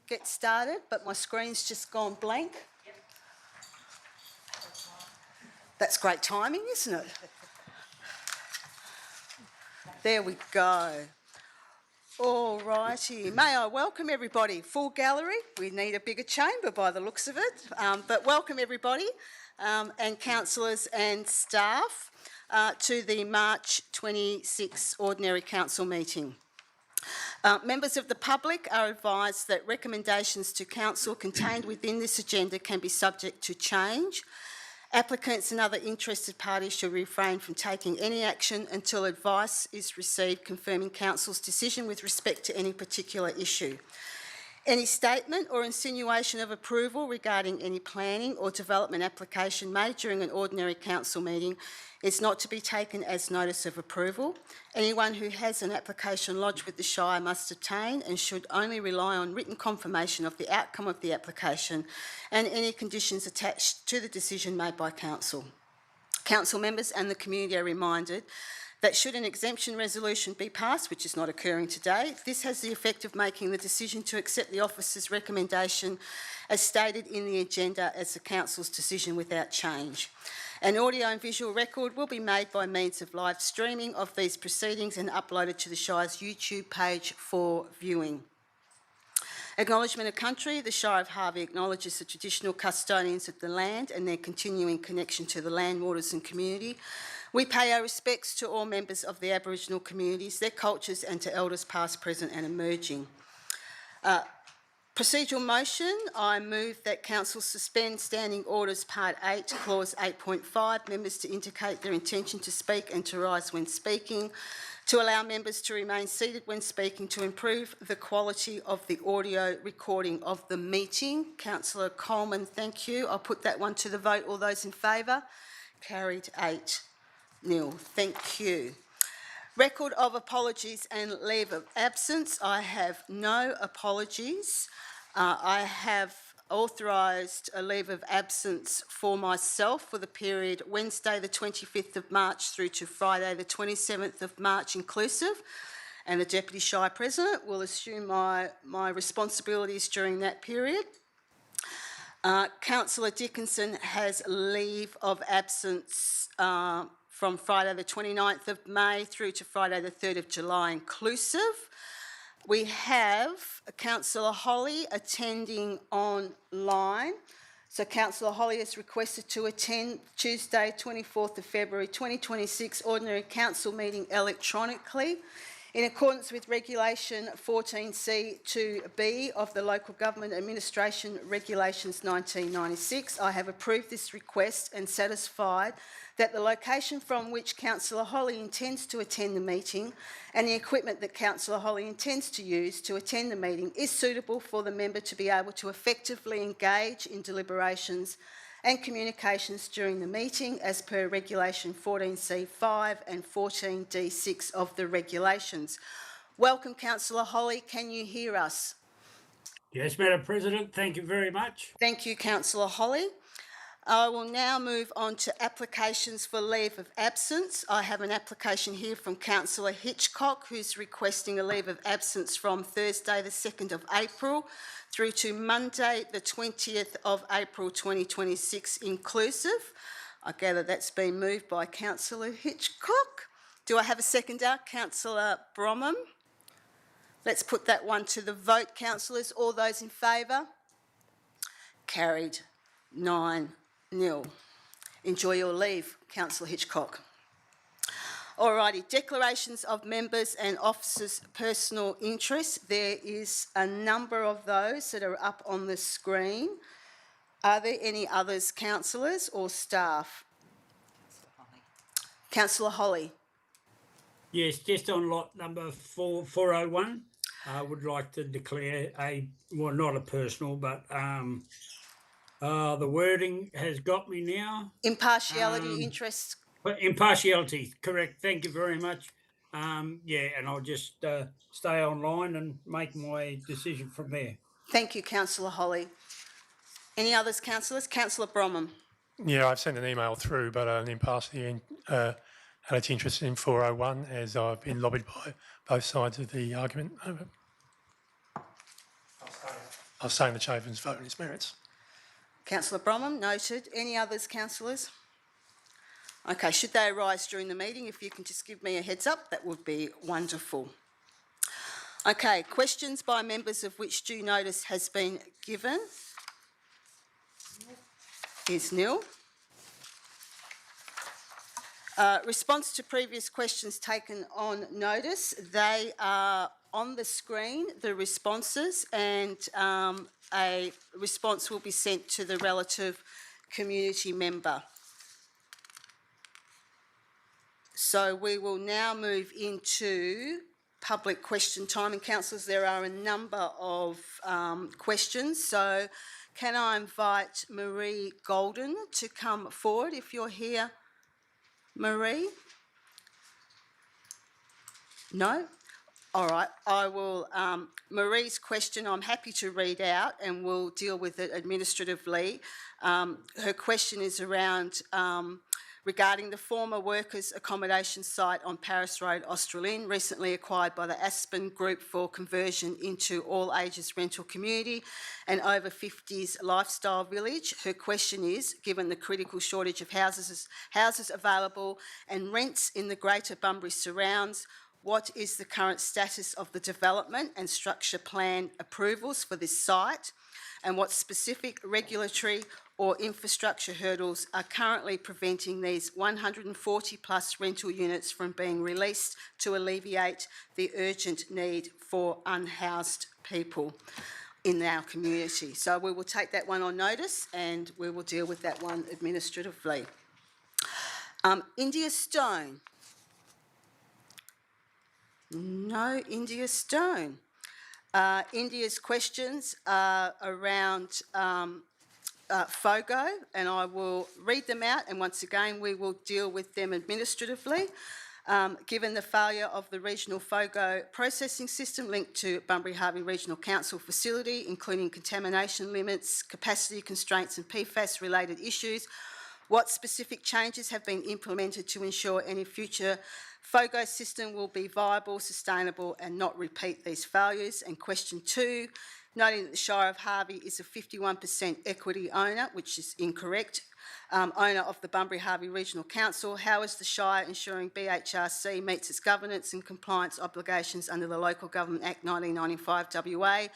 get started, but my screen's just gone blank. That's great timing, isn't it? There we go. All righty. May I welcome everybody. Full gallery. We need a bigger chamber by the looks of it. But welcome everybody and councillors and staff to the March 26 Ordinary Council meeting. Members of the public are advised that recommendations to council contained within this agenda can be subject to change. Applicants and other interested parties should refrain from taking any action until advice is received confirming council's decision with respect to any particular issue. Any statement or insinuation of approval regarding any planning or development application made during an ordinary council meeting is not to be taken as notice of approval. Anyone who has an application lodged with the Shire must obtain and should only rely on written confirmation of the outcome of the application and any conditions attached to the decision made by council. Council members and the community are reminded that should an exemption resolution be passed, which is not occurring today, this has the effect of making the decision to accept the officer's recommendation as stated in the agenda as the council's decision without change. An audio and visual record will be made by means of live streaming of these proceedings and uploaded to the Shire's YouTube page for viewing. Acknowledgement of country. The Shire of Harvey acknowledges the traditional custodians of the land and their continuing connection to the land, waters and community. We pay our respects to all members of the Aboriginal communities, their cultures and to elders past, present and emerging. Procedural motion, I move that Council suspend Standing Orders Part 8, Clause 8.5, members to indicate their intention to speak and to rise when speaking, to allow members to remain seated when speaking to improve the quality of the audio recording of the meeting. Councillor Coleman, thank you. I'll put that one to the vote. All those in favour? Carried 8-0. Thank you. Record of apologies and leave of absence. I have no apologies. I have authorised a leave of absence for myself for the period Wednesday the 25th of March through to Friday the 27th of March inclusive, and the Deputy Shire President will assume my responsibilities during that period. Councillor Dickinson has leave of absence from Friday the 29th of May through to Friday the 3rd of July inclusive. We have Councillor Holly attending online. So Councillor Holly has requested to attend Tuesday 24th of February 2026 Ordinary Council meeting electronically. In accordance with Regulation 14C2B of the Local Government Administration Regulations 1996, I have approved this request and satisfied that the location from which Councillor Holly intends to attend the meeting and the equipment that Councillor Holly intends to use to attend the meeting is suitable for the member to be able to effectively engage in deliberations and communications during the meeting as per Regulation 14C5 and 14D6 of the regulations. Welcome, Councillor Holly. Can you hear us? Yes, Madam President. Thank you very much. Thank you, Councillor Holly. I will now move on to applications for leave of absence. I have an application here from Councillor Hitchcock, who's requesting a leave of absence from Thursday the 2nd of April through to Monday the 20th of April 2026 inclusive. I gather that's been moved by Councillor Hitchcock. Do I have a seconder? Councillor Bromham. Let's put that one to the vote, councillors. All those in favour? Carried 9-0. Enjoy your leave, Councillor Hitchcock. Alrighty, declarations of members and officers' personal interests. There is a number of those that are up on the screen. Are there any others, councillors or staff? Councillor Holly. Yes, just on lot number 401, I would like to declare well, not a personal, but the wording has got me now. Impartiality, interest. Impartiality, correct. Thank you very much. Yeah, and I'll just stay online and make my decision from there. Thank you, Councillor Holly. Any others, councillors? Councillor Bromham. Yeah, I've sent an email through, but an impartiality had its interest in 401 as I've been lobbied by both sides of the argument. I'll say the Chairman's vote on its merits. Councillor Bromham, noted. Any others, councillors? Okay, should they arise during the meeting, if you can just give me a heads up, that would be wonderful. Okay, questions by members of which due notice has been given is nil. Response to previous questions taken on notice. They are on the screen, the responses, and a response will be sent to the relative community member. So we will now move into public question time. And councillors, there are a number of questions. So can I invite Marie Golden to come forward if you're here? Marie? No? All right, I will, Marie's question I'm happy to read out and we'll deal with it administratively. Her question is around regarding the former workers' accommodation site on Paris Road, Australind, recently acquired by the Aspen Group for conversion into all ages rental community and over 50s lifestyle village. Her question is, given the critical shortage of houses available and rents in the Greater Bunbury surrounds, what is the current status of the development and structure plan approvals for this site, and what specific regulatory or infrastructure hurdles are currently preventing these 140 plus rental units from being released to alleviate the urgent need for unhoused people in our community? So we will take that one on notice and we will deal with that one administratively. India Stone. No India Stone. India's questions are around FOGO, and I will read them out, and once again we will deal with them administratively. Given the failure of the regional FOGO processing system linked to Bunbury Harvey Regional Council facility, including contamination limits, capacity constraints and PFAS related issues, what specific changes have been implemented to ensure any future FOGO system will be viable, sustainable and not repeat these failures? And question 2, noting that the Shire of Harvey is a 51% equity owner, which is incorrect, owner of the Bunbury Harvey Regional Council, how is the Shire ensuring BHRC meets its governance and compliance obligations under the Local Government Act 1995 WA,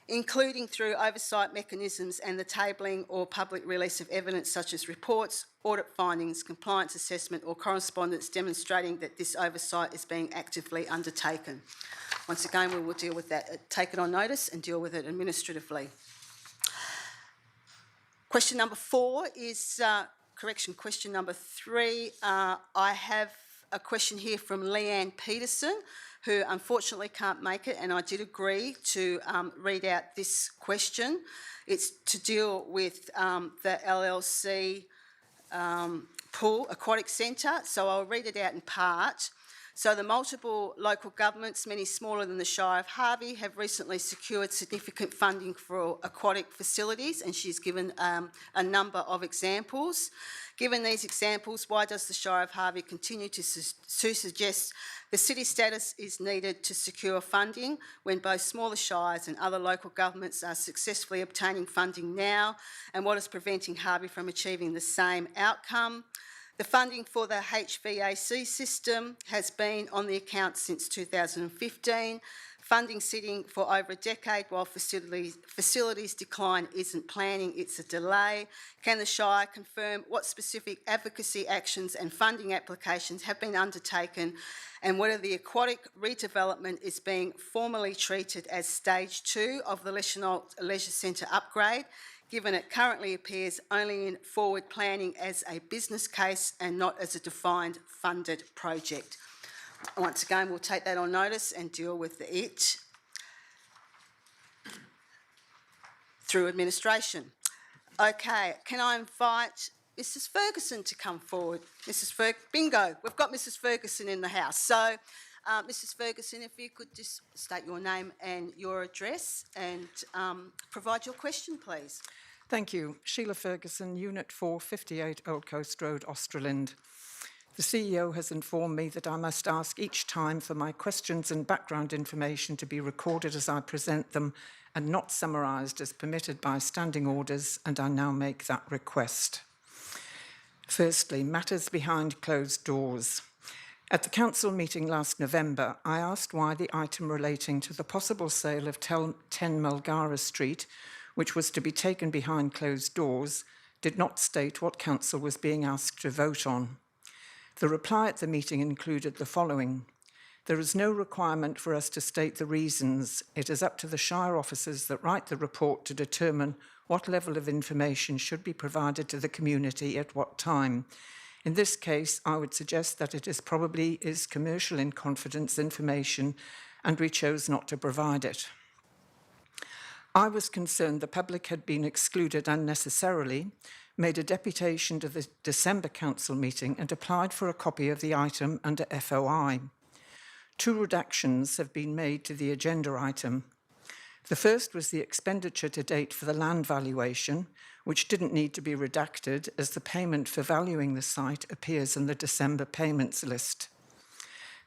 including through oversight mechanisms and the tabling or public release of evidence such as reports, audit findings, compliance assessment or correspondence demonstrating that this oversight is being actively undertaken? Once again, we will deal with that, take it on notice and deal with it administratively. Question number 4 is, question number 3. I have a question here from Leanne Peterson, who unfortunately can't make it, and I did agree to read out this question. It's to deal with the LLC Pool Aquatic Centre, so I'll read it out in part. So the multiple local governments, many smaller than the Shire of Harvey, have recently secured significant funding for aquatic facilities, and she's given a number of examples. Given these examples, why does the Shire of Harvey continue to suggest the city status is needed to secure funding when both smaller shires and other local governments are successfully obtaining funding now, and what is preventing Harvey from achieving the same outcome? The funding for the HVAC system has been on the account since 2015. Funding sitting for over a decade while facilities decline isn't planning, it's a delay. Can the Shire confirm what specific advocacy actions and funding applications have been undertaken, and whether the aquatic redevelopment is being formally treated as stage 2 of the Leisure Centre upgrade, given it currently appears only in forward planning as a business case and not as a defined funded project? Once again, we'll take that on notice and deal with it through administration. Okay, can I invite Mrs. Ferguson to come forward? Bingo, we've got Mrs. Ferguson in the house. So, Mrs. Ferguson, if you could just state your name and your address and provide your question, please. Thank you. Sheila Ferguson, Unit 4, 58 Old Coast Road, Australind. The CEO has informed me that I must ask each time for my questions and background information to be recorded as I present them and not summarised as permitted by standing orders, and I now make that request. Firstly, matters behind closed doors. At the council meeting last November, I asked why the item relating to the possible sale of 10 Mulgara Street, which was to be taken behind closed doors, did not state what council was being asked to vote on. The reply at the meeting included the following: there is no requirement for us to state the reasons. It is up to the Shire officers that write the report to determine what level of information should be provided to the community at what time. In this case, I would suggest that it probably is commercial in confidence information, and we chose not to provide it. I was concerned the public had been excluded unnecessarily, made a deputation to the December council meeting and applied for a copy of the item under FOI. 2 redactions have been made to the agenda item. The first was the expenditure to date for the land valuation, which didn't need to be redacted as the payment for valuing the site appears in the December payments list.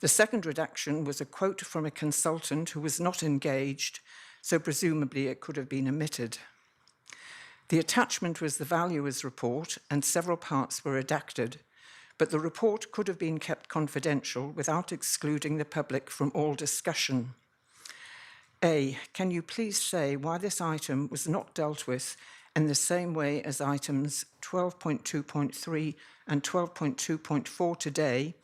The second redaction was a quote from a consultant who was not engaged, so presumably it could have been omitted. The attachment was the valuer's report, and several parts were redacted, but the report could have been kept confidential without excluding the public from all discussion. A, can you please say why this item was not dealt with in the same way as items 12.2.3 and 12.2.4 today,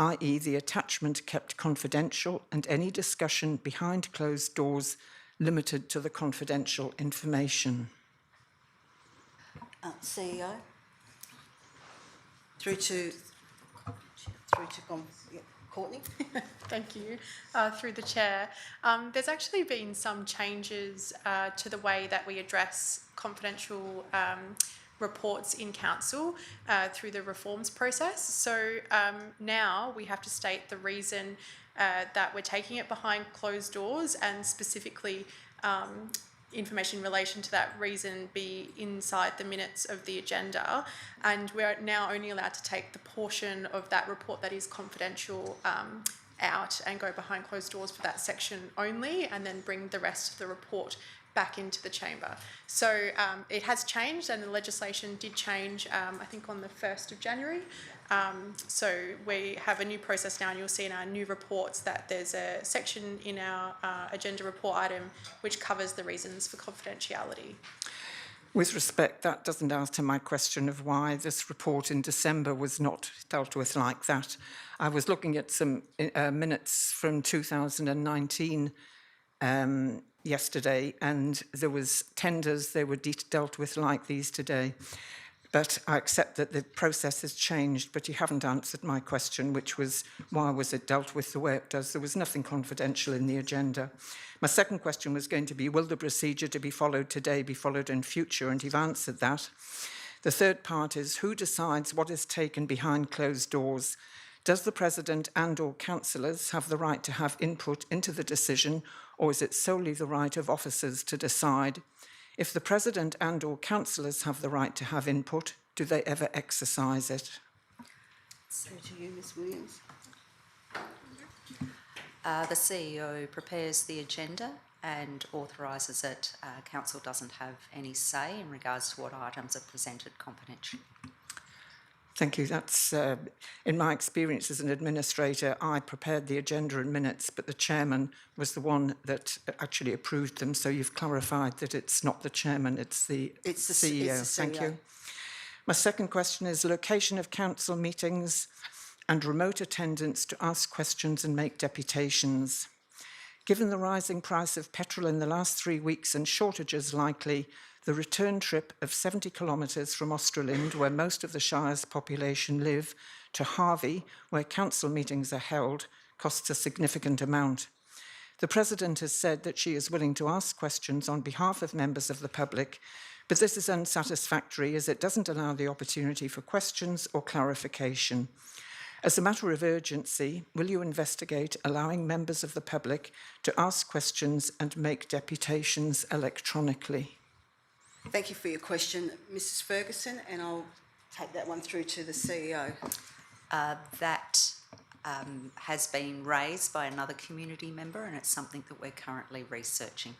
i.e. the attachment kept confidential and any discussion behind closed doors limited to the confidential information? CEO. Through to Courtney. Thank you. Through the chair. There's actually been some changes to the way that we address confidential reports in council through the reforms process. So now we have to state the reason that we're taking it behind closed doors, and specifically information in relation to that reason be inside the minutes of the agenda, and we're now only allowed to take the portion of that report that is confidential out and go behind closed doors for that section only, and then bring the rest of the report back into the chamber. So it has changed, and the legislation did change, I think on the 1st of January. So we have a new process now, and you'll see in our new reports that there's a section in our agenda report item which covers the reasons for confidentiality. With respect, that doesn't answer my question of why this report in December was not dealt with like that. I was looking at some minutes from 2019 yesterday, and there was tenders, they were dealt with like these today. But I accept that the process has changed, but you haven't answered my question, which was why was it dealt with the way it does? There was nothing confidential in the agenda. My second question was going to be, will the procedure to be followed today be followed in future? And you've answered that. The third part is, who decides what is taken behind closed doors? Does the President and/or councillors have the right to have input into the decision, or is it solely the right of officers to decide? If the President and/or councillors have the right to have input, do they ever exercise it? So to you, Ms Williams. The CEO prepares the agenda and authorises it. Council doesn't have any say in regards to what items are presented confidentially. Thank you. That's, in my experience as an administrator, I prepared the agenda and minutes, but the chairman was the one that actually approved them. So you've clarified that it's not the chairman, it's the CEO. It's the CEO. Thank you. My second question is location of council meetings and remote attendance to ask questions and make deputations. Given the rising price of petrol in the last 3 weeks and shortages likely, the return trip of 70 kilometres from Australind, where most of the Shire's population live, to Harvey, where council meetings are held, costs a significant amount. The President has said that she is willing to ask questions on behalf of members of the public, but this is unsatisfactory as it doesn't allow the opportunity for questions or clarification. As a matter of urgency, will you investigate allowing members of the public to ask questions and make deputations electronically? Thank you for your question, Mrs Ferguson, and I'll take that one through to the CEO. That has been raised by another community member, and it's something that we're currently researching.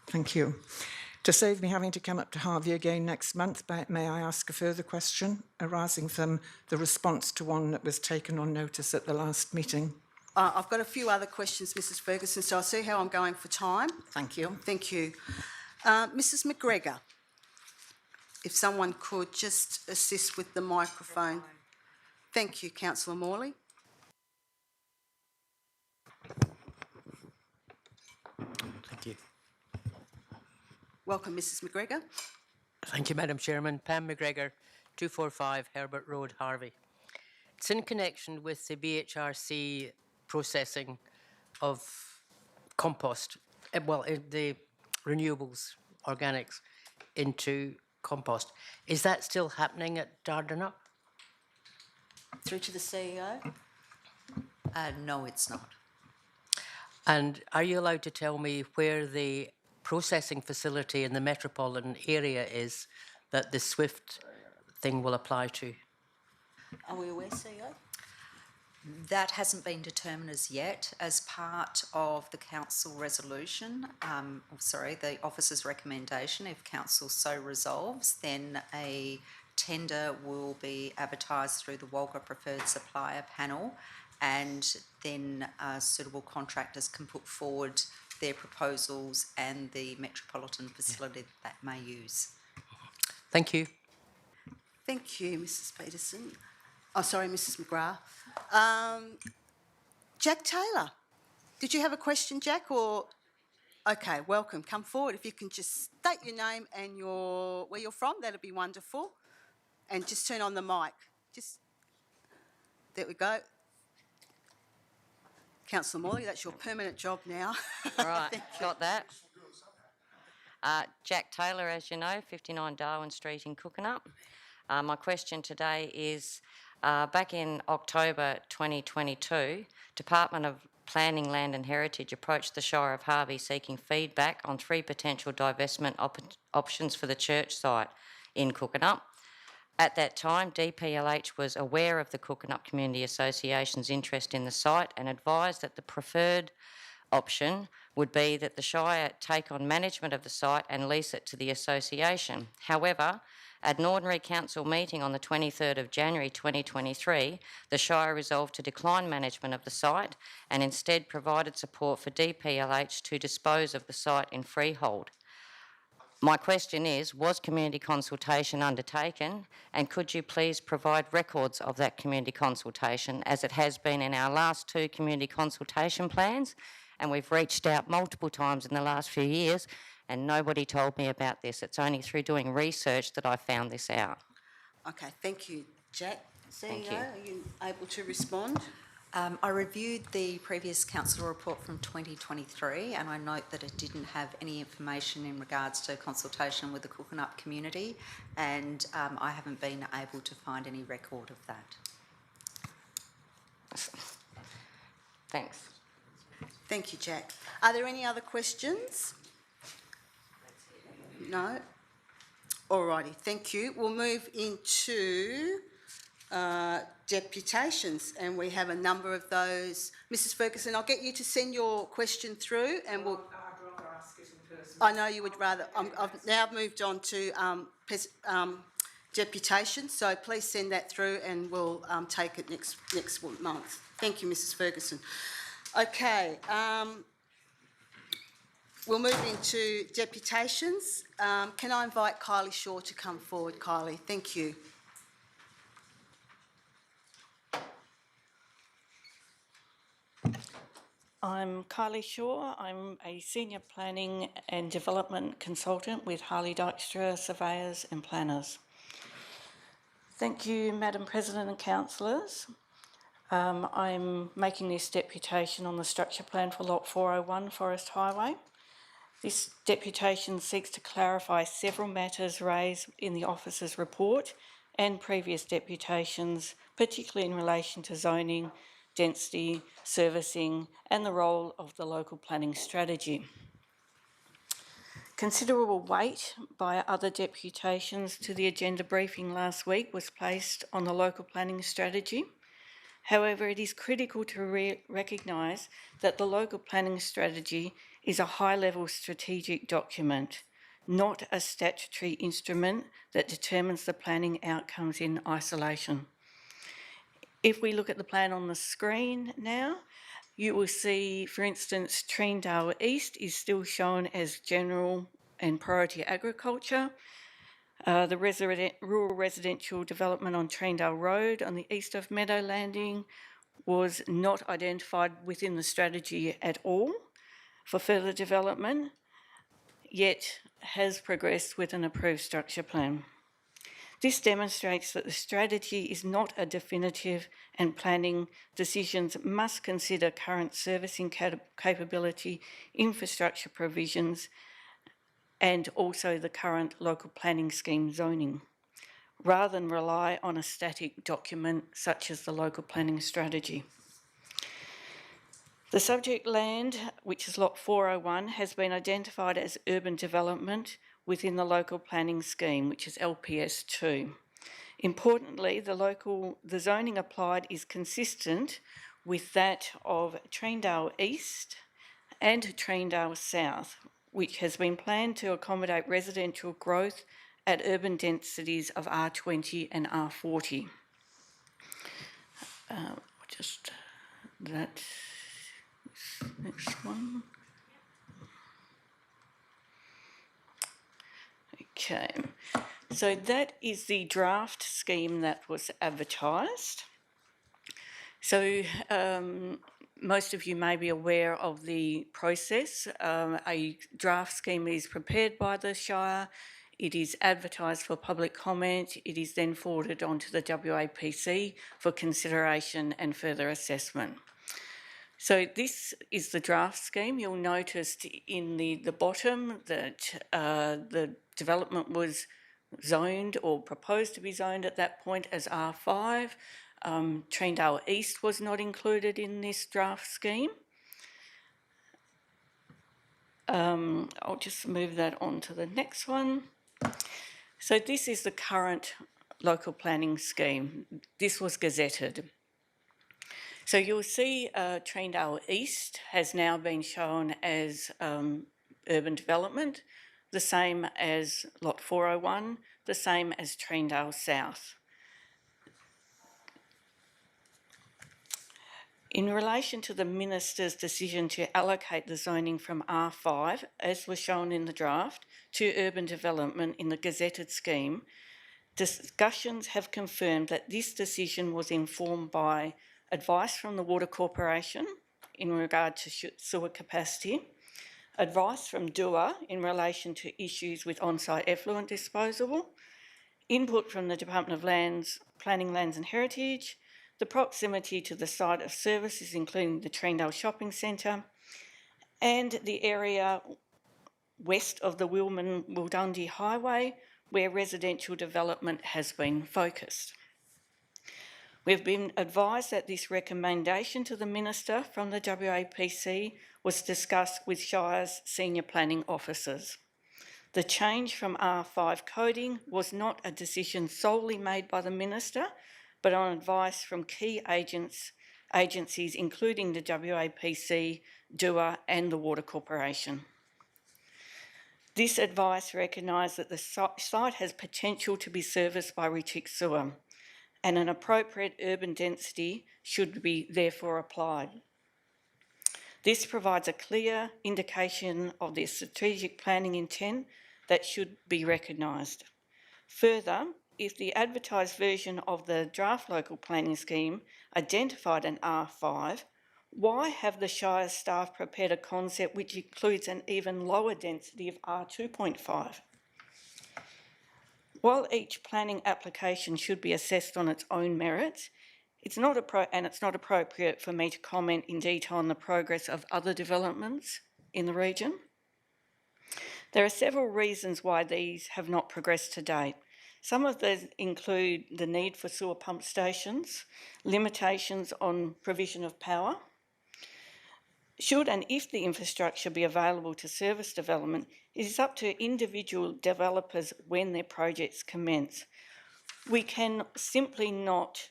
Thank you. To save me having to come up to Harvey again next month, may I ask a further question arising from the response to one that was taken on notice at the last meeting? I've got a few other questions, Mrs Ferguson, so I'll see how I'm going for time. Thank you. Thank you. Mrs McGregor, if someone could just assist with the microphone. Thank you, Councillor Morley. Thank you. Welcome, Mrs McGregor. Thank you, Madam Chairman. Pam McGregor, 245 Herbert Road, Harvey. It's in connection with the BHRC processing of compost, the renewables, organics, into compost. Is that still happening at Dardanup? Through to the CEO. No, it's not. And are you allowed to tell me where the processing facility in the metropolitan area is that the SWIFT thing will apply to? Are we aware, CEO? That hasn't been determined as yet. As part of the council resolution, the officer's recommendation, if council so resolves, then a tender will be advertised through the Walker Preferred Supplier panel, and then suitable contractors can put forward their proposals and the metropolitan facility that may use. Thank you. Thank you, Mrs Peterson. Oh, sorry, Mrs McGrath. Jack Taylor, did you have a question, Jack, or...? Okay, welcome. Come forward. If you can just state your name and where you're from, that'd be wonderful. And just turn on the mic. There we go. Councillor Morley, that's your permanent job now. Right, got that. Jack Taylor, as you know, 59 Darwin Street in Cookanup. My question today is, back in October 2022, Department of Planning, Land and Heritage approached the Shire of Harvey seeking feedback on 3 potential divestment options for the church site in Cookanup. At that time, DPLH was aware of the Cookanup Community Association's interest in the site and advised that the preferred option would be that the Shire take on management of the site and lease it to the association. However, at an ordinary council meeting on the 23rd of January 2023, the Shire resolved to decline management of the site and instead provided support for DPLH to dispose of the site in freehold. My question is, was community consultation undertaken, and could you please provide records of that community consultation, as it has been in our last 2 community consultation plans, and we've reached out multiple times in the last few years and nobody told me about this. It's only through doing research that I found this out. Okay, thank you, Jack. CEO, Thank you. Are you able to respond? I reviewed the previous council report from 2023, and I note that it didn't have any information in regards to consultation with the Cookanup community, and I haven't been able to find any record of that. Thanks. Thank you, Jack. Are there any other questions? No? Alrighty, thank you. We'll move into deputations, and we have a number of those. Mrs Ferguson, I'll get you to send your question through and we'll... I'd rather ask it in person. I know you would rather... I've now moved on to deputation, so please send that through and we'll take it next month. Thank you, Mrs Ferguson. Okay, we'll move into deputations. Can I invite Kylie Shaw to come forward? Kylie, thank you. I'm Kylie Shaw. I'm a Senior Planning and Development Consultant with Harley Dykstra Surveyors and Planners. Thank you, Madam President and Councillors. I'm making this deputation on the structure plan for Lot 401 Forest Highway. This deputation seeks to clarify several matters raised in the officer's report and previous deputations, particularly in relation to zoning, density, servicing and the role of the local planning strategy. Considerable weight by other deputations to the agenda briefing last week was placed on the local planning strategy However, it is critical to recognise that the local planning strategy is a high-level strategic document, not a statutory instrument that determines the planning outcomes in isolation. If we look at the plan on the screen now, you will see, for instance, Treendale East is still shown as general and priority agriculture. The rural residential development on Treendale Road on the east of Meadow Landing was not identified within the strategy at all for further development, yet has progressed with an approved structure plan. This demonstrates that the strategy is not a definitive, and planning decisions must consider current servicing capability, infrastructure provisions, and also the current local planning scheme zoning, rather than rely on a static document such as the local planning strategy. The subject land, which is lot 401, has been identified as urban development within the local planning scheme, which is LPS 2. Importantly, the zoning applied is consistent with that of Treendale East and Treendale South, which has been planned to accommodate residential growth at urban densities of R20 and R40. Next one. Okay, so that is the draft scheme that was advertised. So most of you may be aware of the process. A draft scheme is prepared by the Shire. It is advertised for public comment. It is then forwarded on to the WAPC for consideration and further assessment. So this is the draft scheme. You'll notice in the bottom that the development was zoned or proposed to be zoned at that point as R5. Treendale East was not included in this draft scheme. I'll just move that on to the next one. So this is the current local planning scheme. This was gazetted. So you'll see Treendale East has now been shown as urban development, the same as lot 401, the same as Treendale South. In relation to the Minister's decision to allocate the zoning from R5, as was shown in the draft, to urban development in the gazetted scheme, discussions have confirmed that this decision was informed by advice from the Water Corporation in regard to sewer capacity, advice from DUA in relation to issues with on-site effluent disposal, input from the Department of Planning, Lands and Heritage, the proximity to the site of services, including the Treendale Shopping Centre, and the area west of the Wilman-Wildundee Highway, where residential development has been focused. We've been advised that this recommendation to the Minister from the WAPC was discussed with Shire's senior planning officers. The change from R5 coding was not a decision solely made by the Minister, but on advice from key agencies including the WAPC, DUA and the Water Corporation. This advice recognised that the site has potential to be serviced by Retick Sewer, and an appropriate urban density should be therefore applied. This provides a clear indication of the strategic planning intent that should be recognised. Further, if the advertised version of the draft local planning scheme identified an R5, why have the Shire staff prepared a concept which includes an even lower density of R2.5? While each planning application should be assessed on its own merits, it's not appropriate for me to comment in detail on the progress of other developments in the region. There are several reasons why these have not progressed to date. Some of these include the need for sewer pump stations, limitations on provision of power. Should and if the infrastructure be available to service development, it is up to individual developers when their projects commence. We can simply not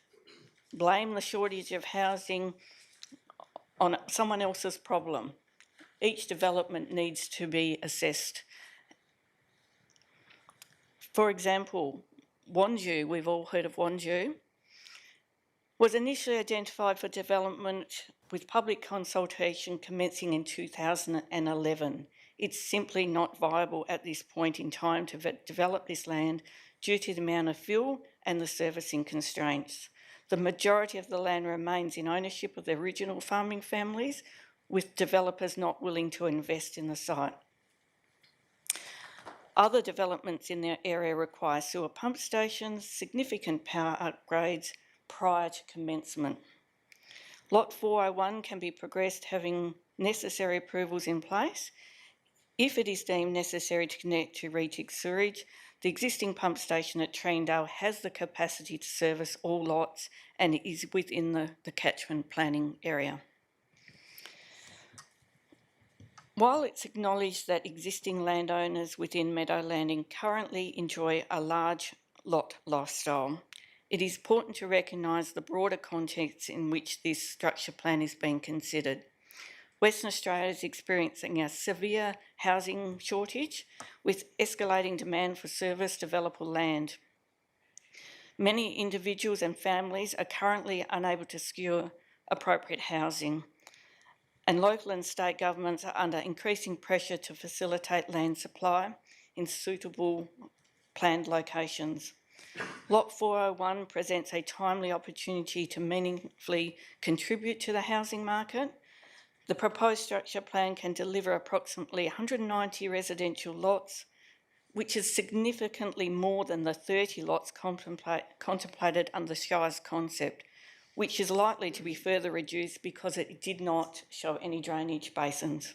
blame the shortage of housing on someone else's problem. Each development needs to be assessed. For example, Wonju, we've all heard of Wonju, was initially identified for development with public consultation commencing in 2011. It's simply not viable at this point in time to develop this land due to the amount of fuel and the servicing constraints. The majority of the land remains in ownership of the original farming families, with developers not willing to invest in the site. Other developments in the area require sewer pump stations, significant power upgrades prior to commencement. Lot 401 can be progressed having necessary approvals in place. If it is deemed necessary to connect to Retic sewage, the existing pump station at Treendale has the capacity to service all lots and is within the catchment planning area. While it's acknowledged that existing landowners within Meadow Landing currently enjoy a large lot lifestyle, it is important to recognise the broader context in which this structure plan is being considered. Western Australia is experiencing a severe housing shortage with escalating demand for service developable land. Many individuals and families are currently unable to secure appropriate housing, and local and state governments are under increasing pressure to facilitate land supply in suitable planned locations. Lot 401 presents a timely opportunity to meaningfully contribute to the housing market. The proposed structure plan can deliver approximately 190 residential lots, which is significantly more than the 30 lots contemplated under the Shire's concept, which is likely to be further reduced because it did not show any drainage basins.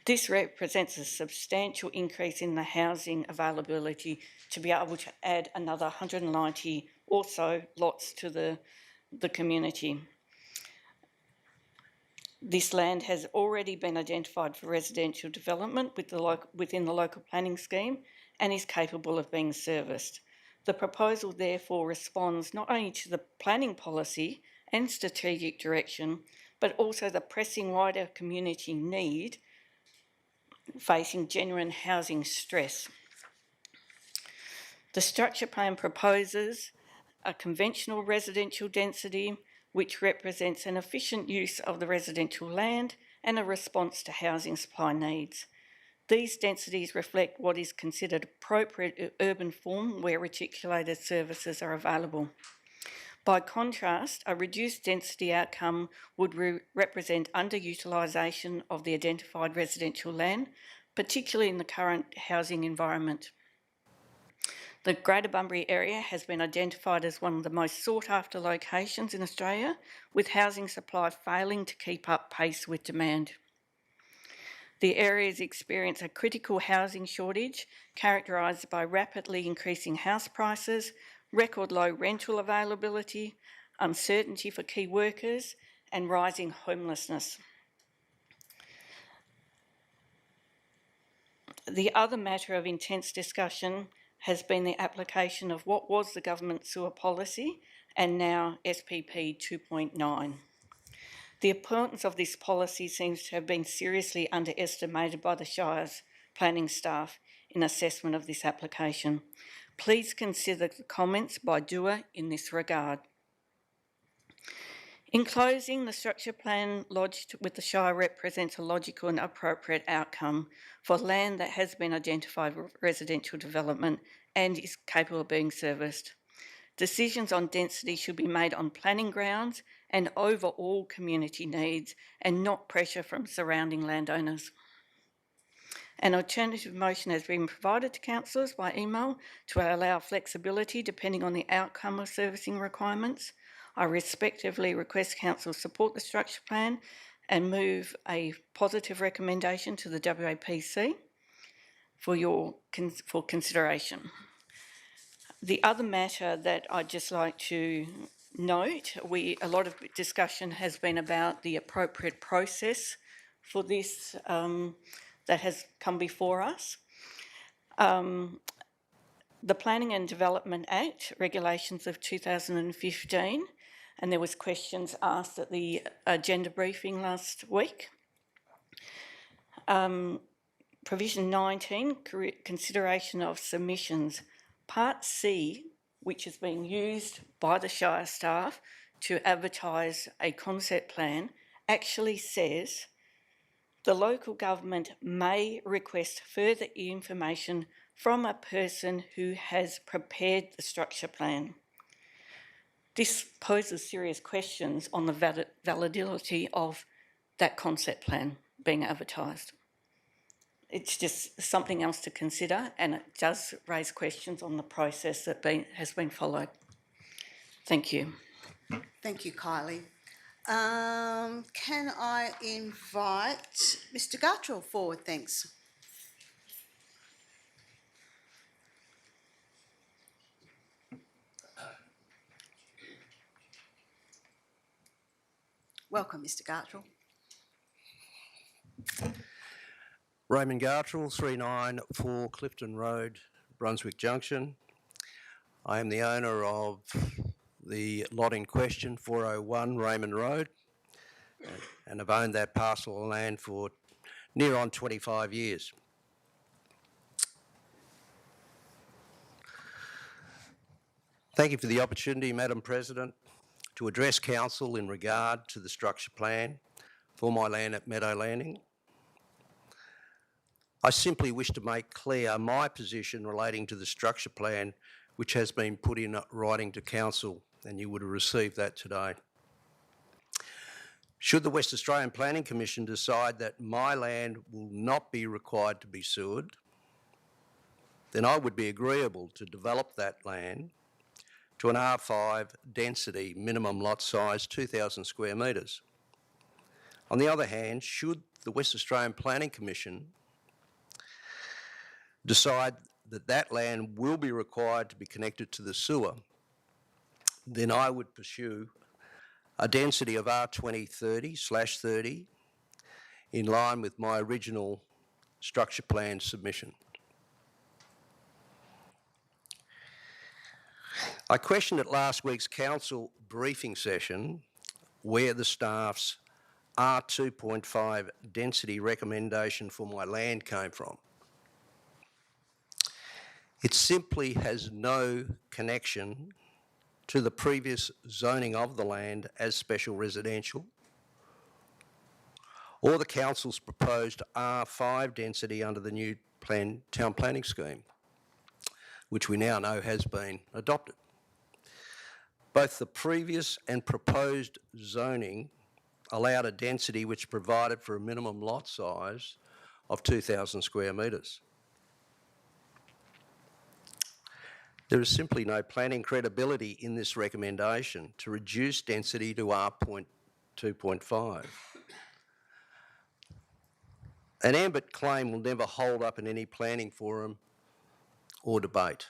This represents a substantial increase in the housing availability to be able to add another 190 or so lots to the community. This land has already been identified for residential development within the local planning scheme and is capable of being serviced. The proposal therefore responds not only to the planning policy and strategic direction, but also the pressing wider community need facing genuine housing stress. The structure plan proposes a conventional residential density which represents an efficient use of the residential land and a response to housing supply needs. These densities reflect what is considered appropriate urban form where reticulated services are available. By contrast, a reduced density outcome would represent underutilisation of the identified residential land, particularly in the current housing environment. The Greater Bunbury area has been identified as one of the most sought-after locations in Australia, with housing supply failing to keep up pace with demand. The areas experience a critical housing shortage characterised by rapidly increasing house prices, record low rental availability, uncertainty for key workers, and rising homelessness. The other matter of intense discussion has been the application of what was the government sewer policy and now SPP 2.9. The importance of this policy seems to have been seriously underestimated by the Shire's planning staff in assessment of this application. Please consider the comments by DUA in this regard. In closing, the structure plan lodged with the Shire represents a logical and appropriate outcome for land that has been identified for residential development and is capable of being serviced. Decisions on density should be made on planning grounds and overall community needs and not pressure from surrounding landowners. An alternative motion has been provided to councillors by email to allow flexibility depending on the outcome of servicing requirements. I respectively request council support the structure plan and move a positive recommendation to the WAPC for consideration. The other matter that I'd just like to note, a lot of discussion has been about the appropriate process for this that has come before us. the Planning and Development Act, regulations of 2015, and there was questions asked at the agenda briefing last week. Provision 19, consideration of submissions. Part C, which is being used by the Shire staff to advertise a concept plan, actually says the local government may request further information from a person who has prepared the structure plan. This poses serious questions on the validity of that concept plan being advertised. It's just something else to consider, and it does raise questions on the process that has been followed. Thank you. Thank you, Kylie. Can I invite Mr. Gartrell forward, thanks. Welcome, Mr. Gartrell. Raymond Gartrell, 394 Clifton Road, Brunswick Junction. I am the owner of the lot in question, 401 Raymond Road, and have owned that parcel of land for near on 25 years. Thank you for the opportunity, Madam President, to address Council in regard to the structure plan for my land at Meadow Landing. I simply wish to make clear my position relating to the structure plan which has been put in writing to Council, and you would have received that today. Should the West Australian Planning Commission decide that my land will not be required to be sewered, then I would be agreeable to develop that land to an R5 density minimum lot size, 2,000 square metres. On the other hand, should the West Australian Planning Commission decide that that land will be required to be connected to the sewer, then I would pursue a density of R2030/30 in line with my original structure plan submission. I questioned at last week's Council briefing session where the staff's R2.5 density recommendation for my land came from. It simply has no connection to the previous zoning of the land as special residential or the Council's proposed R5 density under the new town planning scheme, which we now know has been adopted. Both the previous and proposed zoning allowed a density which provided for a minimum lot size of 2,000 square metres. There is simply no planning credibility in this recommendation to reduce density to R2.5. An ambit claim will never hold up in any planning forum or debate.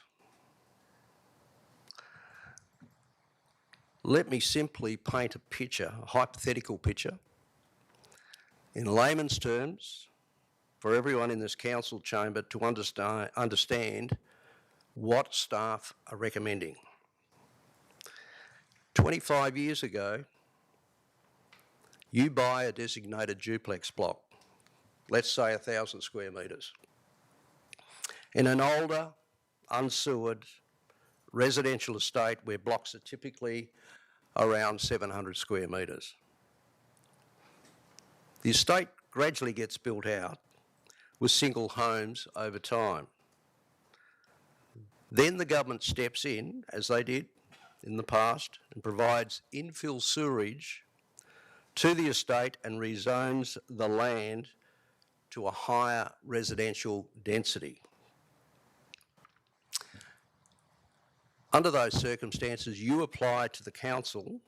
Let me simply paint a picture, a hypothetical picture, in layman's terms, for everyone in this council chamber to understand what staff are recommending. 25 years ago, you buy a designated duplex block, let's say 1,000 square metres, in an older, unsewered residential estate where blocks are typically around 700 square metres. The estate gradually gets built out with single homes over time. Then the government steps in, as they did in the past, and provides infill sewerage to the estate and rezones the land to a higher residential density. Under those circumstances, you apply to the council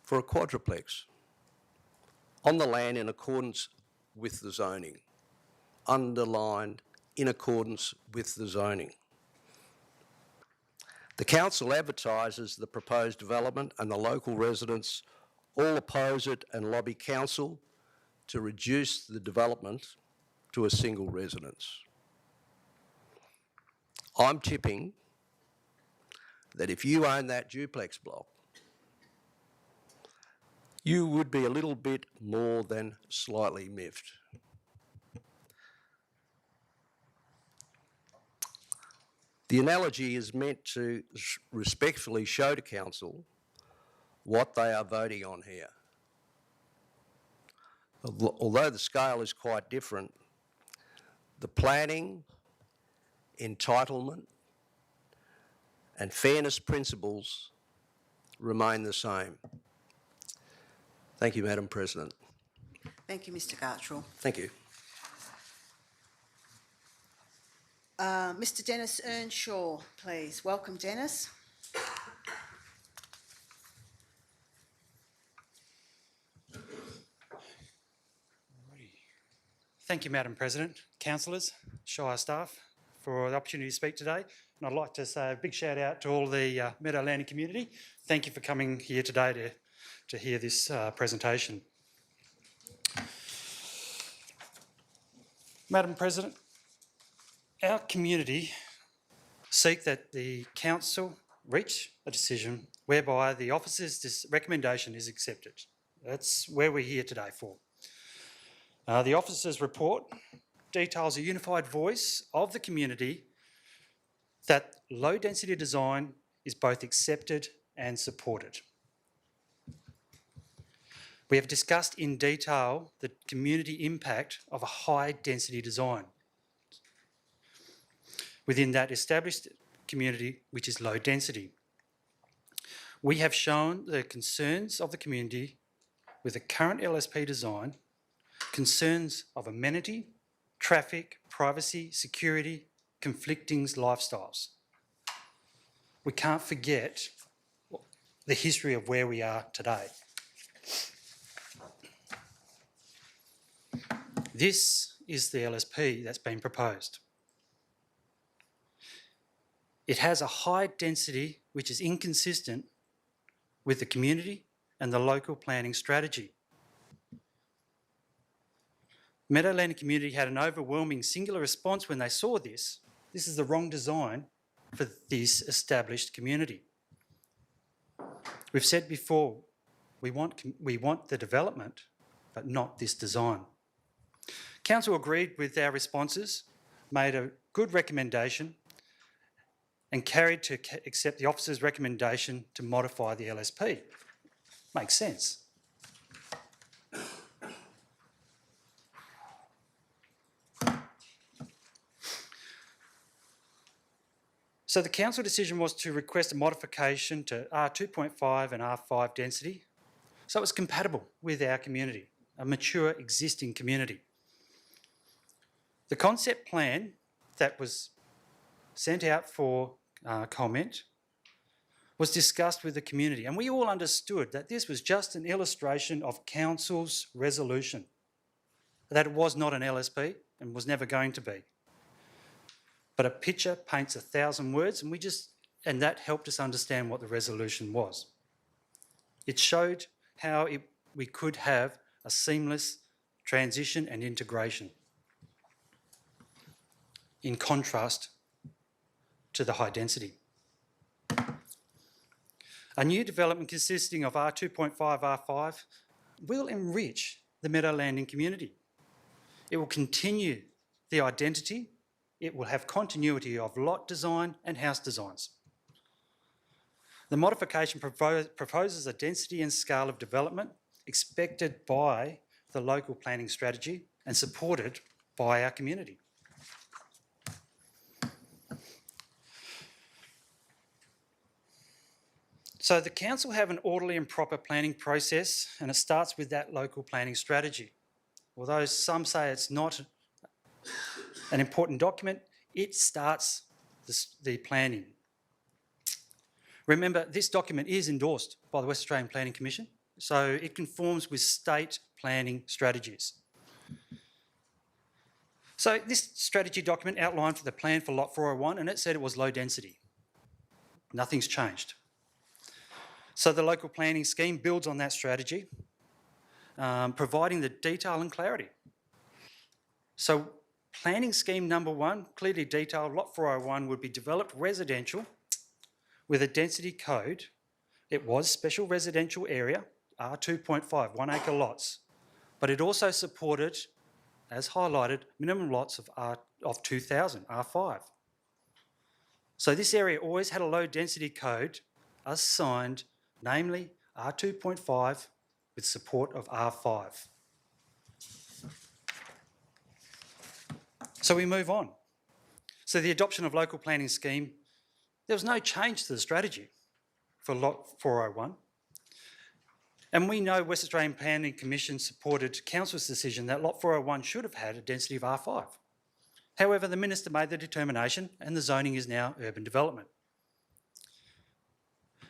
for a quadruplex on the land in accordance with the zoning, underlined in accordance with the zoning. The council advertises the proposed development and the local residents all oppose it and lobby council to reduce the development to a single residence. I'm tipping that if you own that duplex block, you would be a little bit more than slightly miffed. The analogy is meant to respectfully show to council what they are voting on here. Although the scale is quite different, the planning, entitlement, and fairness principles remain the same. Thank you, Madam President. Thank you, Mr Gartrell. Thank you. Mr Dennis Earnshaw, please. Welcome, Dennis. Thank you, Madam President, councillors, Shire staff, for the opportunity to speak today. And I'd like to say a big shout out to all the Meadow Landing community. Thank you for coming here today to hear this presentation. Madam President, our community seek that the council reach a decision whereby the officer's recommendation is accepted. That's where we're here today for. The officer's report details a unified voice of the community that low density design is both accepted and supported. We have discussed in detail the community impact of a high density design within that established community, which is low density. We have shown the concerns of the community with the current LSP design, concerns of amenity, traffic, privacy, security, conflicting lifestyles. We can't forget the history of where we are today. This is the LSP that's been proposed. It has a high density which is inconsistent with the community and the local planning strategy. Meadowland community had an overwhelming singular response when they saw this. This is the wrong design for this established community. We've said before, we want the development, but not this design. Council agreed with our responses, made a good recommendation, and carried to accept the officer's recommendation to modify the LSP. Makes sense. So the council decision was to request a modification to R2.5 and R5 density, so it's compatible with our community, a mature existing community. The concept plan that was sent out for comment was discussed with the community, and we all understood that this was just an illustration of council's resolution, that it was not an LSP and was never going to be. But a picture paints 1,000 words, and that helped us understand what the resolution was. It showed how we could have a seamless transition and integration, in contrast to the high density. A new development consisting of R2.5, R5 will enrich the Meadow Landing community. It will continue the identity. It will have continuity of lot design and house designs. The modification proposes a density and scale of development expected by the local planning strategy and supported by our community. So the council have an orderly and proper planning process, and it starts with that local planning strategy. Although some say it's not an important document, it starts the planning. Remember, this document is endorsed by the West Australian Planning Commission, so it conforms with state planning strategies. So this strategy document outlined for the plan for Lot 401, and it said it was low density. Nothing's changed. So the local planning scheme builds on that strategy, providing the detail and clarity. So Planning scheme number 1, clearly detailed, lot 401 would be developed residential with a density code. It was special residential area, R2.5, 1 acre lots, but it also supported, as highlighted, minimum lots of 2,000, R5. So this area always had a low density code assigned, namely R2.5 with support of R5. So we move on. So the adoption of local planning scheme, there was no change to the strategy for lot 401. And we know West Australian Planning Commission supported Council's decision that lot 401 should have had a density of R5. However, the Minister made the determination and the zoning is now urban development.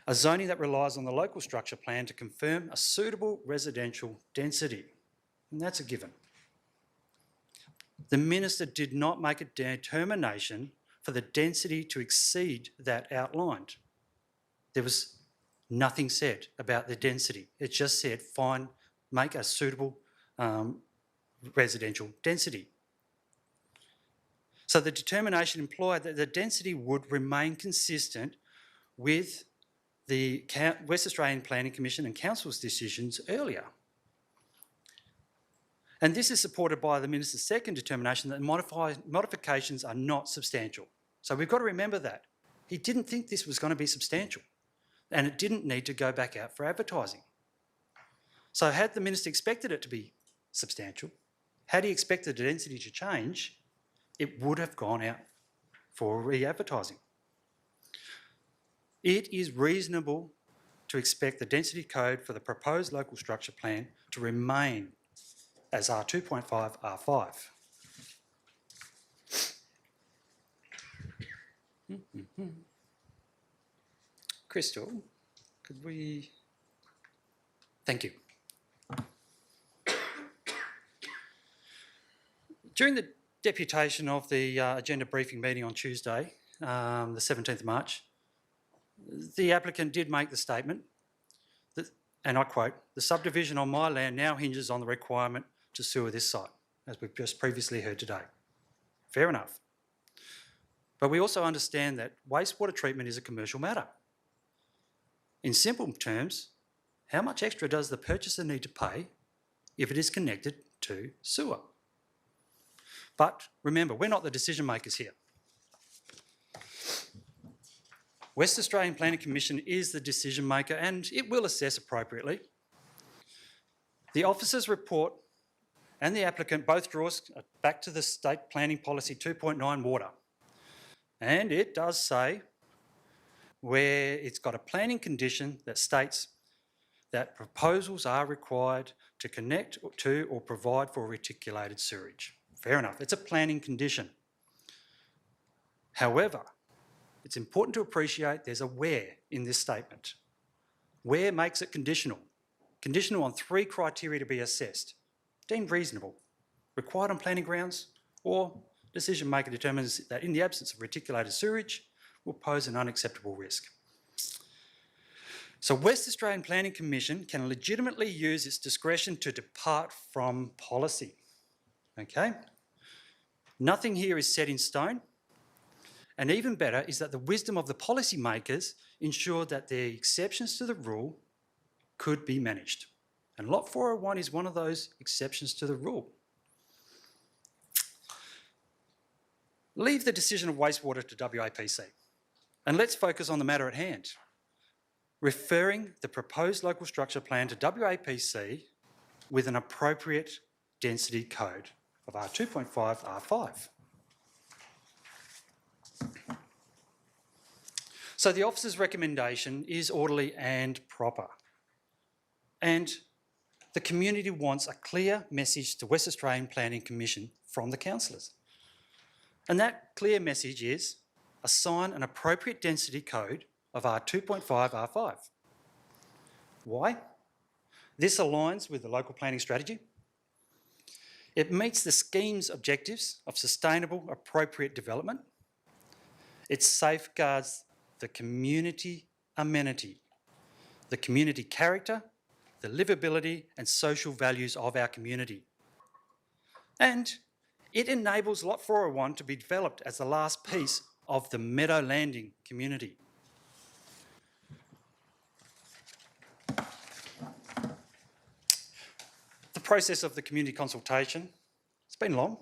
A zoning that relies on the local structure plan to confirm a suitable residential density. And that's a given. The Minister did not make a determination for the density to exceed that outlined. There was nothing said about the density. It just said, fine, make a suitable residential density. So the determination implied that the density would remain consistent with the West Australian Planning Commission and Council's decisions earlier. And this is supported by the Minister's second determination that modifications are not substantial. So we've got to remember that. He didn't think this was going to be substantial and it didn't need to go back out for advertising. So had the Minister expected it to be substantial, had he expected the density to change, it would have gone out for re-advertising. It is reasonable to expect the density code for the proposed local structure plan to remain as R2.5, R5. Crystal, could we... Thank you. During the deputation of the agenda briefing meeting on Tuesday, the 17th of March, the applicant did make the statement, that, and I quote, "The subdivision on my land now hinges on the requirement to sewer this site," as we've just previously heard today. Fair enough. But we also understand that wastewater treatment is a commercial matter. In simple terms, how much extra does the purchaser need to pay if it is connected to sewer? But remember, we're not the decision makers here. West Australian Planning Commission is the decision maker and it will assess appropriately. The officer's report and the applicant both draw us back to the State Planning Policy 2.9 water. And it does say where it's got a planning condition that states that proposals are required to connect to or provide for reticulated sewerage. Fair enough, it's a planning condition. However, it's important to appreciate there's a where in this statement. Where makes it conditional? Conditional on 3 criteria to be assessed. Deemed reasonable, required on planning grounds, or decision maker determines that in the absence of reticulated sewerage will pose an unacceptable risk. So West Australian Planning Commission can legitimately use its discretion to depart from policy. Okay? Nothing here is set in stone. And even better is that the wisdom of the policymakers ensured that the exceptions to the rule could be managed. And Lot 401 is one of those exceptions to the rule. Leave the decision of wastewater to WAPC and let's focus on the matter at hand. Referring the proposed local structure plan to WAPC with an appropriate density code of R2.5, R5. So the officer's recommendation is orderly and proper. And the community wants a clear message to West Australian Planning Commission from the councillors. And that clear message is assign an appropriate density code of R2.5, R5. Why? This aligns with the local planning strategy. It meets the scheme's objectives of sustainable, appropriate development. It safeguards the community amenity, the community character, the livability and social values of our community. And It enables Lot 401 to be developed as the last piece of the Meadow Landing community. The process of the community consultation, it's been long,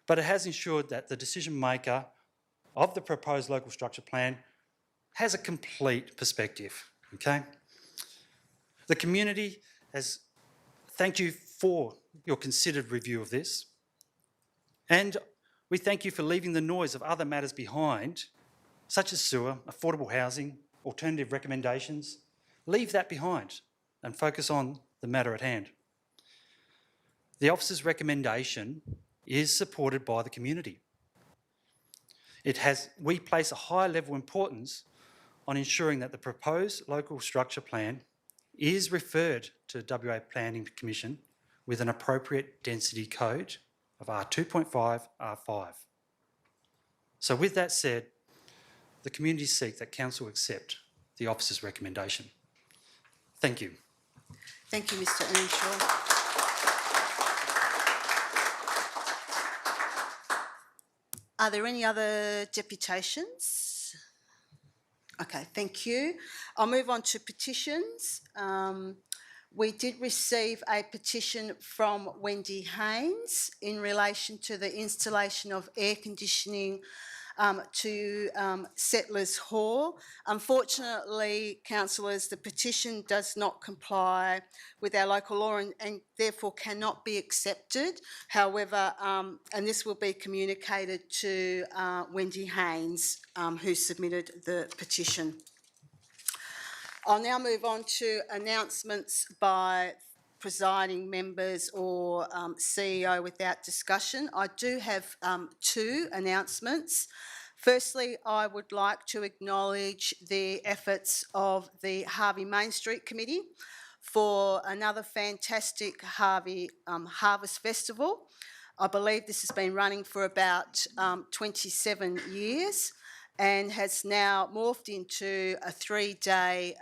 but it has ensured that the decision maker of the proposed local structure plan has a complete perspective, okay? The community has thanked you for your considered review of this, and we thank you for leaving the noise of other matters behind, such as sewer, affordable housing, alternative recommendations. Leave that behind and focus on the matter at hand. The officer's recommendation is supported by the community. We place a high level of importance on ensuring that the proposed local structure plan is referred to the WA Planning Commission with an appropriate density code of R2.5, R5. So with that said, the community seek that Council accept the officer's recommendation. Thank you. Thank you, Mr Earnshaw. Are there any other deputations? Okay, thank you. I'll move on to petitions. We did receive a petition from Wendy Haynes in relation to the installation of air conditioning to Settlers Hall. Unfortunately, councillors, the petition does not comply with our local law and therefore cannot be accepted. However, and this will be communicated to Wendy Haynes, who submitted the petition. I'll now move on to announcements by presiding members or CEO without discussion. I do have two announcements. Firstly, I would like to acknowledge the efforts of the Harvey Main Street Committee for another fantastic Harvey Harvest Festival. I believe this has been running for about 27 years and has now morphed into a 3-day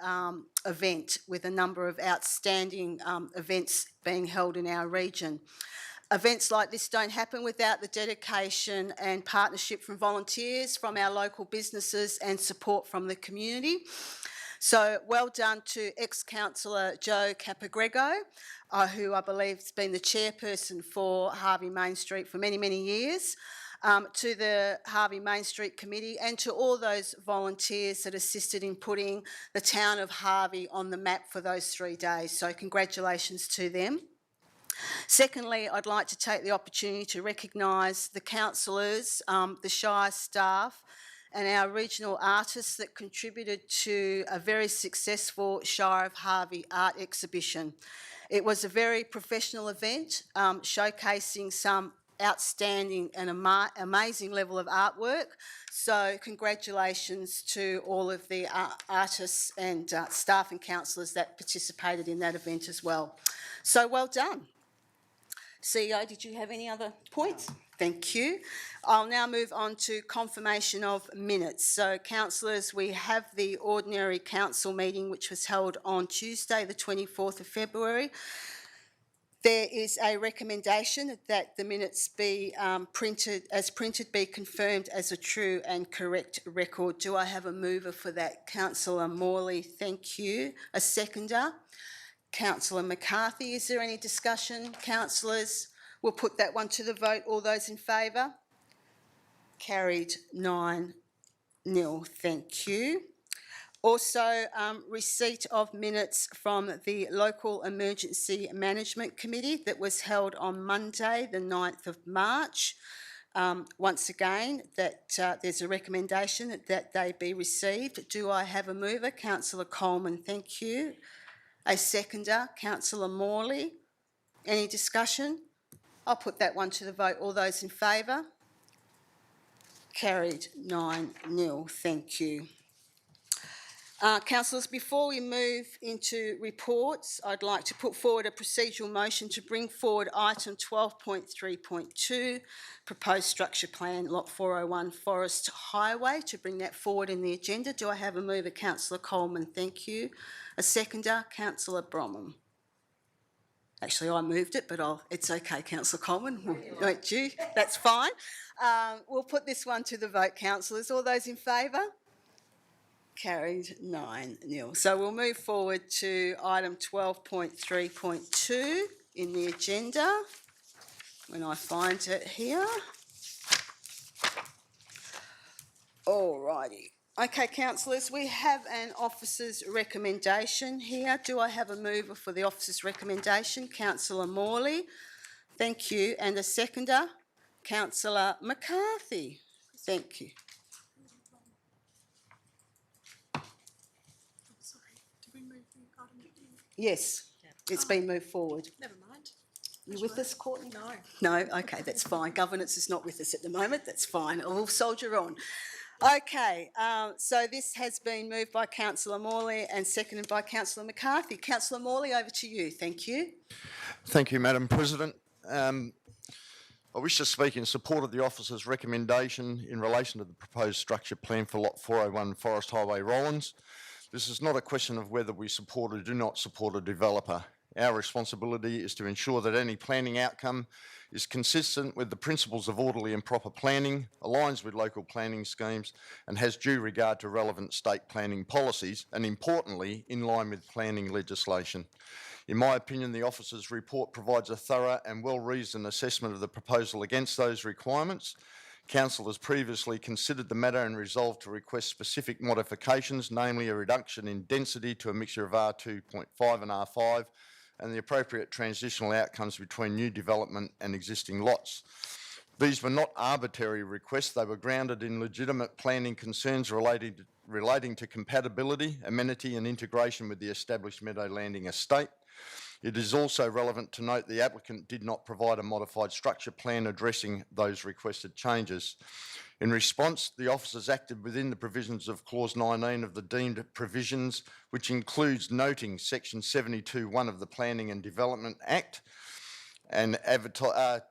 event with a number of outstanding events being held in our region. Events like this don't happen without the dedication and partnership from volunteers, from our local businesses and support from the community. So well done to ex-councillor Joe Capagrego, who I believe has been the chairperson for Harvey Main Street for many, many years. To the Harvey Main Street Committee and to all those volunteers that assisted in putting the town of Harvey on the map for those 3 days. So congratulations to them. Secondly, I'd like to take the opportunity to recognise the councillors, the Shire staff and our regional artists that contributed to a very successful Shire of Harvey art exhibition. It was a very professional event, showcasing some outstanding and amazing level of artwork. So congratulations to all of the artists and staff and councillors that participated in that event as well. So well done. CEO, did you have any other points? Thank you. I'll now move on to confirmation of minutes. So councillors, we have the ordinary council meeting which was held on Tuesday the 24th of February. There is a recommendation that the minutes be printed be confirmed as a true and correct record. Do I have a mover for that? Councillor Morley, thank you. A seconder? Councillor McCarthy, is there any discussion? Councillors, we'll put that one to the vote. All those in favour? Carried 9-0, thank you. Also, receipt of minutes from the Local Emergency Management Committee that was held on Monday, the 9th of March. Once again, that there's a recommendation that they be received. Do I have a mover? Councillor Coleman, thank you. A seconder? Councillor Morley. Any discussion? I'll put that one to the vote. All those in favour? Carried 9-0, thank you. Councillors, before we move into reports, I'd like to put forward a procedural motion to bring forward item 12.3.2, proposed structure plan, lot 401 Forest Highway, to bring that forward in the agenda. Do I have a mover? Councillor Coleman, thank you. A seconder? Councillor Bromham. Actually, I moved it, but it's okay, Councillor Coleman. Won't you? That's fine. We'll put this one to the vote, councillors. All those in favour? Carried 9-0. So we'll move forward to item 12.3.2 in the agenda, when I find it here. Alrighty. Okay, councillors, we have an officer's recommendation here. Do I have a mover for the officer's recommendation? Councillor Morley. Thank you. And a seconder? Councillor McCarthy. Thank you. Yes, it's been moved forward. Never mind. You with us, Courtney? No. No? Okay, that's fine. Governance is not with us at the moment. That's fine. We'll soldier on. Okay, so this has been moved by Councillor Morley and seconded by Councillor McCarthy. Councillor Morley, over to you. Thank you. Thank you, Madam President. I wish to speak in support of the officer's recommendation in relation to the proposed structure plan for Lot 401 Forest Highway Rollins. This is not a question of whether we support or do not support a developer. Our responsibility is to ensure that any planning outcome is consistent with the principles of orderly and proper planning, aligns with local planning schemes, and has due regard to relevant state planning policies, and importantly, in line with planning legislation. In my opinion, the officer's report provides a thorough and well-reasoned assessment of the proposal against those requirements. Council has previously considered the matter and resolved to request specific modifications, namely a reduction in density to a mixture of R2.5 and R5, and the appropriate transitional outcomes between new development and existing lots. These were not arbitrary requests, they were grounded in legitimate planning concerns relating to compatibility, amenity and integration with the established Meadow Landing estate. It is also relevant to note the applicant did not provide a modified structure plan addressing those requested changes. In response, the officers acted within the provisions of Clause 19 of the deemed provisions, which includes noting Section 72(1) of the Planning and Development Act, and to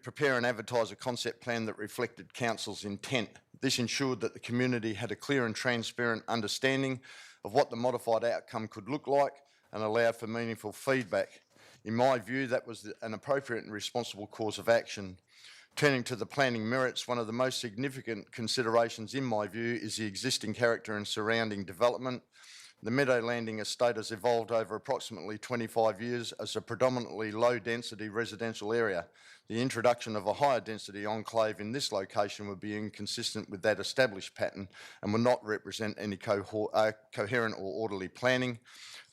prepare and advertise a concept plan that reflected Council's intent. This ensured that the community had a clear and transparent understanding of what the modified outcome could look like and allowed for meaningful feedback. In my view, that was an appropriate and responsible course of action. Turning to the planning merits, one of the most significant considerations in my view is the existing character and surrounding development. The Meadow Landing estate has evolved over approximately 25 years as a predominantly low-density residential area. The introduction of a higher density enclave in this location would be inconsistent with that established pattern and would not represent any coherent or orderly planning.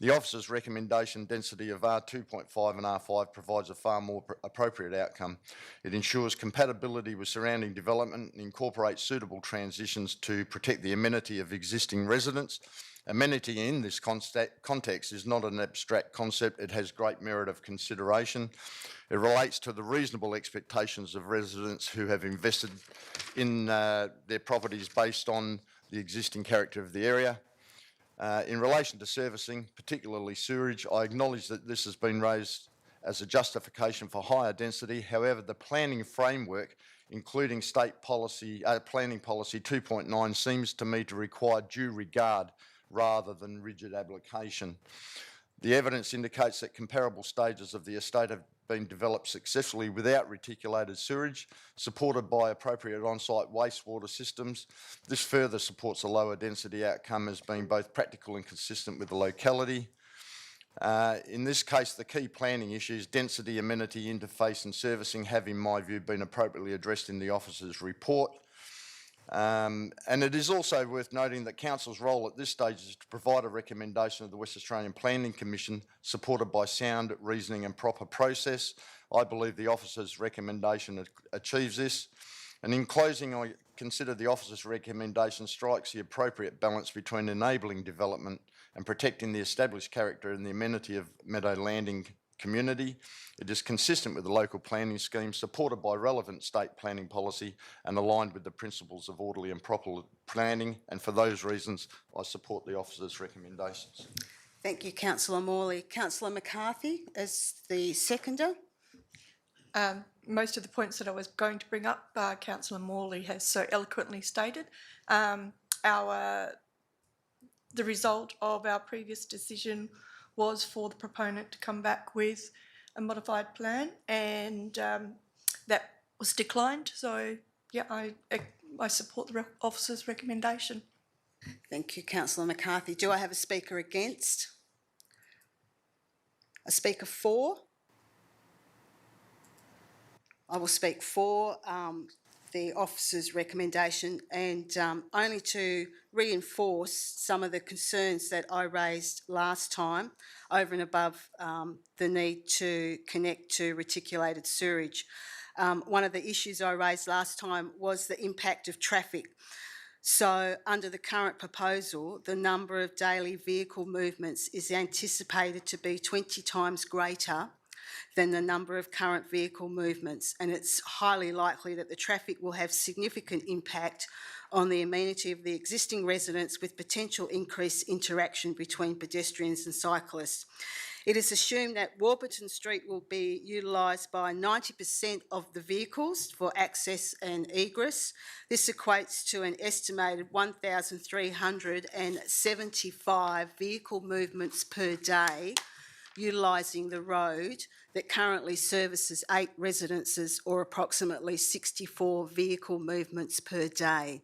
The officer's recommendation density of R2.5 and R5 provides a far more appropriate outcome. It ensures compatibility with surrounding development and incorporates suitable transitions to protect the amenity of existing residents. Amenity in this context is not an abstract concept, it has great merit of consideration. It relates to the reasonable expectations of residents who have invested in their properties based on the existing character of the area. In relation to servicing, particularly sewerage, I acknowledge that this has been raised as a justification for higher density. However, the planning framework, including state policy, planning policy 2.9, seems to me to require due regard rather than rigid application. The evidence indicates that comparable stages of the estate have been developed successfully without reticulated sewage, supported by appropriate on-site wastewater systems. This further supports a lower density outcome as being both practical and consistent with the locality. In this case, the key planning issues, density, amenity, interface and servicing, have in my view been appropriately addressed in the officer's report. And it is also worth noting that Council's role at this stage is to provide a recommendation of the West Australian Planning Commission supported by sound reasoning and proper process. I believe the officer's recommendation achieves this. And in closing, I consider the officer's recommendation strikes the appropriate balance between enabling development and protecting the established character and the amenity of Meadow Landing community. It is consistent with the local planning scheme, supported by relevant state planning policy and aligned with the principles of orderly and proper planning, and for those reasons I support the officer's recommendations. Thank you, Councillor Morley. Councillor McCarthy as the seconder. Most of the points that I was going to bring up, Councillor Morley has so eloquently stated. The result of our previous decision was for the proponent to come back with a modified plan, and that was declined. So, yeah, I support the officer's recommendation. Thank you, Councillor McCarthy. Do I have a speaker against? A speaker for? I will speak for the officer's recommendation, and only to reinforce some of the concerns that I raised last time over and above the need to connect to reticulated sewerage. One of the issues I raised last time was the impact of traffic. So under the current proposal, the number of daily vehicle movements is anticipated to be 20 times greater than the number of current vehicle movements, and it's highly likely that the traffic will have significant impact on the amenity of the existing residents, with potential increased interaction between pedestrians and cyclists. It is assumed that Warburton Street will be utilised by 90% of the vehicles for access and egress. This equates to an estimated 1,375 vehicle movements per day utilising the road that currently services 8 residences, or approximately 64 vehicle movements per day.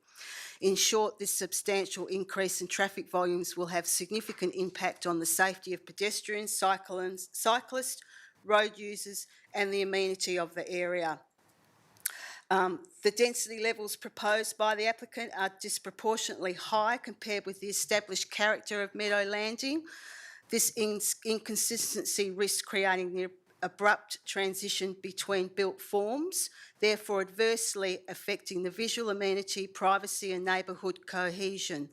In short, this substantial increase in traffic volumes will have significant impact on the safety of pedestrians, cyclists, road users and the amenity of the area. The density levels proposed by the applicant are disproportionately high compared with the established character of Meadow Landing. This inconsistency risks creating the abrupt transition between built forms, therefore adversely affecting the visual amenity, privacy and neighbourhood cohesion.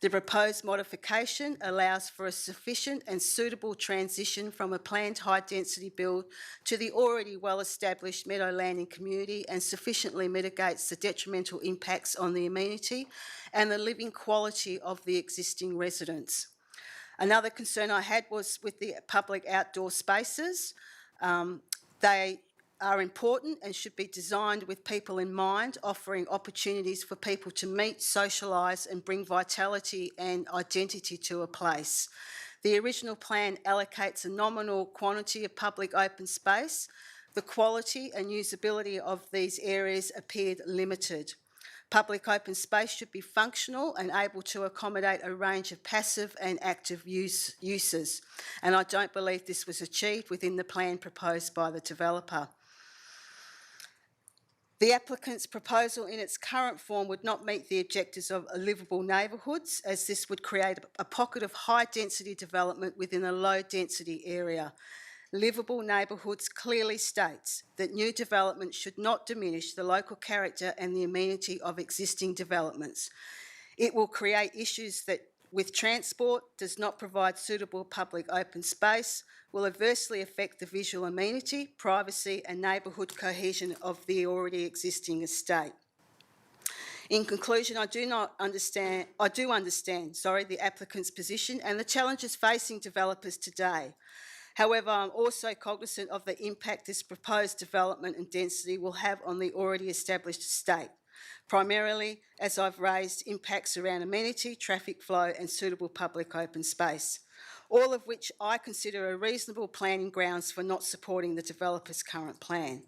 The proposed modification allows for a sufficient and suitable transition from a planned high-density build to the already well-established Meadow Landing community, and sufficiently mitigates the detrimental impacts on the amenity and the living quality of the existing residents. Another concern I had was with the public outdoor spaces. They are important and should be designed with people in mind, offering opportunities for people to meet, socialise and bring vitality and identity to a place. The original plan allocates a nominal quantity of public open space. The quality and usability of these areas appeared limited. Public open space should be functional and able to accommodate a range of passive and active uses, and I don't believe this was achieved within the plan proposed by the developer. The applicant's proposal in its current form would not meet the objectives of livable neighbourhoods, as this would create a pocket of high density development within a low density area. Livable neighbourhoods clearly states that new development should not diminish the local character and the amenity of existing developments. It will create issues that, with transport, does not provide suitable public open space, will adversely affect the visual amenity, privacy and neighbourhood cohesion of the already existing estate. In conclusion, I do understand the applicant's position and the challenges facing developers today. However, I'm also cognizant of the impact this proposed development and density will have on the already established estate, primarily as I've raised impacts around amenity, traffic flow and suitable public open space, all of which I consider a reasonable planning grounds for not supporting the developer's current plan.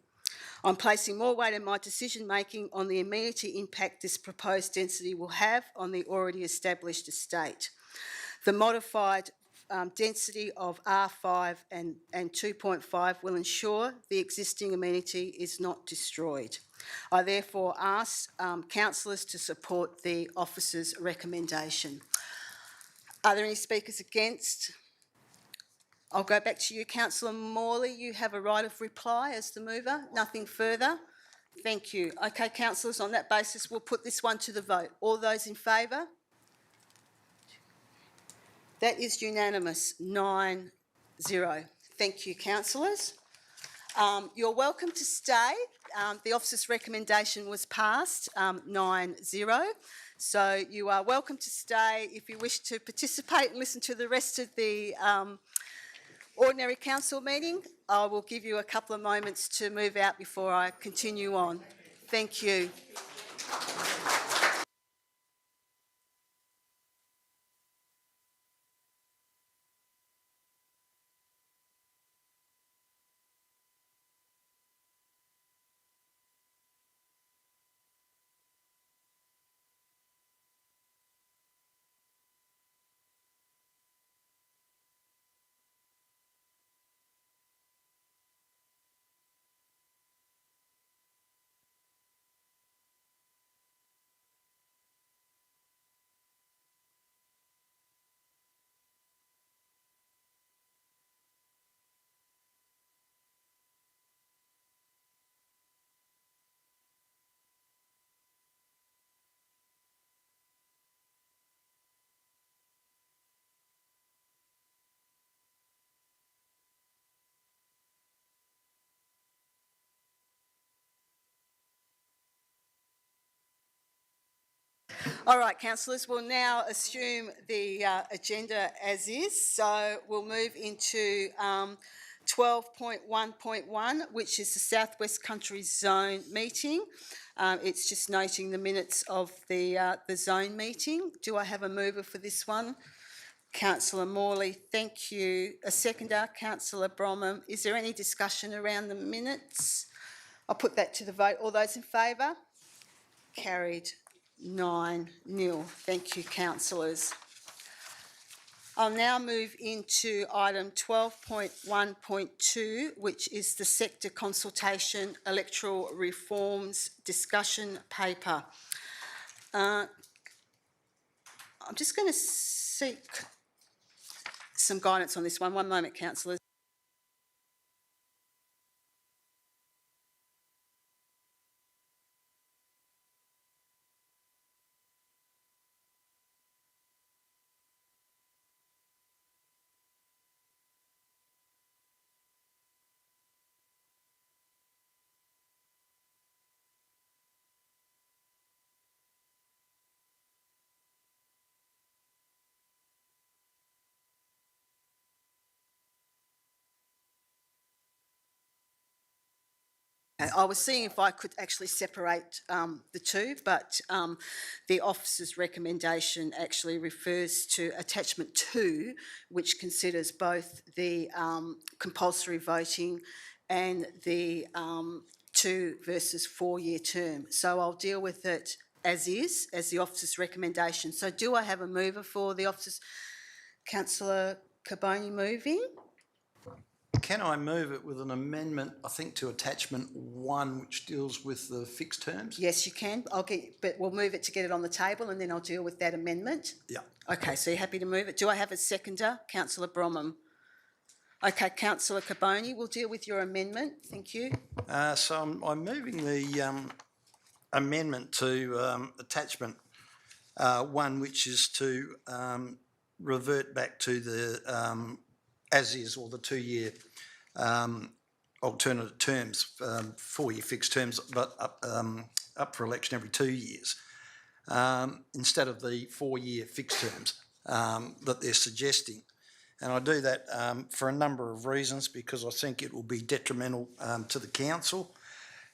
I'm placing more weight in my decision making on the amenity impact this proposed density will have on the already established estate. The modified density of R5 and 2.5 will ensure the existing amenity is not destroyed. I therefore ask councillors to support the officer's recommendation. Are there any speakers against? I'll go back to you, Councillor Morley. You have a right of reply as the mover. Nothing further. Thank you. Okay, councillors, on that basis, we'll put this one to the vote. All those in favour? That is unanimous, 9-0. Thank you, councillors. You're welcome to stay. The officer's recommendation was passed, 9-0. So you are welcome to stay. If you wish to participate and listen to the rest of the ordinary council meeting, I will give you a couple of moments to move out before I continue on. Thank you. All right, councillors, we'll now assume the agenda as is. So we'll move into 12.1.1, which is the Southwest Country Zone meeting. It's just noting the minutes of the zone meeting. Do I have a mover for this one? Councillor Morley, thank you. A seconder, Councillor Bromham. Is there any discussion around the minutes? I'll put that to the vote. All those in favour? Carried 9-0. Thank you, councillors. I'll now move into item 12.1.2, which is the sector consultation electoral reforms discussion paper. I'm just going to seek some guidance on this one. One moment, councillors. I was seeing if I could actually separate the two, but the officer's recommendation actually refers to attachment 2, which considers both the compulsory voting and the 2 versus 4 year term. So I'll deal with it as is, as the officer's recommendation. So do I have a mover for the officer's? Councillor Carboni moving. Can I move it with an amendment, I think, to attachment 1, which deals with the fixed terms? Yes, you can. But we'll move it to get it on the table, and then I'll deal with that amendment. Yeah. Okay, so you're happy to move it. Do I have a seconder? Councillor Bromham. Okay, Councillor Carboni, we'll deal with your amendment. Thank you. So I'm moving the amendment to attachment 1, which is to revert back to the as is, or the 2 year alternate terms, 4 year fixed terms, but up for election every 2 years, instead of the 4 year fixed terms that they're suggesting. And I do that for a number of reasons, because I think it will be detrimental to the council.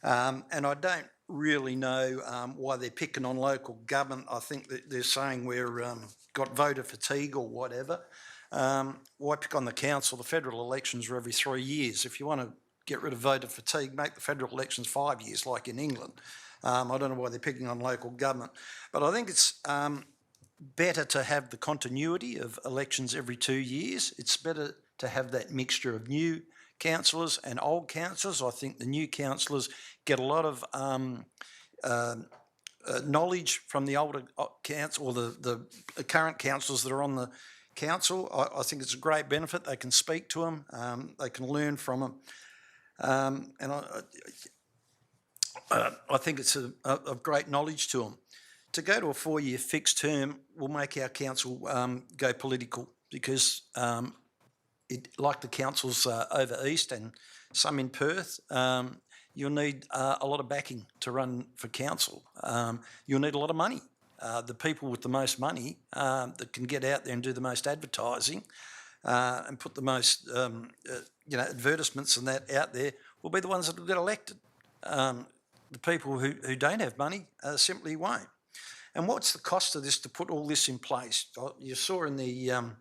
And I don't really know why they're picking on local government. I think that they're saying we're got voter fatigue or whatever. Why pick on the council? The federal elections are every 3 years. If you want to get rid of voter fatigue, make the federal elections 5 years, like in England. I don't know why they're picking on local government. But I think it's better to have the continuity of elections every 2 years. It's better to have that mixture of new councillors and old councillors. I think the new councillors get a lot of knowledge from the older council, or the current councillors that are on the council. I think it's a great benefit. They can speak to them, they can learn from them, and I think it's of great knowledge to them. To go to a 4 year fixed term will make our council go political, because like the councils over east and some in Perth, you'll need a lot of backing to run for council. You'll need a lot of money. The people with the most money that can get out there and do the most advertising and put the most, advertisements and that out there will be the ones that will get elected. The people who don't have money simply won't. And what's the cost of this, to put all this in place? You saw in the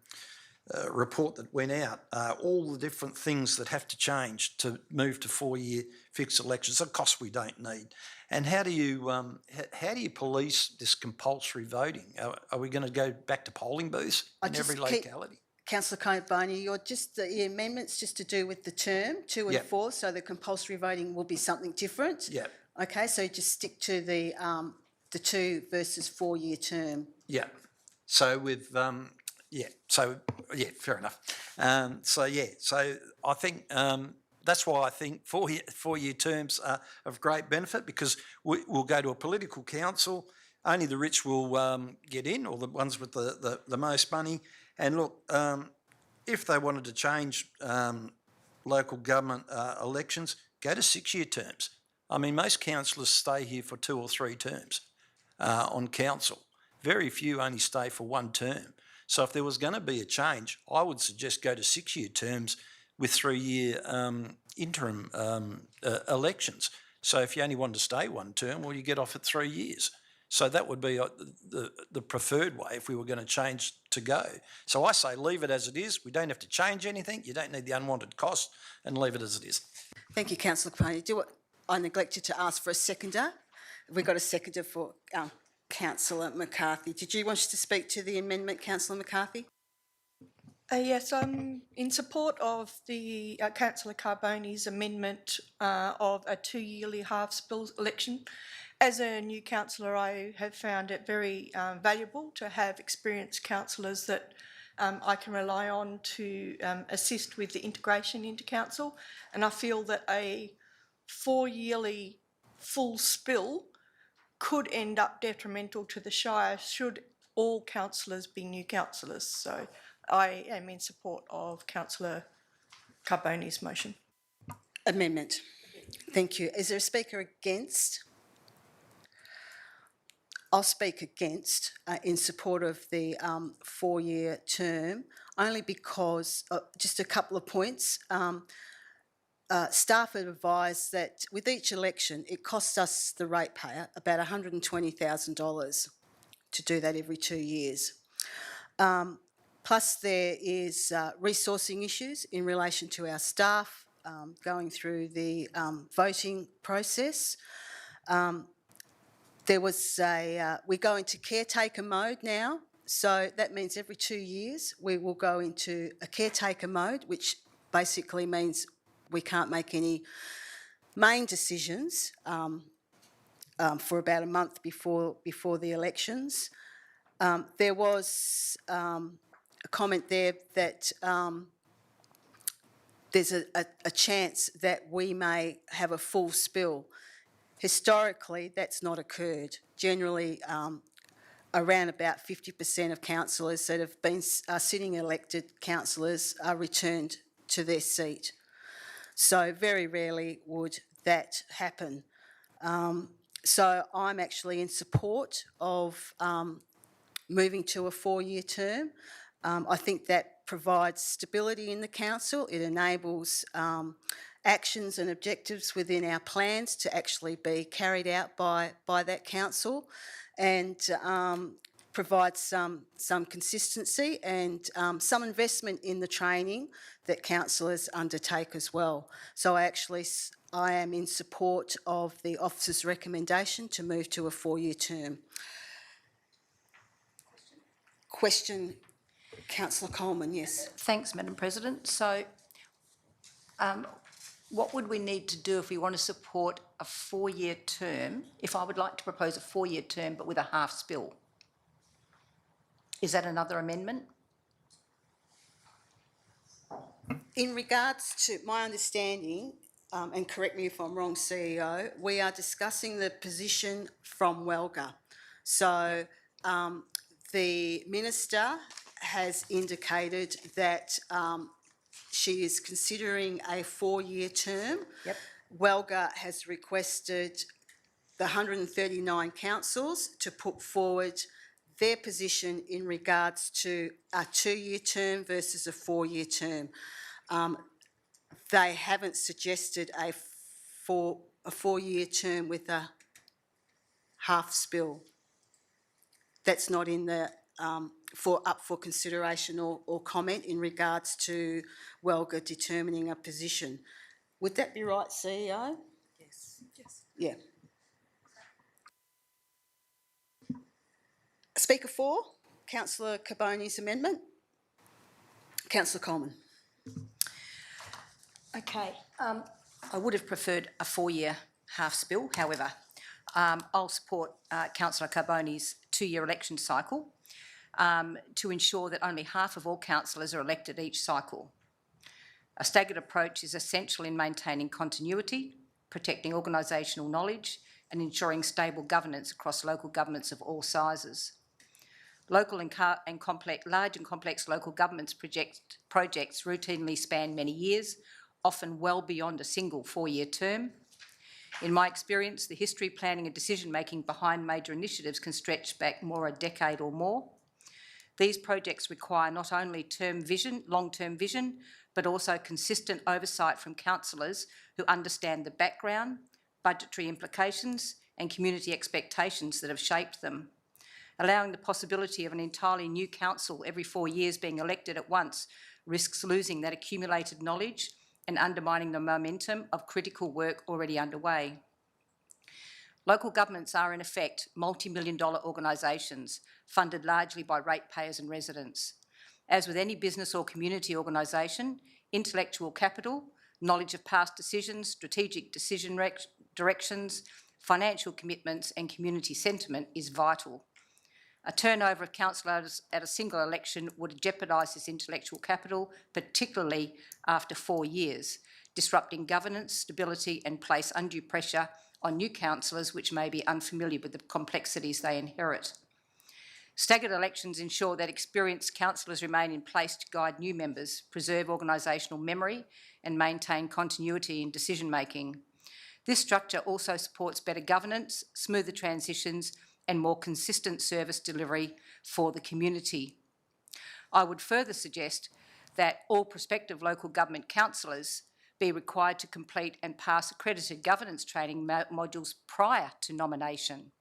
report that went out all the different things that have to change to move to 4 year fixed elections, a cost we don't need. And how do you police this compulsory voting? Are we going to go back to polling booths in every locality? Councillor Carboni, the amendment's just to do with the term 2 and 4, so the compulsory voting will be something different. Yeah. Okay, so just stick to the 2 versus 4 year term. Yeah. So with fair enough. So I think that's why I think 4 year terms are of great benefit, because we'll go to a political council. Only the rich will get in, or the ones with the most money. And look, if they wanted to change local government elections, go to 6 year terms. I mean, most councillors stay here for 2 or 3 terms on council. very few only stay for one term. So if there was going to be a change, I would suggest go to 6-year terms with 3-year interim elections. So if you only wanted to stay one term, well, you get off at 3 years. So that would be the preferred way if we were going to change to go. So I say leave it as it is. We don't have to change anything. You don't need the unwanted cost, and leave it as it is. Thank you, Councillor Caponi. I neglected to ask for a seconder. We got a seconder for Councillor McCarthy. Did you wish to speak to the amendment, Councillor McCarthy? Yes, I'm in support of the Councillor Carboni's amendment of a 2-yearly half-spill election. As a new councillor, I have found it very valuable to have experienced councillors that I can rely on to assist with the integration into council. And I feel that a 4-yearly full spill could end up detrimental to the Shire should all councillors be new councillors. So I am in support of Councillor Carboni's motion. Amendment. Thank you. Is there a speaker against? I'll speak against in support of the 4-year term, only because, just a couple of points. Staff have advised that with each election, it costs us, the ratepayer, about $120,000 to do that every 2 years. Plus there is resourcing issues in relation to our staff going through the voting process. We go into caretaker mode now, so that means every 2 years we will go into a caretaker mode, which basically means we can't make any main decisions for about a month before the elections. There was a comment there that there's a chance that we may have a full spill. Historically, that's not occurred. Generally, around about 50% of councillors that have been sitting elected councillors are returned to their seat. So very rarely would that happen. So I'm actually in support of moving to a 4-year term. I think that provides stability in the council. It enables actions and objectives within our plans to actually be carried out by that council, and provides some consistency and some investment in the training that councillors undertake as well. So I am in support of the officer's recommendation to move to a 4-year term. Question, Councillor Coleman, yes. Thanks, Madam President. So what would we need to do if we want to support a 4-year term, if I would like to propose a 4-year term but with a half spill? Is that another amendment? In regards to my understanding, and correct me if I'm wrong, CEO, we are discussing the position from Welga. So the Minister has indicated that she is considering a 4-year term. Yep. Welga has requested the 139 councils to put forward their position in regards to a 2-year term versus a 4-year term. They haven't suggested a 4-year term with a half spill. That's not in the up for consideration or comment in regards to Welga determining a position. Would that be right, CEO? Yes. Yes. Yeah. Speaker 4, Councillor Carboni's amendment. Councillor Coleman. Okay. I would have preferred a 4-year half spill. However, I'll support Councillor Carboni's 2-year election cycle to ensure that only half of all councillors are elected each cycle. A staggered approach is essential in maintaining continuity, protecting organisational knowledge and ensuring stable governance across local governments of all sizes. Local and large and complex local governments projects routinely span many years, often well beyond a single 4-year term. In my experience, the history, planning and decision-making behind major initiatives can stretch back a decade or more. These projects require not only long-term vision, but also consistent oversight from councillors who understand the background, budgetary implications and community expectations that have shaped them. Allowing the possibility of an entirely new council every 4 years being elected at once risks losing that accumulated knowledge and undermining the momentum of critical work already underway. Local governments are in effect multi-million-dollar organisations funded largely by ratepayers and residents. As with any business or community organisation, intellectual capital, knowledge of past decisions, strategic decision directions, financial commitments and community sentiment is vital. A turnover of councillors at a single election would jeopardise this intellectual capital, particularly after 4 years, disrupting governance, stability and place undue pressure on new councillors which may be unfamiliar with the complexities they inherit. Staggered elections ensure that experienced councillors remain in place to guide new members, preserve organisational memory and maintain continuity in decision-making. This structure also supports better governance, smoother transitions and more consistent service delivery for the community. I would further suggest that all prospective local government councillors be required to complete and pass accredited governance training modules prior to nomination.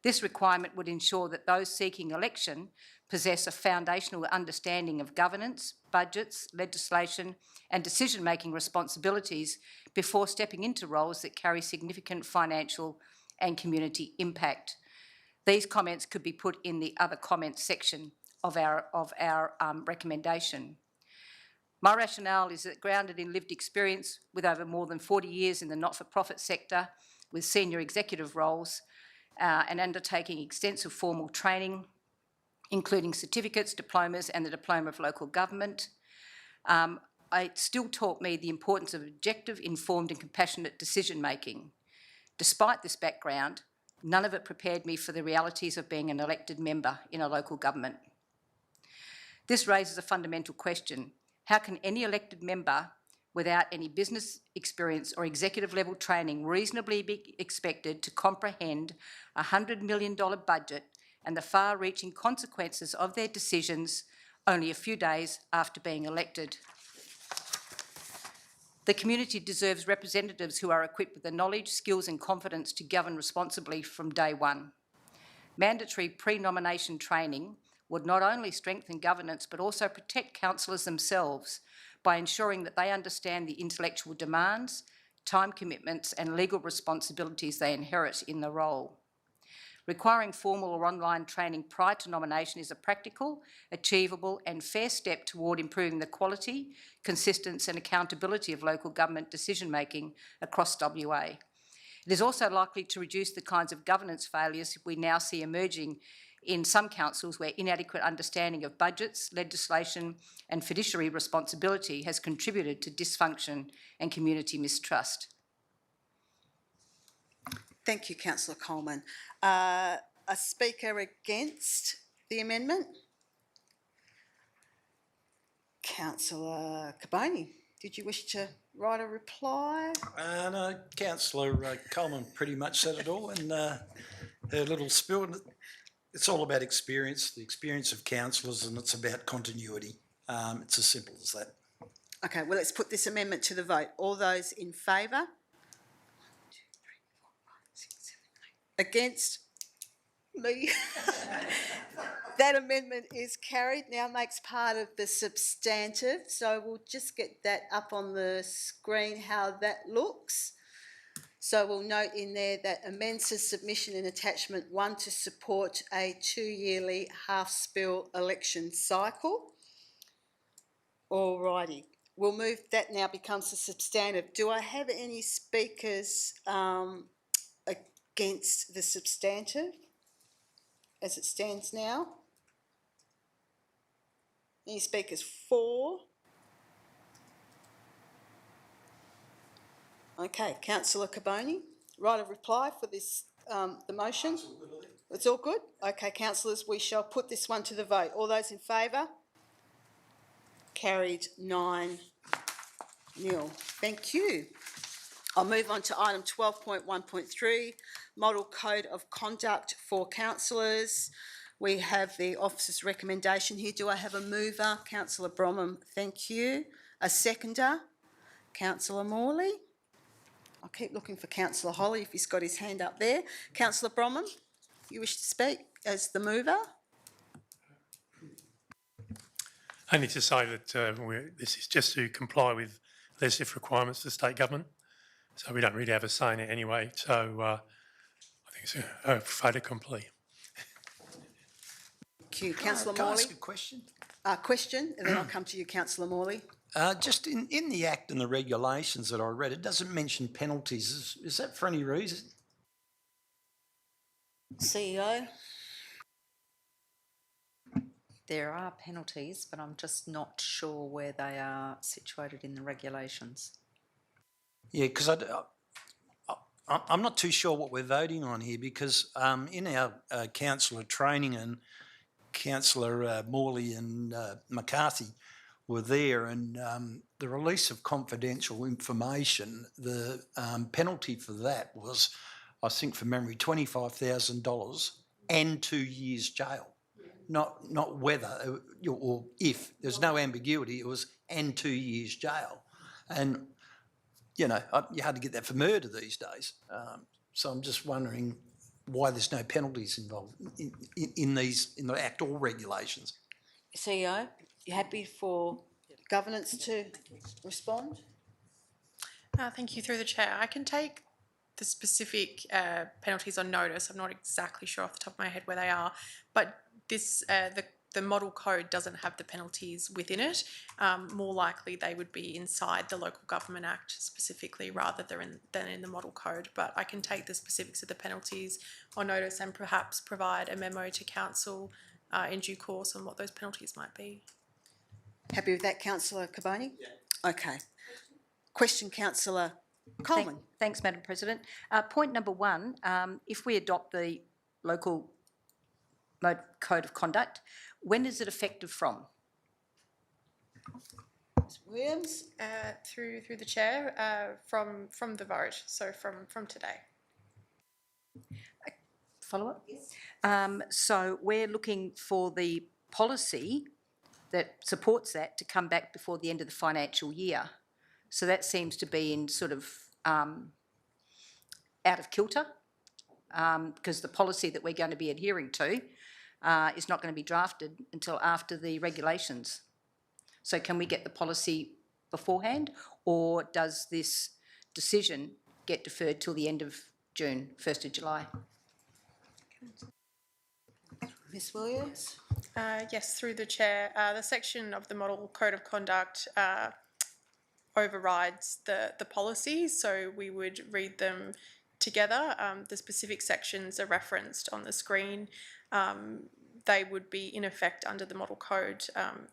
This requirement would ensure that those seeking election possess a foundational understanding of governance, budgets, legislation and decision-making responsibilities before stepping into roles that carry significant financial and community impact. These comments could be put in the other comments section of our recommendation. My rationale is that grounded in lived experience with over more than 40 years in the not-for-profit sector with senior executive roles and undertaking extensive formal training, including certificates, diplomas and the Diploma of Local Government, it still taught me the importance of objective, informed and compassionate decision-making. Despite this background, none of it prepared me for the realities of being an elected member in a local government. This raises a fundamental question. How can any elected member without any business experience or executive level training reasonably be expected to comprehend a $100 million budget and the far-reaching consequences of their decisions only a few days after being elected? The community deserves representatives who are equipped with the knowledge, skills and confidence to govern responsibly from day one. Mandatory pre-nomination training would not only strengthen governance but also protect councillors themselves by ensuring that they understand the intellectual demands, time commitments and legal responsibilities they inherit in the role. Requiring formal or online training prior to nomination is a practical, achievable and fair step toward improving the quality, consistency and accountability of local government decision-making across WA. It is also likely to reduce the kinds of governance failures we now see emerging in some councils where inadequate understanding of budgets, legislation and fiduciary responsibility has contributed to dysfunction and community mistrust. Thank you, Councillor Coleman. A speaker against the amendment? Councillor Carboni, did you wish to write a reply? No, Councillor Coleman pretty much said it all in her little spiel. It's all about experience, the experience of councillors, and it's about continuity. It's as simple as that. Okay, well, let's put this amendment to the vote. All those in favour? Against? Me? That amendment is carried, now makes part of the substantive, so we'll just get that up on the screen how that looks. So we'll note in there that amends the submission in attachment 1 to support a 2-yearly half-spill election cycle. Alrighty, we'll move, that now becomes a substantive. Do I have any speakers against the substantive as it stands now? Any speakers for? Okay, Councillor Carboni, write a reply for this, the motion. It's all good? Okay, councillors, we shall put this one to the vote. All those in favour? Carried 9-0. Thank you. I'll move on to item 12.1.3, Model Code of Conduct for Councillors. We have the officer's recommendation here. Do I have a mover? Councillor Bromham, thank you. A seconder? Councillor Morley. I'll keep looking for Councillor Holly if he's got his hand up there. Councillor Bromham, you wish to speak as the mover? Only to say that this is just to comply with legislative requirements for state government, so we don't really have a say in it anyway. So I think it's a fait accompli. Thank you. Councillor Can I Morley. ask a question? Question, and then I'll come to you, Councillor Morley. Just in the Act and the regulations that I read, it doesn't mention penalties. Is that for any reason? CEO. There are penalties, but I'm just not sure where they are situated in the regulations. Yeah, because I'm not too sure what we're voting on here, because in our councillor training, and Councillor Morley and McCarthy were there, and the release of confidential information, the penalty for that was, I think from memory, $25,000 and 2 years jail. Not whether or if. There's no ambiguity. It was and 2 years jail. And, you know, you hardly get that for murder these days. So I'm just wondering why there's no penalties involved in the Act or regulations. CEO, you happy for governance to respond? Thank you, through the chair. I can take the specific penalties on notice. I'm not exactly sure off the top of my head where they are, but this the model code doesn't have the penalties within it. More likely they would be inside the Local Government Act specifically rather than in the model code, but I can take the specifics of the penalties on notice and perhaps provide a memo to council in due course on what those penalties might be. Happy with that, Councillor Carboni? Yeah. Okay. Question, Councillor Coleman. Thanks, Madam President. Point number one, if we adopt the local code of conduct, when is it effective from? Ms. Williams? Through the chair, from the vote, so from today. Follow up? Yes. So we're looking for the policy that supports that to come back before the end of the financial year. So that seems to be in sort of out of kilter, because the policy that we're going to be adhering to is not going to be drafted until after the regulations. So can we get the policy beforehand, or does this decision get deferred till the end of June, 1st of July? Ms. Williams? Yes, through the chair. The section of the Model Code of Conduct overrides the policy, so we would read them together. The specific sections are referenced on the screen. They would be in effect under the Model Code,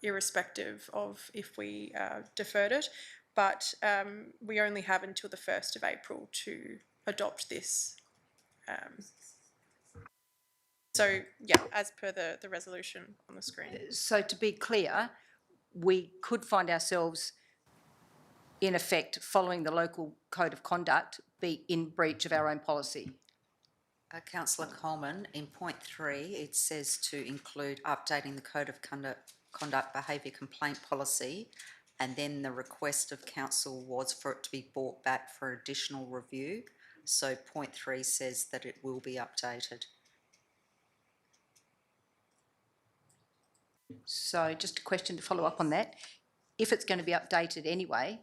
irrespective of if we deferred it, but we only have until the 1st of April to adopt this. So, yeah, as per the resolution on the screen. So to be clear, we could find ourselves in effect following the local code of conduct be in breach of our own policy. Councillor Coleman, in point 3, it says to include updating the Code of Conduct Behaviour Complaint Policy, and then the request of council was for it to be brought back for additional review. So point 3 says that it will be updated. So just a question to follow up on that. If it's going to be updated anyway,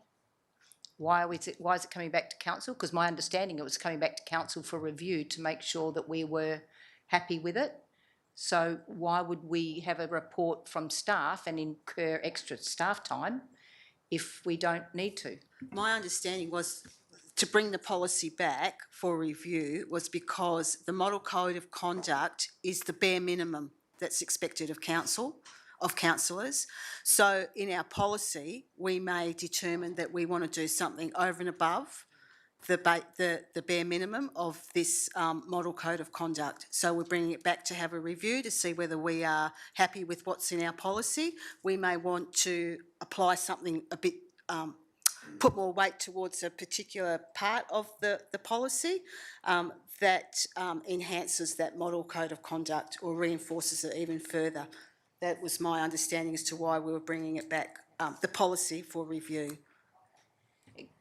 why is it coming back to council? Because my understanding it was coming back to council for review to make sure that we were happy with it. So why would we have a report from staff and incur extra staff time if we don't need to? My understanding was to bring the policy back for review was because the Model Code of Conduct is the bare minimum that's expected of councillors. So in our policy, we may determine that we want to do something over and above the bare minimum of this Model Code of Conduct. So we're bringing it back to have a review to see whether we are happy with what's in our policy. We may want to apply something a bit put more weight towards a particular part of the policy that enhances that model code of conduct or reinforces it even further. That was my understanding as to why we were bringing it back, the policy for review.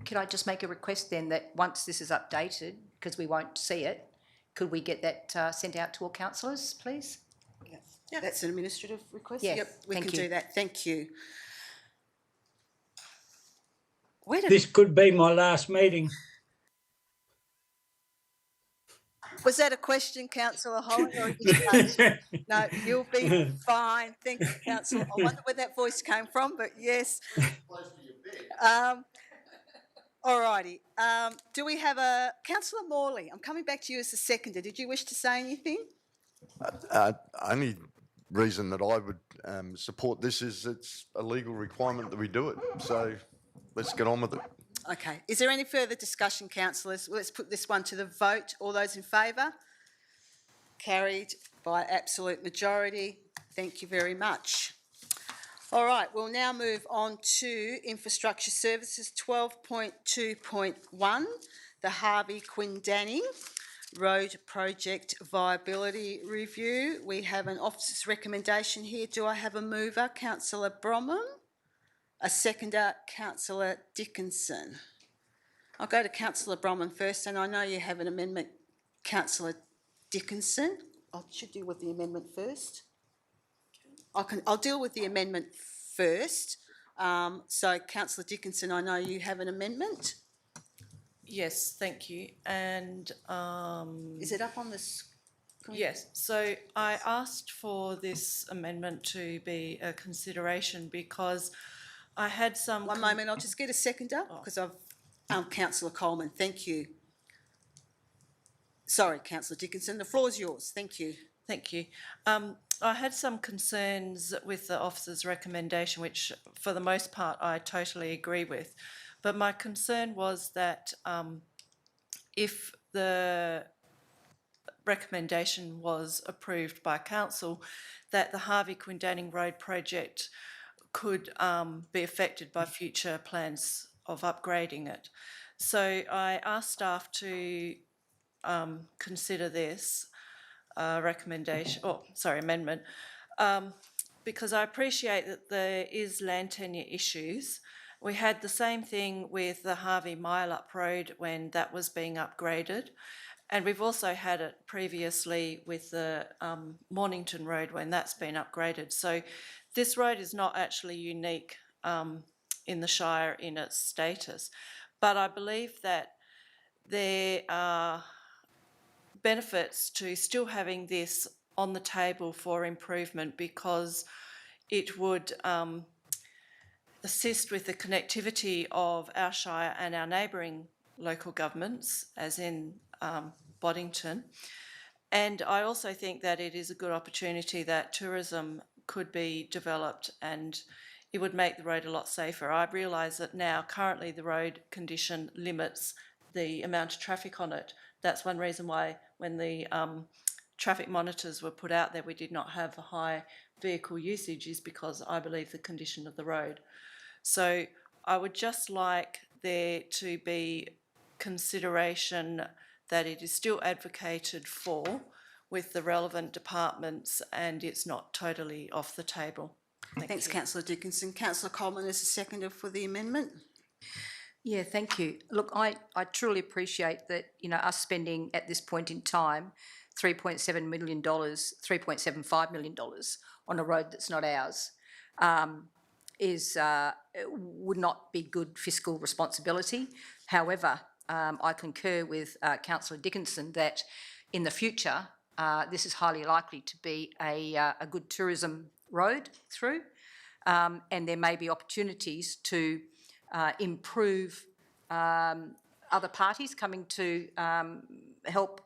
Could I just make a request then that once this is updated, because we won't see it, could we get that sent out to all councillors, please? Yeah. That's an administrative request? Yeah, Yep, we thank can you. do that. Thank you. This could be my last meeting. Was that a question, Councillor Holland, or a discharge? No, you'll be fine. Thank you, Councillor. I wonder where that voice came from, but yes. All righty. Do we have a... Councillor Morley, I'm coming back to you as the seconder. Did you wish to say anything? Only reason that I would support this is it's a legal requirement that we do it. So let's get on with it. Okay. Is there any further discussion, councillors? Let's put this one to the vote. All those in favour? Carried by absolute majority. Thank you very much. All right, we'll now move on to Infrastructure Services 12.2.1, the Harvey Quindanning Road Project Viability Review. We have an officer's recommendation here. Do I have a mover? Councillor Bromham. A seconder, Councillor Dickinson. I'll go to Councillor Bromham first, and I know you have an amendment, Councillor Dickinson. I should deal with the amendment first. I'll deal with the amendment first. So, Councillor Dickinson, I know you have an amendment. Yes, thank you. And is it up on the screen? Yes. So I asked for this amendment to be a consideration because I had some... One moment, I'll just get a seconder because I've... Councillor Coleman, thank you. Sorry, Councillor Dickinson, the floor is yours. Thank you. Thank you. I had some concerns with the officer's recommendation, which for the most part I totally agree with. But my concern was that if the recommendation was approved by council, that the Harvey Quindanning Road project could be affected by future plans of upgrading it. So I asked staff to consider this amendment, because I appreciate that there is land tenure issues. We had the same thing with the Harvey Mile-up Road when that was being upgraded. And we've also had it previously with the Mornington Road when that's been upgraded. So this road is not actually unique in the Shire in its status. But I believe that there are benefits to still having this on the table for improvement, because it would assist with the connectivity of our Shire and our neighbouring local governments, as in Boddington. And I also think that it is a good opportunity that tourism could be developed, and it would make the road a lot safer. I realise that now currently the road condition limits the amount of traffic on it. That's one reason why when the traffic monitors were put out there we did not have a high vehicle usage, is because I believe the condition of the road. So I would just like there to be consideration that it is still advocated for with the relevant departments and it's not totally off the table. Thanks, Councillor Dickinson. Councillor Coleman is a seconder for the amendment. Yeah, thank you. Look, I truly appreciate that, you know, us spending at this point in time $3.7 million, $3.75 million on a road that's not ours would not be good fiscal responsibility. However, I concur with Councillor Dickinson that in the future this is highly likely to be a good tourism road through, and there may be opportunities to improve other parties coming to help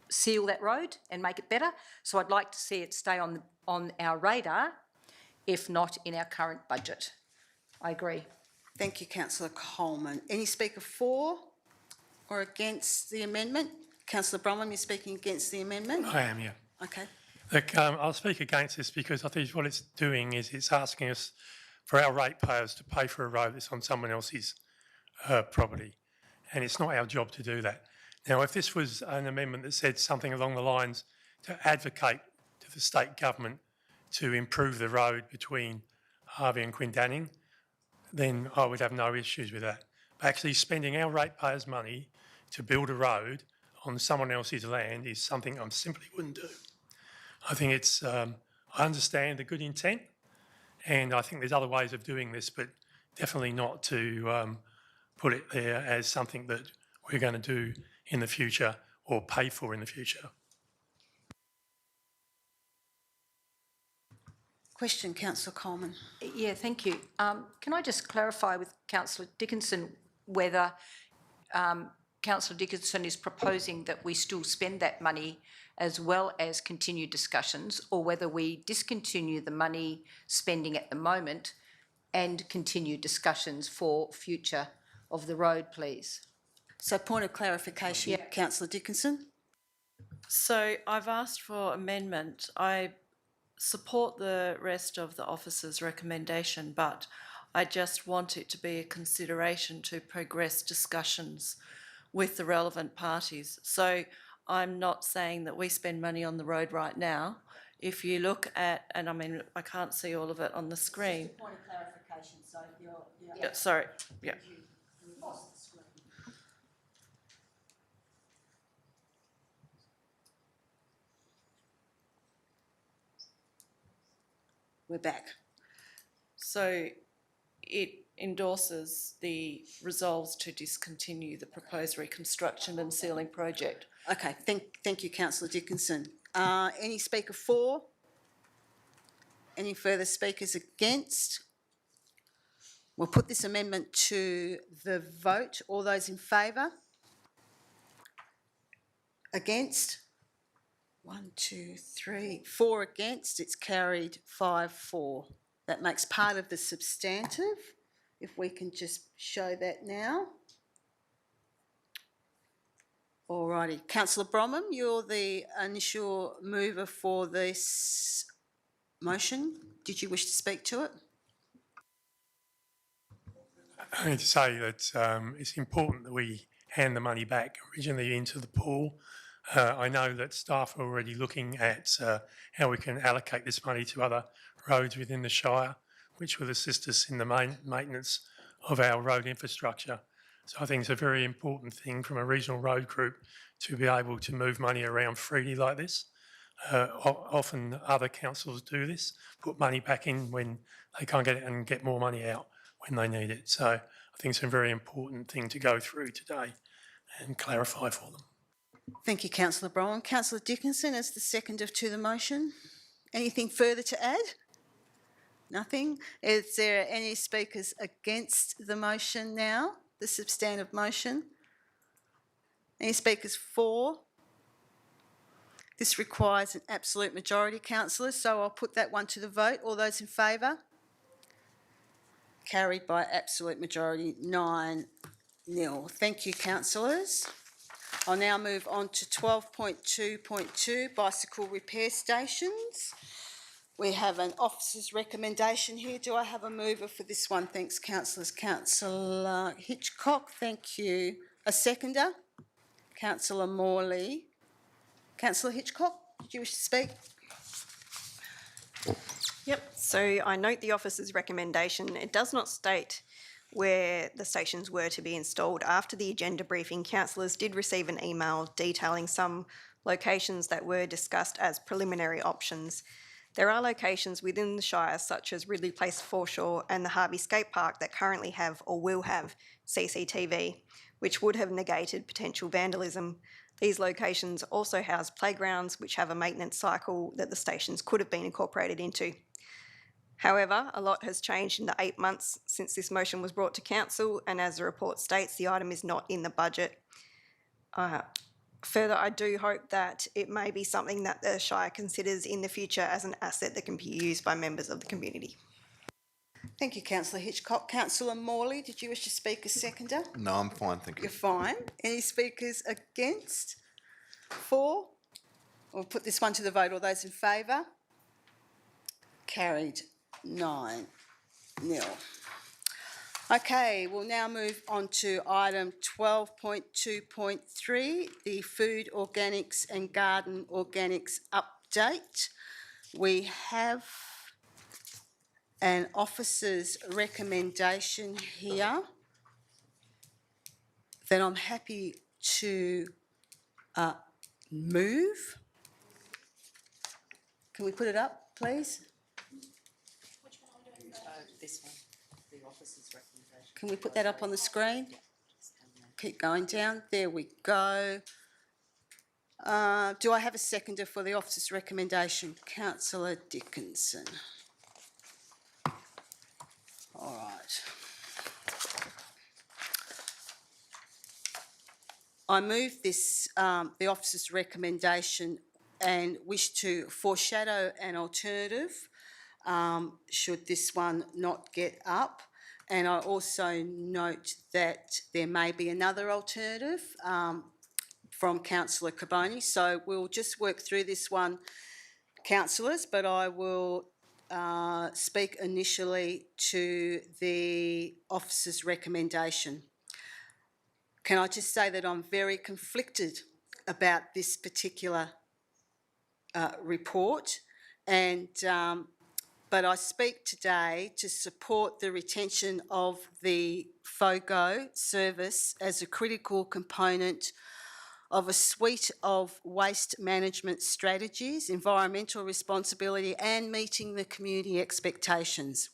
seal that road and make it better. So I'd like to see it stay on our radar, if not in our current budget. I agree. Thank you, Councillor Coleman. Any speaker for or against the amendment? Councillor Bromham, you're speaking against the amendment? I am, yeah. Okay. Look, I'll speak against this because I think what it's doing is it's asking us for our ratepayers to pay for a road that's on someone else's property, and it's not our job to do that. Now, if this was an amendment that said something along the lines to advocate to the state government to improve the road between Harvey and Quindanning, then I would have no issues with that. But actually spending our ratepayers' money to build a road on someone else's land is something I simply wouldn't do. I think it's, I understand the good intent, and I think there's other ways of doing this, but definitely not to put it there as something that we're going to do in the future or pay for in the future. Question, Councillor Coleman. Yeah, thank you. Can I just clarify with Councillor Dickinson whether Councillor Dickinson is proposing that we still spend that money as well as continue discussions, or whether we discontinue the money spending at the moment and continue discussions for future of the road, please? So point of clarification, Yeah. Councillor Dickinson. So I've asked for amendment. I support the rest of the officer's recommendation, but I just want it to be a consideration to progress discussions with the relevant parties. So I'm not saying that we spend money on the road right now. If you look at, and I mean, I can't see all of it on the screen. Just a point of clarification, so you're... Yeah, sorry, yeah. We're back. So it endorses the resolves to discontinue the proposed reconstruction and sealing project. Okay, thank you, Councillor Dickinson. Any speaker for? Any further speakers against? We'll put this amendment to the vote. All those in favour? Against? 1, 2, 3, 4 against. It's carried 5-4. That makes part of the substantive. If we can just show that now. Alrighty, Councillor Bromham, you're the initial mover for this motion. Did you wish to speak to it? I need to say that it's important that we hand the money back originally into the pool. I know that staff are already looking at how we can allocate this money to other roads within the Shire, which will assist us in the maintenance of our road infrastructure. So I think it's a very important thing from a regional road group to be able to move money around freely like this. Often other councils do this, put money back in when they can't get it and get more money out when they need it. So I think it's a very important thing to go through today and clarify for them. Thank you, Councillor Brown. Councillor Dickinson as the seconder to the motion. Anything further to add? Nothing. Is there any speakers against the motion now, the substantive motion? Any speakers for? This requires an absolute majority, councillors, so I'll put that one to the vote. All those in favour? Carried by absolute majority, 9-0. Thank you, councillors. I'll now move on to 12.2.2, bicycle repair stations. We have an officer's recommendation here. Do I have a mover for this one? Thanks, councillors. Councillor Hitchcock, thank you. A seconder? Councillor Morley. Councillor Hitchcock, did you wish to speak? Yep, so I note the officer's recommendation. It does not state where the stations were to be installed. After the agenda briefing, councillors did receive an email detailing some locations that were discussed as preliminary options. There are locations within the Shire, such as Ridley Place Foreshore and the Harvey Skate Park, that currently have or will have CCTV, which would have negated potential vandalism. These locations also house playgrounds which have a maintenance cycle that the stations could have been incorporated into. However, a lot has changed in the 8 months since this motion was brought to council, and as the report states, the item is not in the budget. Further, I do hope that it may be something that the Shire considers in the future as an asset that can be used by members of the community. Thank you, Councillor Hitchcock. Councillor Morley, did you wish to speak as seconder? No, I'm fine, thank you. You're fine. Any speakers against? For? We'll put this one to the vote. All those in favour? Carried 9-0. Okay, we'll now move on to item 12.2.3, the Food Organics and Garden Organics update. We have an officer's recommendation here that I'm happy to move. Can we put it up, please? This one, the officer's recommendation. Can we put that up on the screen? Keep going down. There we go. Do I have a seconder for the officer's recommendation? Councillor Dickinson. All right. I move this, the officer's recommendation, and wish to foreshadow an alternative should this one not get up. And I also note that there may be another alternative from Councillor Carboni. So we'll just work through this one, councillors, but I will speak initially to the officer's recommendation. Can I just say that I'm very conflicted about this particular report, and but I speak today to support the retention of the FOGO service as a critical component of a suite of waste management strategies, environmental responsibility, and meeting the community expectations.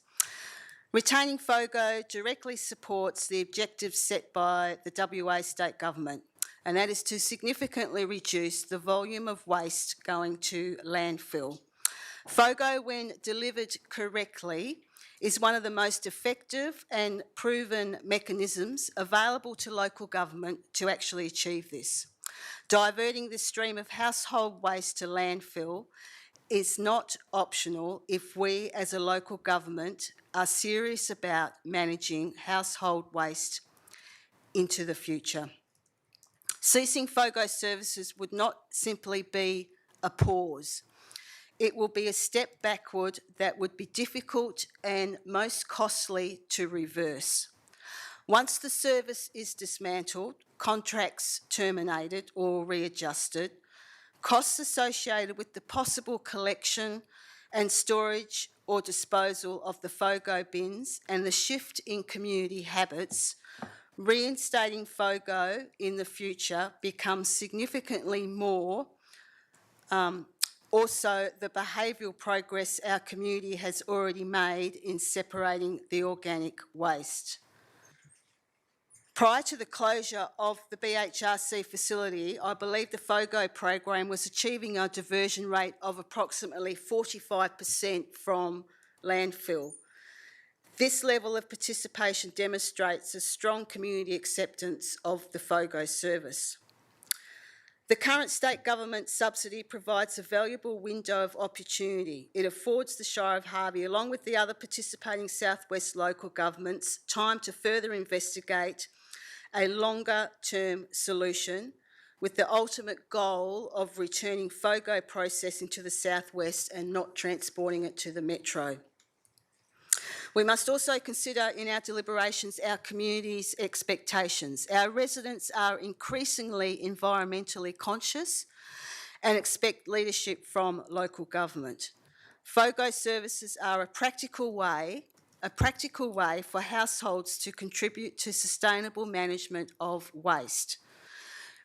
Retaining FOGO directly supports the objectives set by the WA State Government, and that is to significantly reduce the volume of waste going to landfill. FOGO, when delivered correctly, is one of the most effective and proven mechanisms available to local government to actually achieve this. Diverting this stream of household waste to landfill is not optional if we as a local government are serious about managing household waste into the future. Ceasing FOGO services would not simply be a pause. It will be a step backward that would be difficult and most costly to reverse. Once the service is dismantled, contracts terminated or readjusted, costs associated with the possible collection and storage or disposal of the FOGO bins and the shift in community habits, reinstating FOGO in the future becomes significantly more. Also, the behavioural progress our community has already made in separating the organic waste. Prior to the closure of the BHRC facility, I believe the FOGO program was achieving a diversion rate of approximately 45% from landfill. This level of participation demonstrates a strong community acceptance of the FOGO service. The current state government subsidy provides a valuable window of opportunity. It affords the Shire of Harvey, along with the other participating southwest local governments, time to further investigate a longer-term solution with the ultimate goal of returning FOGO processing to the southwest and not transporting it to the metro. We must also consider in our deliberations our community's expectations. Our residents are increasingly environmentally conscious and expect leadership from local government. FOGO services are a practical way for households to contribute to sustainable management of waste.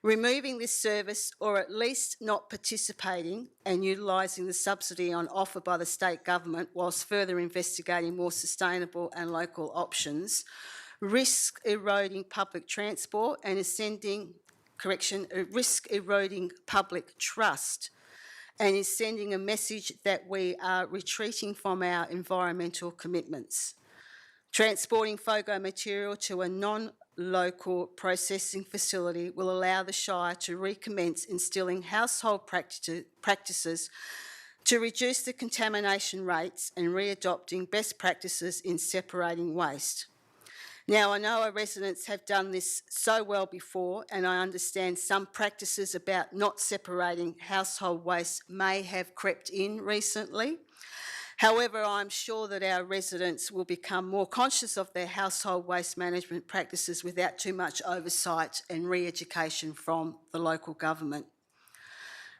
Removing this service, or at least not participating and utilising the subsidy on offer by the state government whilst further investigating more sustainable and local options, risks eroding public transport and risk eroding public trust, and is sending a message that we are retreating from our environmental commitments. Transporting FOGO material to a non-local processing facility will allow the Shire to recommence instilling household practices to reduce the contamination rates and readopting best practices in separating waste. Now, I know our residents have done this so well before, and I understand some practices about not separating household waste may have crept in recently. However, I'm sure that our residents will become more conscious of their household waste management practices without too much oversight and re-education from the local government.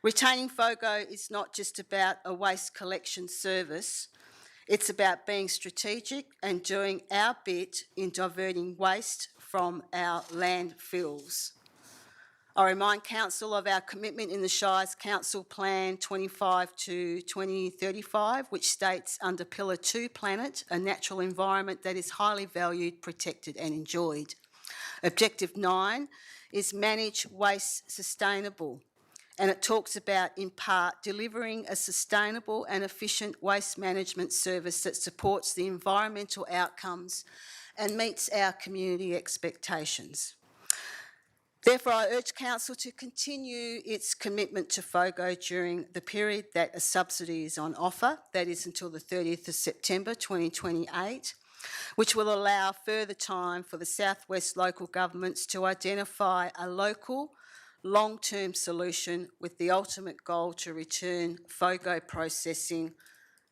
Retaining FOGO is not just about a waste collection service, it's about being strategic and doing our bit in diverting waste from our landfills. I remind Council of our commitment in the Shire's Council Plan 25 to 2035, which states under Pillar 2 Planet, a natural environment that is highly valued, protected and enjoyed. Objective 9 is manage waste sustainable, and it talks about, in part, delivering a sustainable and efficient waste management service that supports the environmental outcomes and meets our community expectations. Therefore, I urge Council to continue its commitment to FOGO during the period that a subsidy is on offer, that is until the 30th of September 2028, which will allow further time for the South West local governments to identify a local, long-term solution with the ultimate goal to return FOGO processing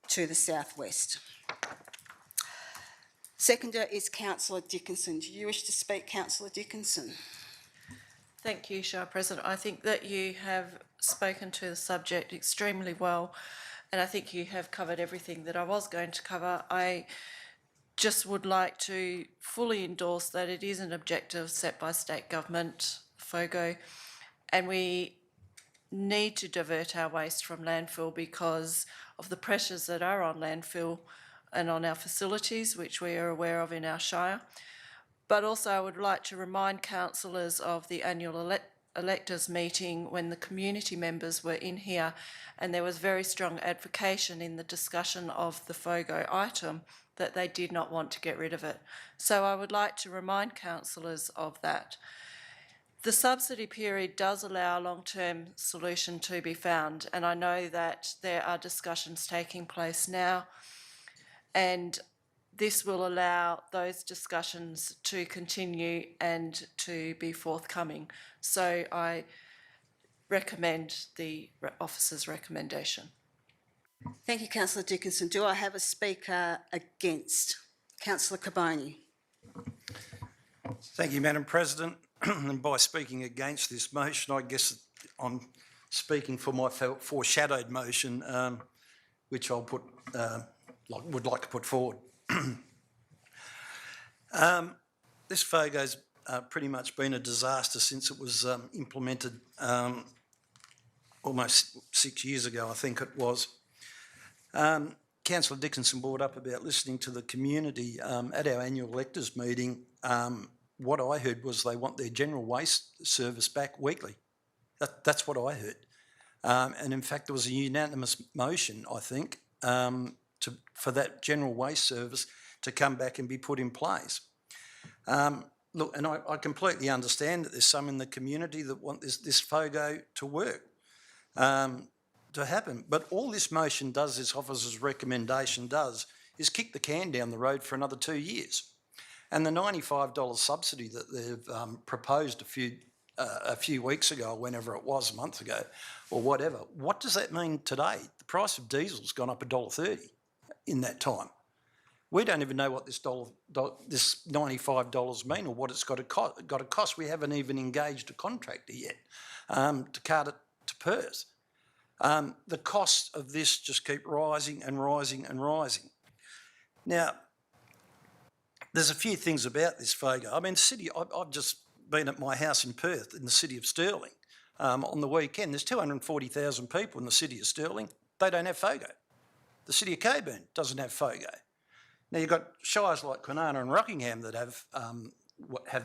to the South West. Seconder is Councillor Dickinson. Do you wish to speak, Councillor Dickinson? Thank you, Shire President. I think that you have spoken to the subject extremely well, and I think you have covered everything that I was going to cover. I just would like to fully endorse that it is an objective set by state government, FOGO, and we need to divert our waste from landfill because of the pressures that are on landfill and on our facilities, which we are aware of in our Shire. But also I would like to remind councillors of the annual electors meeting when the community members were in here and there was very strong advocation in the discussion of the FOGO item that they did not want to get rid of it. So I would like to remind councillors of that. The subsidy period does allow a long-term solution to be found, and I know that there are discussions taking place now, and this will allow those discussions to continue and to be forthcoming. So I recommend the officer's recommendation. Thank you, Councillor Dickinson. Do I have a speaker against? Councillor Carboni. Thank you, Madam President. And by speaking against this motion, I guess I'm speaking for my foreshadowed motion, which I'll put, would like to put forward. This FOGO's pretty much been a disaster since it was implemented almost 6 years ago, I think it was. Councillor Dickinson brought up about listening to the community at our annual electors meeting. What I heard was they want their general waste service back weekly. That's what I heard. And in fact, there was a unanimous motion, I think, for that general waste service to come back and be put in place. Look, and I completely understand that there's some in the community that want this FOGO to work, to happen. But all this motion does, this officer's recommendation does, is kick the can down the road for another 2 years. And the $95 subsidy that they've proposed a few weeks ago, whenever it was, a month ago, or whatever, what does that mean today? The price of diesel's gone up $1.30 in that time. We don't even know what this $95 mean or what it's got to cost. We haven't even engaged a contractor yet to cart it to Perth. The costs of this just keep rising and rising and rising. Now, there's a few things about this FOGO. I mean, I've just been at my house in Perth in the city of Stirling on the weekend. There's 240,000 people in the city of Stirling. They don't have FOGO. The city of Coburn doesn't have FOGO. Now, you've got shires like Kwinana and Rockingham that have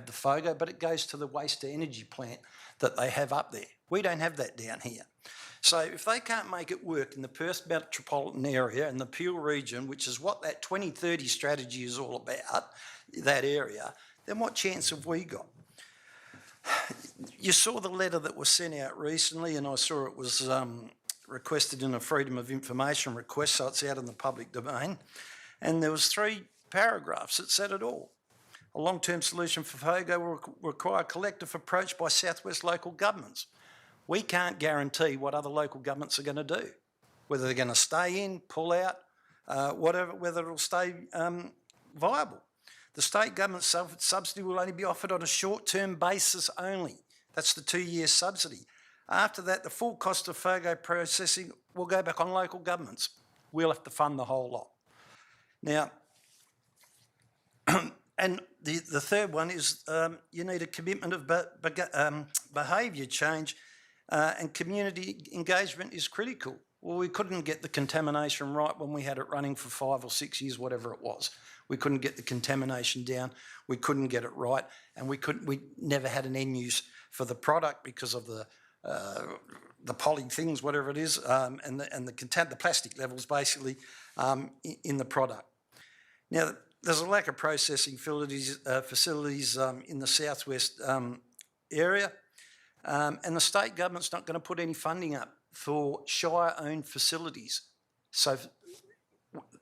the FOGO, but it goes to the waste-to-energy plant that they have up there. We don't have that down here. So if they can't make it work in the Perth metropolitan area and the Peel region, which is what that 2030 strategy is all about, that area, then what chance have we got? You saw the letter that was sent out recently, and I saw it was requested in a Freedom of Information request, so it's out in the public domain. And there was 3 paragraphs that said it all. A long-term solution for FOGO will require a collective approach by South West local governments. We can't guarantee what other local governments are going to do, whether they're going to stay in, pull out, whether it'll stay viable. The state government subsidy will only be offered on a short-term basis only. That's the 2-year subsidy. After that, the full cost of FOGO processing will go back on local governments. We'll have to fund the whole lot. Now, and the third one is you need a commitment of behaviour change, and community engagement is critical. Well, we couldn't get the contamination right when we had it running for 5 or 6 years, whatever it was. We couldn't get the contamination down. We couldn't get it right, and we never had an end use for the product because of the poly things, whatever it is, and the plastic levels basically in the product. Now, there's a lack of processing facilities in the southwest area, and the state government's not going to put any funding up for Shire-owned facilities. So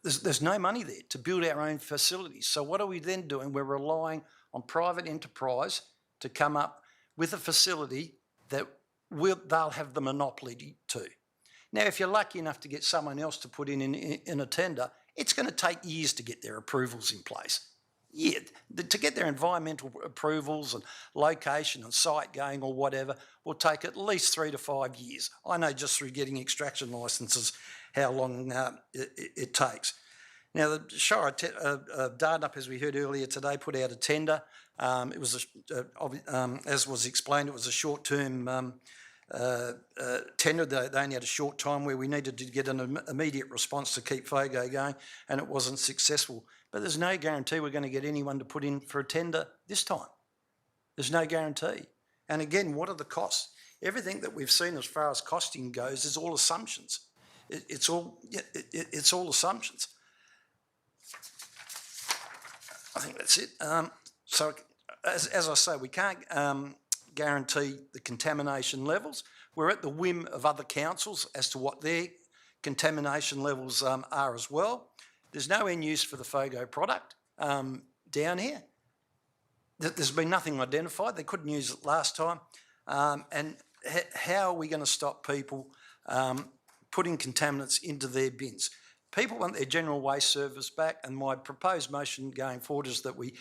there's no money there to build our own facilities. So what are we then doing? We're relying on private enterprise to come up with a facility that they'll have the monopoly to. Now, if you're lucky enough to get someone else to put in a tender, it's going to take years to get their approvals in place. Yeah, to get their environmental approvals and location and site going or whatever will take at least 3 to 5 years. I know just through getting extraction licences how long it takes. Now, the Shire Dardanup, as we heard earlier today, put out a tender. It was, as was explained, it was a short-term tender. They only had a short time where we needed to get an immediate response to keep FOGO going, and it wasn't successful. But there's no guarantee we're going to get anyone to put in for a tender this time. There's no guarantee. And again, what are the costs? Everything that we've seen as far as costing goes is all assumptions. It's all assumptions. I think that's it. So, as I say, we can't guarantee the contamination levels. We're at the whim of other councils as to what their contamination levels are as well. There's no end use for the FOGO product down here. There's been nothing identified. They couldn't use it last time. And how are we going to stop people putting contaminants into their bins? People want their general waste service back, and my proposed motion going forward is that we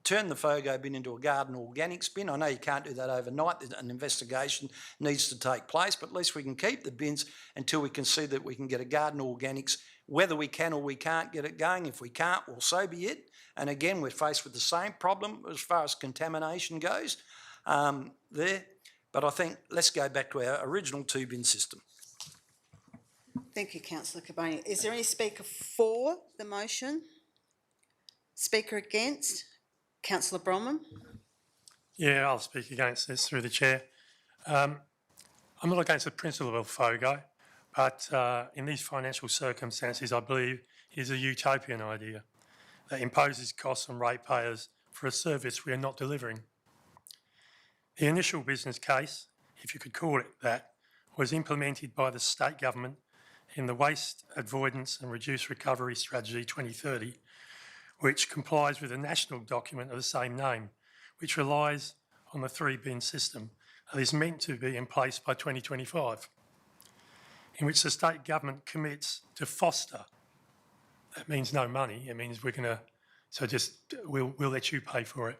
turn the FOGO bin into a garden organics bin. I know you can't do that overnight. An investigation needs to take place, but at least we can keep the bins until we can see that we can get a garden organics. Whether we can or we can't get it going, if we can't, well, so be it. And again, we're faced with the same problem as far as contamination goes there. But I think let's go back to our original 2-bin system. Thank you, Councillor Carboni. Is there any speaker for the motion? Speaker against? Councillor Bronwyn? Yeah, I'll speak against this through the chair. I'm not against the principle of FOGO, but in these financial circumstances, I believe it is a utopian idea that imposes costs on ratepayers for a service we are not delivering. The initial business case, if you could call it that, was implemented by the state government in the Waste Avoidance and Reduced Recovery Strategy 2030, which complies with a national document of the same name, which relies on the 3-bin system and is meant to be in place by 2025, in which the state government commits to foster. That means no money. It means we're going to, we'll let you pay for it.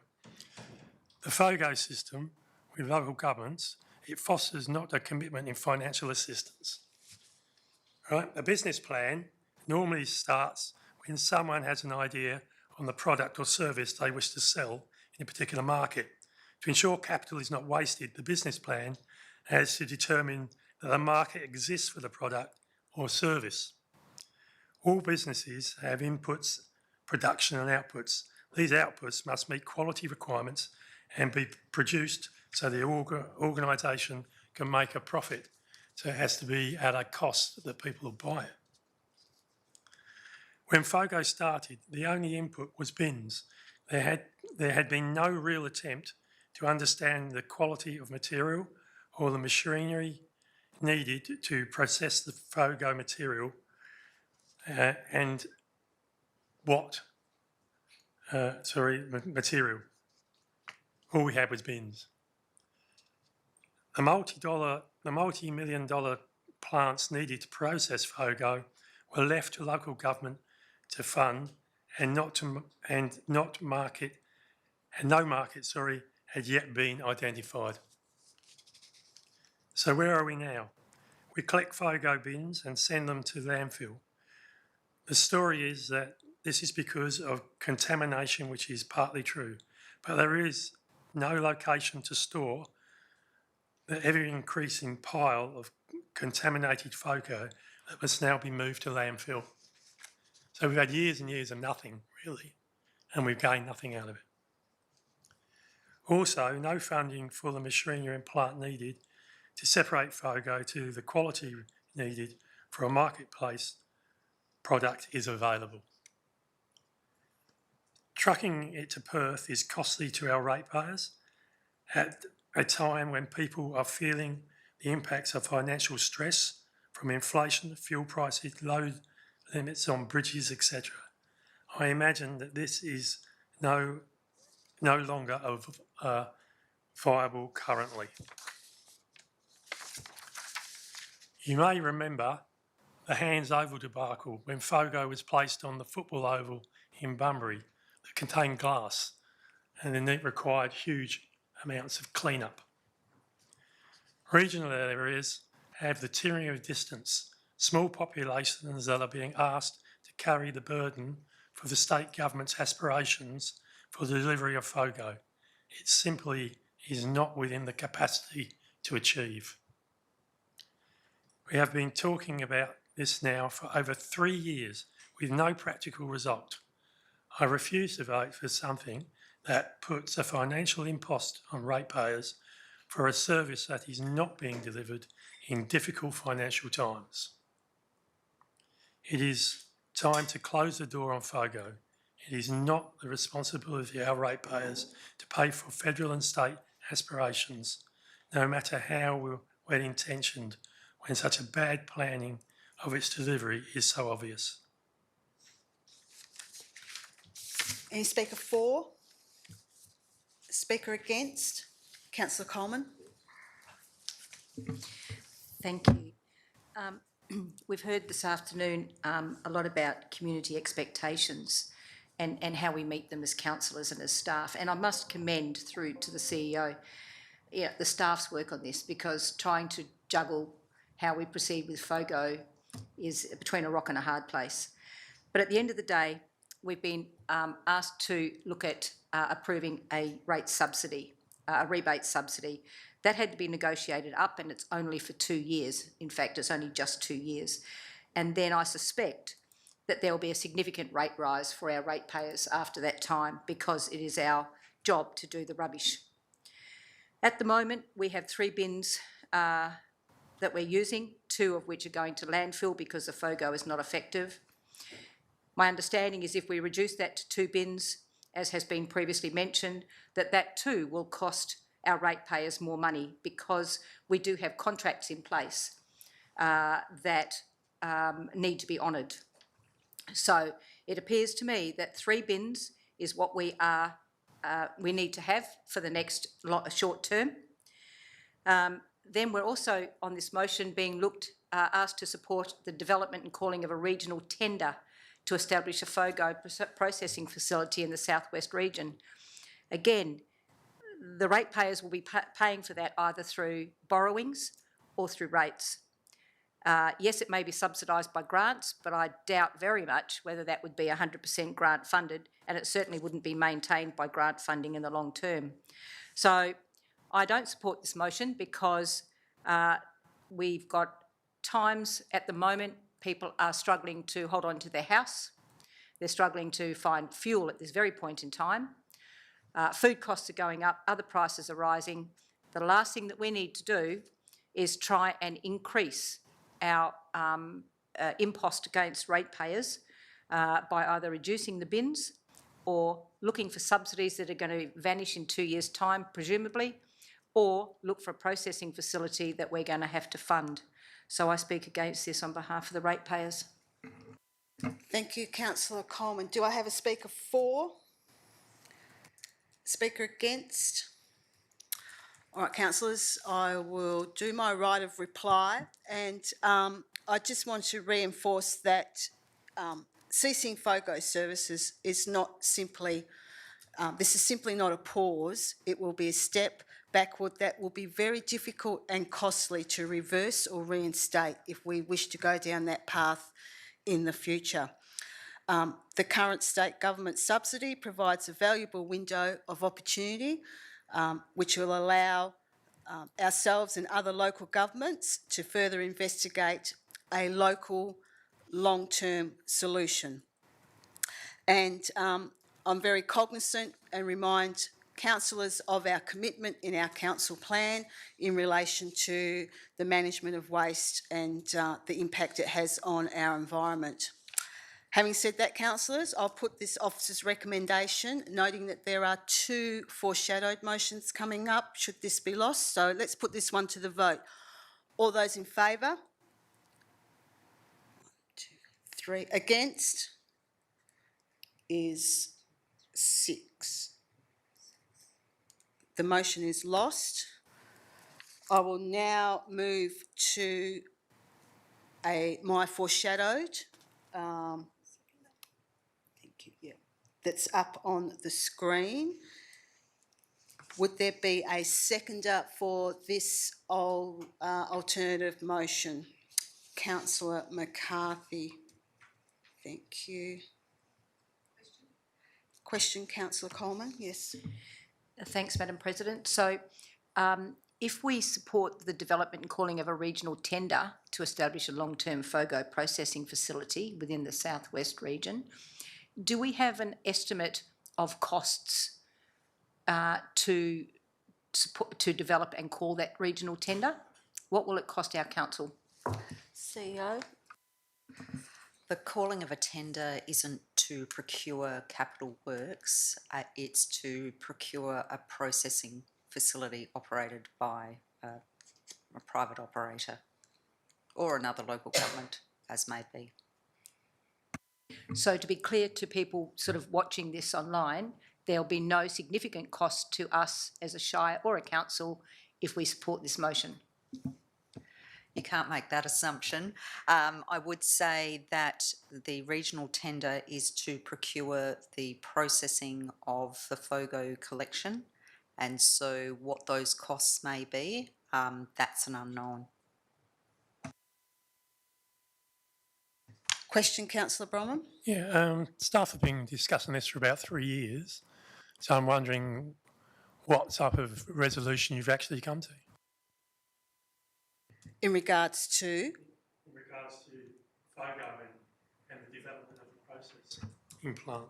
The FOGO system with local governments, it fosters not a commitment in financial assistance. Right? A business plan normally starts when someone has an idea on the product or service they wish to sell in a particular market. To ensure capital is not wasted, the business plan has to determine that a market exists for the product or service. All businesses have inputs, production and outputs. These outputs must meet quality requirements and be produced so the organisation can make a profit. So it has to be at a cost that people will buy it. When FOGO started, the only input was bins. There had been no real attempt to understand the quality of material or the machinery needed to process the FOGO material and material. All we had was bins. The multi-million dollar plants needed to process FOGO were left to local government to fund and no market had yet been identified. So where are we now? We collect FOGO bins and send them to landfill. The story is that this is because of contamination, which is partly true, but there is no location to store the ever-increasing pile of contaminated FOGO that must now be moved to landfill. So we've had years and years of nothing, really, and we've gained nothing out of it. Also, no funding for the machinery and plant needed to separate FOGO to the quality needed for a marketplace product is available. Trucking it to Perth is costly to our ratepayers at a time when people are feeling the impacts of financial stress from inflation, fuel prices, load limits on bridges, etc. I imagine that this is no longer viable currently. You may remember the Hands Oval debacle when FOGO was placed on the football oval in Bunbury that contained glass and then it required huge amounts of clean-up. Regional areas have the tyranny of distance, small populations that are being asked to carry the burden for the state government's aspirations for the delivery of FOGO. It simply is not within the capacity to achieve. We have been talking about this now for over 3 years with no practical result. I refuse to vote for something that puts a financial impost on ratepayers for a service that is not being delivered in difficult financial times. It is time to close the door on FOGO. It is not the responsibility of our ratepayers to pay for federal and state aspirations, no matter how well intentioned, when such a bad planning of its delivery is so obvious. Any speaker for? Speaker against? Councillor Coleman. Thank you. We've heard this afternoon a lot about community expectations and how we meet them as councillors and as staff. And I must commend through to the CEO, the staff's work on this, because trying to juggle how we proceed with FOGO is between a rock and a hard place. But at the end of the day, we've been asked to look at approving a rate subsidy, a rebate subsidy. That had to be negotiated up, and it's only for 2 years. In fact, it's only just 2 years. And then I suspect that there will be a significant rate rise for our ratepayers after that time, because it is our job to do the rubbish. At the moment, we have 3 bins that we're using, 2 of which are going to landfill because the FOGO is not effective. My understanding is if we reduce that to 2 bins, as has been previously mentioned, that too will cost our ratepayers more money, because we do have contracts in place that need to be honoured. So it appears to me that 3 bins is what we need to have for the next short term. Then we're also on this motion being asked to support the development and calling of a regional tender to establish a FOGO processing facility in the southwest region. Again, the ratepayers will be paying for that either through borrowings or through rates. Yes, it may be subsidised by grants, but I doubt very much whether that would be 100% grant funded, and it certainly wouldn't be maintained by grant funding in the long term. So I don't support this motion because we've got times at the moment people are struggling to hold on to their house. They're struggling to find fuel at this very point in time. Food costs are going up, other prices are rising. The last thing that we need to do is try and increase our impost against ratepayers by either reducing the bins or looking for subsidies that are going to vanish in 2 years' time, presumably, or look for a processing facility that we're going to have to fund. So I speak against this on behalf of the ratepayers. Thank you, Councillor Coleman. Do I have a speaker for? Speaker against? All right, councillors, I will do my right of reply, and I just want to reinforce that ceasing FOGO services is not simply, this is simply not a pause. It will be a step backward that will be very difficult and costly to reverse or reinstate if we wish to go down that path in the future. The current state government subsidy provides a valuable window of opportunity which will allow ourselves and other local governments to further investigate a local long-term solution. And I'm very cognizant and remind councillors of our commitment in our council plan in relation to the management of waste and the impact it has on our environment. Having said that, councillors, I'll put this officer's recommendation, noting that there are 2 foreshadowed motions coming up should this be lost. So let's put this one to the vote. All those in favour? 1, 2, 3. Against is 6. The motion is lost. I will now move to my foreshadowed. That's up on the screen. Would there be a seconder for this alternative motion? Councillor McCarthy. Thank you. Question, Councillor Coleman? Yes. Thanks, Madam President. So if we support the development and calling of a regional tender to establish a long-term FOGO processing facility within the southwest region, do we have an estimate of costs to develop and call that regional tender? What will it cost our council? CEO? The calling of a tender isn't to procure capital works, it's to procure a processing facility operated by a private operator or another local government, as may be. So to be clear to people sort of watching this online, there'll be no significant cost to us as a shire or a council if we support this motion. You can't make that assumption. I would say that the regional tender is to procure the processing of the FOGO collection, and so what those costs may be, that's an unknown. Question, Councillor Bromham? Yeah, staff have been discussing this for about 3 years, so I'm wondering what type of resolution you've actually come to. In regards to? In regards to FOGO and the development of the processing plant.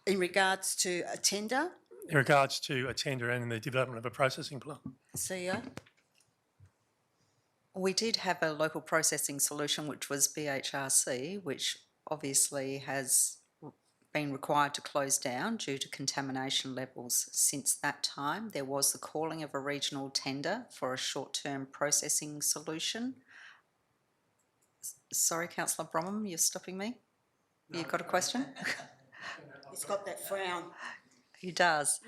In regards to a tender? In regards to a tender and the development of a processing plant. CEO? We did have a local processing solution, which was BHRC, which obviously has been required to close down due to contamination levels. Since that time, there was the calling of a regional tender for a short-term processing solution. Sorry, Councillor Bromham, you're stopping me? No, you've got a question? He's got that frown. He does.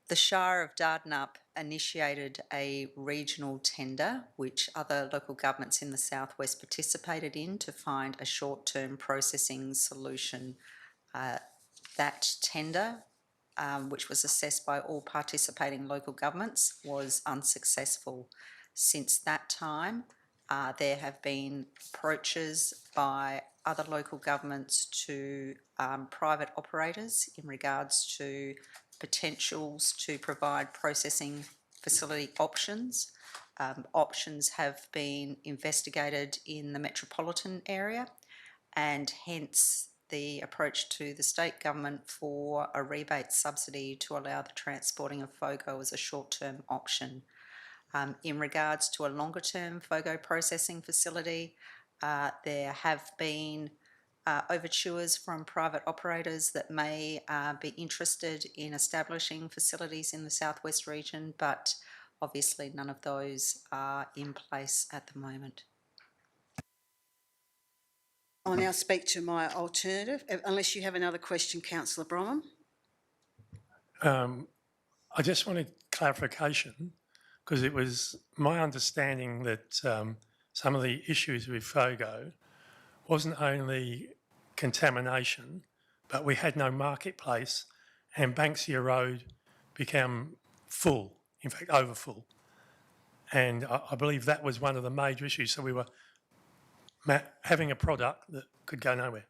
The Shire of Dardanup initiated a regional tender which other local governments in the southwest participated in to find a short-term processing solution. That tender, which was assessed by all participating local governments, was unsuccessful. Since that time, there have been approaches by other local governments to private operators in regards to potentials to provide processing facility options. Options have been investigated in the metropolitan area, and hence the approach to the state government for a rebate subsidy to allow the transporting of FOGO as a short-term option. In regards to a longer-term FOGO processing facility, there have been overtures from private operators that may be interested in establishing facilities in the southwest region, but obviously none of those are in place at the moment. I'll now speak to my alternative, unless you have another question, Councillor Bromham. I just wanted clarification, because it was my understanding that some of the issues with FOGO wasn't only contamination, but we had no marketplace and Banksia Road became full, in fact, over full. And I believe that was one of the major issues. So we were having a product that could go nowhere.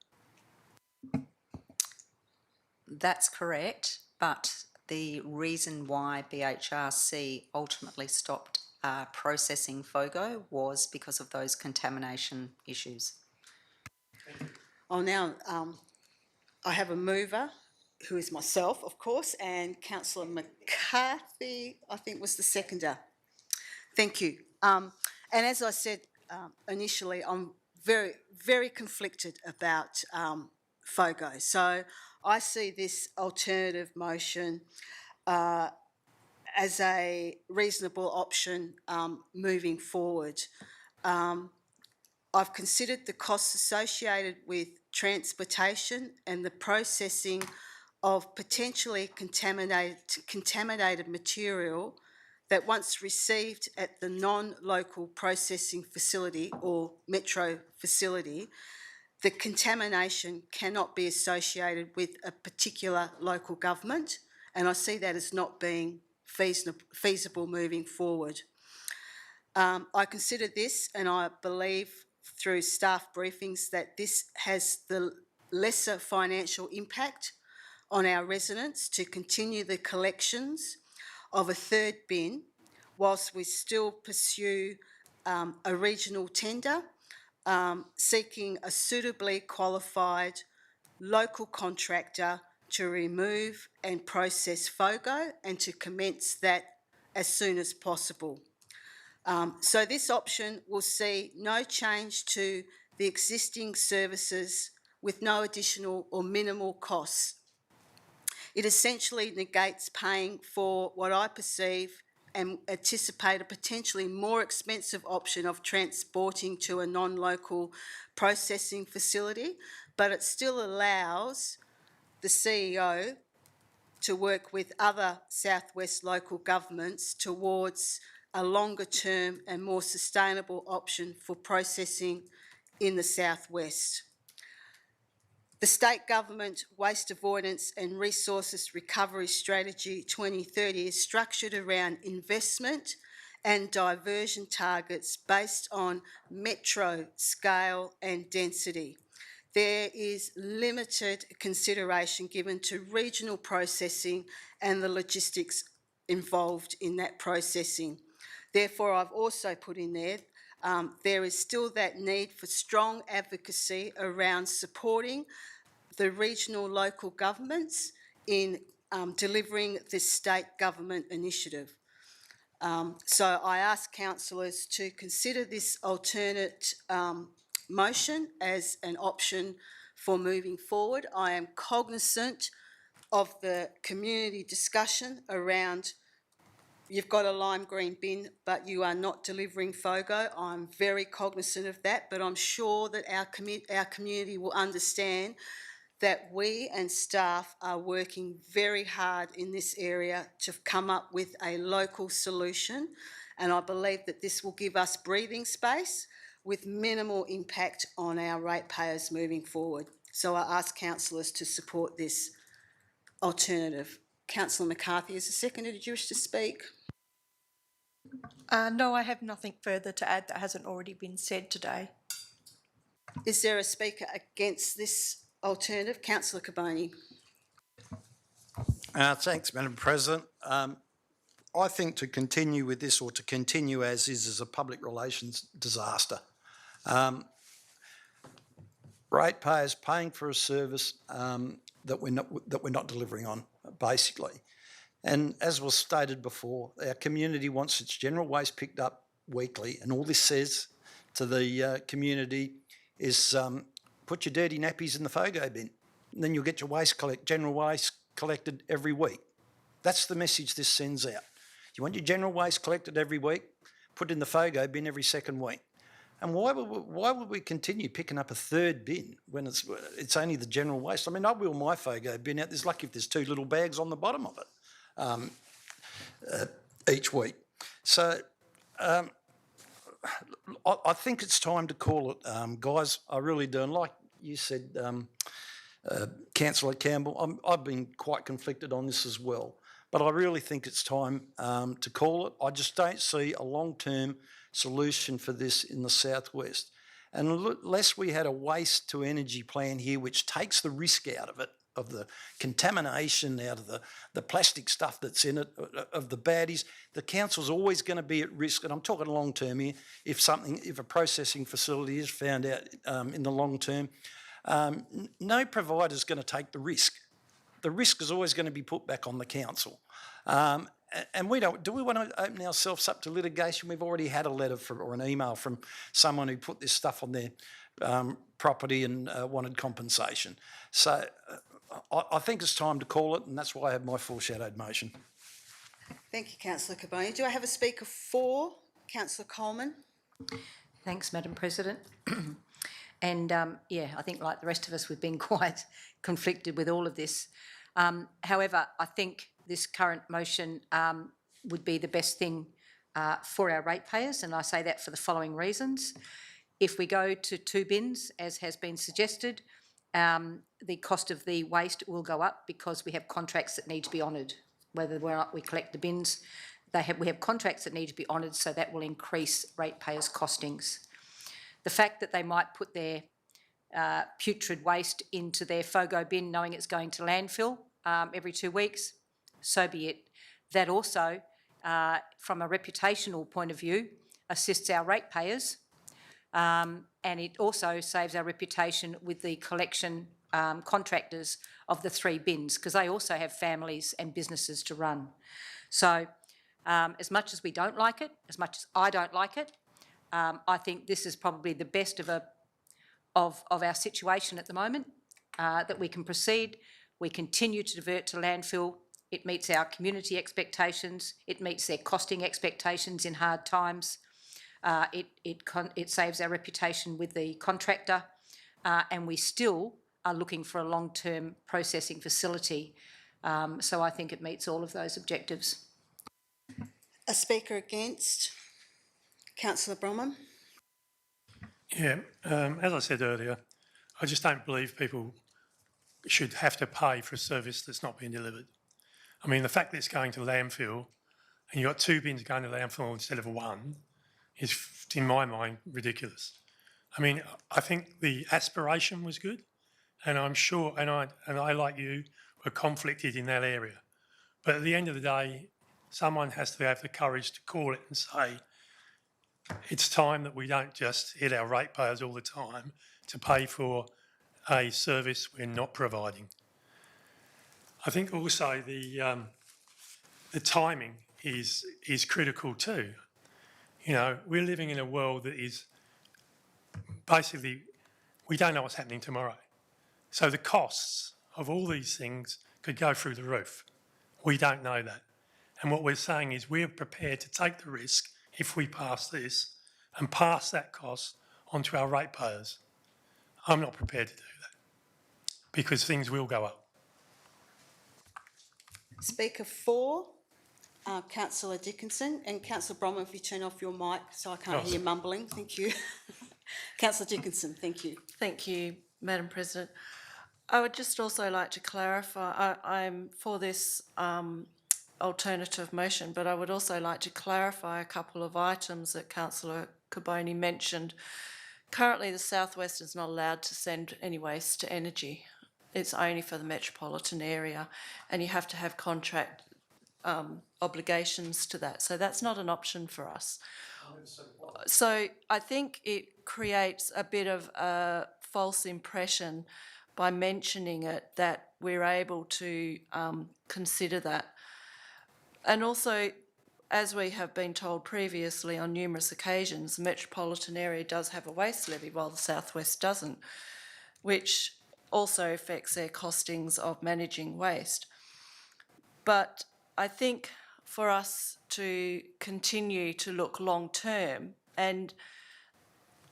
That's correct, but the reason why BHRC ultimately stopped processing FOGO was because of those contamination issues. I have a mover, who is myself, of course, and Councillor McCarthy, I think, was the seconder. Thank you. And as I said initially, I'm very, very conflicted about FOGO. So I see this alternative motion as a reasonable option moving forward. I've considered the costs associated with transportation and the processing of potentially contaminated material that once received at the non-local processing facility or metro facility, the contamination cannot be associated with a particular local government, and I see that as not being feasible moving forward. I consider this, and I believe through staff briefings that this has the lesser financial impact on our residents to continue the collections of a third bin whilst we still pursue a regional tender seeking a suitably qualified local contractor to remove and process FOGO and to commence that as soon as possible. So this option will see no change to the existing services with no additional or minimal costs. It essentially negates paying for what I perceive and anticipate a potentially more expensive option of transporting to a non-local processing facility, but it still allows the CEO to work with other southwest local governments towards a longer term and more sustainable option for processing in the southwest. The State Government Waste Avoidance and Resources Recovery Strategy 2030 is structured around investment and diversion targets based on metro scale and density. There is limited consideration given to regional processing and the logistics involved in that processing. Therefore, I've also put in there, there is still that need for strong advocacy around supporting the regional local governments in delivering this state government initiative. So I ask councillors to consider this alternate motion as an option for moving forward. I am cognisant of the community discussion around you've got a lime green bin, but you are not delivering FOGO. I'm very cognisant of that, but I'm sure that our community will understand that we and staff are working very hard in this area to come up with a local solution, and I believe that this will give us breathing space with minimal impact on our ratepayers moving forward. So I ask councillors to support this alternative. Councillor McCarthy is the seconder. Did you wish to speak? No, I have nothing further to add that hasn't already been said today. Is there a speaker against this alternative? Councillor Carboni. Thanks, Madam President. I think to continue with this or to continue as is a public relations disaster. Ratepayers paying for a service that we're not delivering on, basically. And as was stated before, our community wants its general waste picked up weekly, and all this says to the community is put your dirty nappies in the FOGO bin, and then you'll get your general waste collected every week. That's the message this sends out. You want your general waste collected every week, put it in the FOGO bin every second week. And why would we continue picking up a third bin when it's only the general waste? I mean, I wheel my FOGO bin out. There's lucky if there's 2 little bags on the bottom of it each week. So I think it's time to call it, guys. I really do. And like you said, Councillor Campbell, I've been quite conflicted on this as well. But I really think it's time to call it. I just don't see a long-term solution for this in the southwest. And unless we had a waste to energy plan here which takes the risk out of it, of the contamination, out of the plastic stuff that's in it, of the baddies, the council's always going to be at risk. And I'm talking long term here. If a processing facility is found out in the long term, no provider's going to take the risk. The risk is always going to be put back on the council. And do we want to open ourselves up to litigation? We've already had a letter or an email from someone who put this stuff on their property and wanted compensation. So I think it's time to call it, and that's why I have my foreshadowed motion. Thank you, Councillor Carboni. Do I have a speaker for Councillor Coleman? Thanks, Madam President. And I think like the rest of us, we've been quite conflicted with all of this. However, I think this current motion would be the best thing for our ratepayers, and I say that for the following reasons. If we go to 2 bins, as has been suggested, the cost of the waste will go up because we have contracts that need to be honoured. Whether or not we collect the bins, we have contracts that need to be honoured, so that will increase ratepayers' costings. The fact that they might put their putrid waste into their FOGO bin knowing it's going to landfill every 2 weeks, so be it. That also, from a reputational point of view, assists our ratepayers, and it also saves our reputation with the collection contractors of the 3 bins, because they also have families and businesses to run. So as much as we don't like it, as much as I don't like it, I think this is probably the best of our situation at the moment, that we can proceed. We continue to divert to landfill. It meets our community expectations. It meets their costing expectations in hard times. It saves our reputation with the contractor, and we still are looking for a long-term processing facility. So I think it meets all of those objectives. A speaker against? Councillor Bromham. Yeah, as I said earlier, I just don't believe people should have to pay for a service that's not being delivered. I mean, the fact that it's going to landfill and you've got 2 bins going to landfill instead of 1 is, in my mind, ridiculous. I mean, I think the aspiration was good, and I'm sure, and I like you, were conflicted in that area. But at the end of the day, someone has to have the courage to call it and say, it's time that we don't just hit our ratepayers all the time to pay for a service we're not providing. I think also the timing is critical too. You know, we're living in a world that is basically, we don't know what's happening tomorrow. So the costs of all these things could go through the roof. We don't know that. And what we're saying is we're prepared to take the risk if we pass this and pass that cost onto our ratepayers. I'm not prepared to do that because things will go up. Speaker 4, Councillor Dickinson, and Councillor Bromham, if you turn off your mic so I can't hear mumbling. Thank you. Councillor Dickinson, thank you. Thank you, Madam President. I would just also like to clarify, I'm for this alternative motion, but I would also like to clarify a couple of items that Councillor Carboni mentioned. Currently, the South West is not allowed to send any waste to energy. It's only for the metropolitan area, and you have to have contract obligations to that. So that's not an option for us. So I think it creates a bit of a false impression by mentioning it that we're able to consider that. And also, as we have been told previously on numerous occasions, the metropolitan area does have a waste levy while the South West doesn't, which also affects their costings of managing waste. But I think for us to continue to look long term, and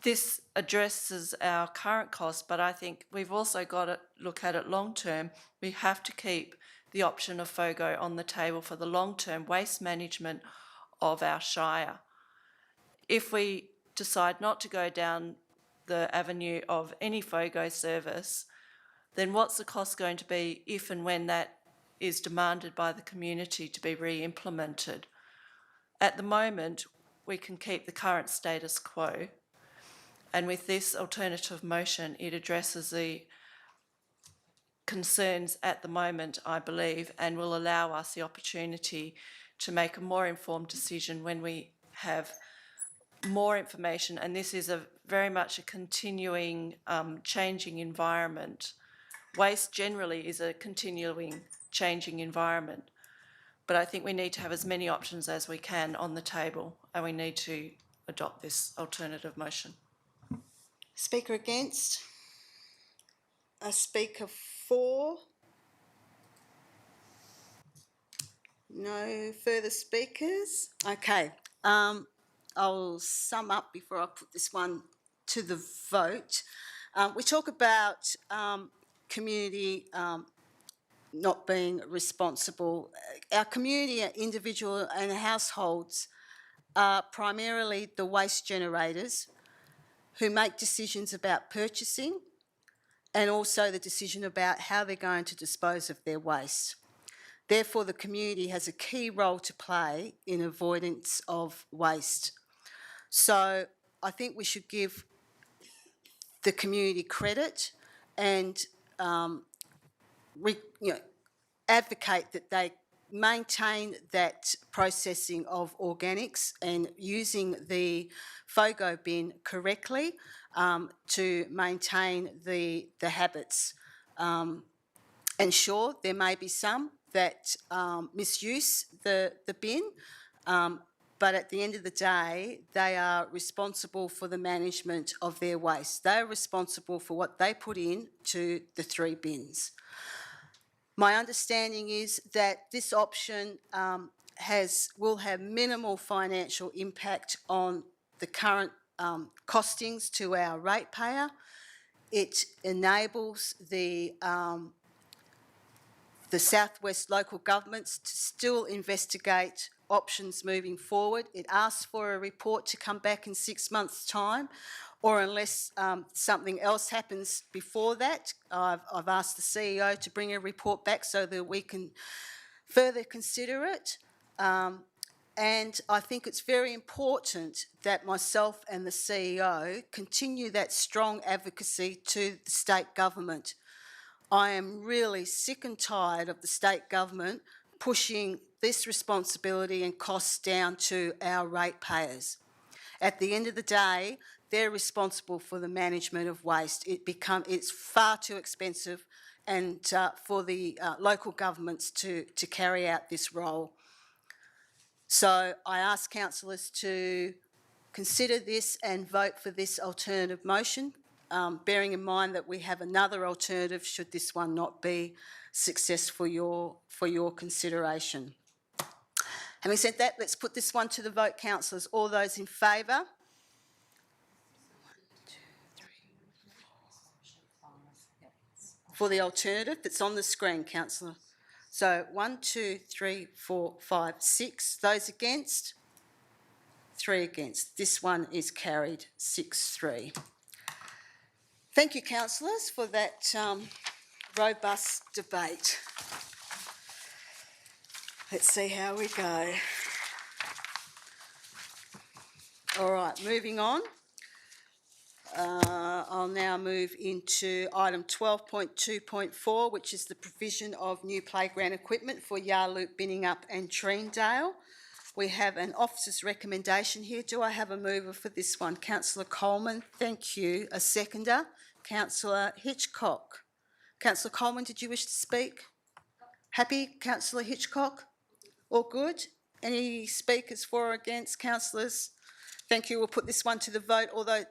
this addresses our current costs, but I think we've also got to look at it long term. We have to keep the option of FOGO on the table for the long term waste management of our shire. If we decide not to go down the avenue of any FOGO service, then what's the cost going to be if and when that is demanded by the community to be re-implemented? At the moment, we can keep the current status quo, and with this alternative motion, it addresses the concerns at the moment, I believe, and will allow us the opportunity to make a more informed decision when we have more information. And this is very much a continuing, changing environment. Waste generally is a continuing, changing environment. But I think we need to have as many options as we can on the table, and we need to adopt this alternative motion. Speaker against? A speaker for? No further speakers? Okay. I'll sum up before I put this one to the vote. We talk about community not being responsible. Our community, individual and households are primarily the waste generators who make decisions about purchasing and also the decision about how they're going to dispose of their waste. Therefore, the community has a key role to play in avoidance of waste. So I think we should give the community credit and advocate that they maintain that processing of organics and using the FOGO bin correctly to maintain the habits. And sure, there may be some that misuse the bin, but at the end of the day, they are responsible for the management of their waste. They're responsible for what they put in to the 3 bins. My understanding is that this option will have minimal financial impact on the current costings to our ratepayer. It enables the Southwest local governments to still investigate options moving forward. It asks for a report to come back in 6 months' time, or unless something else happens before that. I've asked the CEO to bring a report back so that we can further consider it. And I think it's very important that myself and the CEO continue that strong advocacy to the state government. I am really sick and tired of the state government pushing this responsibility and costs down to our ratepayers. At the end of the day, they're responsible for the management of waste. It's far too expensive and for the local governments to carry out this role. So I ask councillors to consider this and vote for this alternative motion, bearing in mind that we have another alternative should this one not be successful for your consideration. Having said that, let's put this one to the vote, councillors. All those in favour? For the alternative that's on the screen, councillor. So 1, 2, 3, 4, 5, 6. Those against? 3 against. This one is carried 6-3. Thank you, councillors, for that robust debate. Let's see how we go. All right, moving on. I'll now move into item 12.2.4, which is the provision of new playground equipment for Yarloop, Binningup and Treendale. We have an officer's recommendation here. Do I have a mover for this one? Councillor Coleman, thank you. A seconder? Councillor Hitchcock. Councillor Coleman, did you wish to speak? Happy, Councillor Hitchcock? All good? Any speakers for or against, councillors? Thank you. We'll put this one to the vote, although...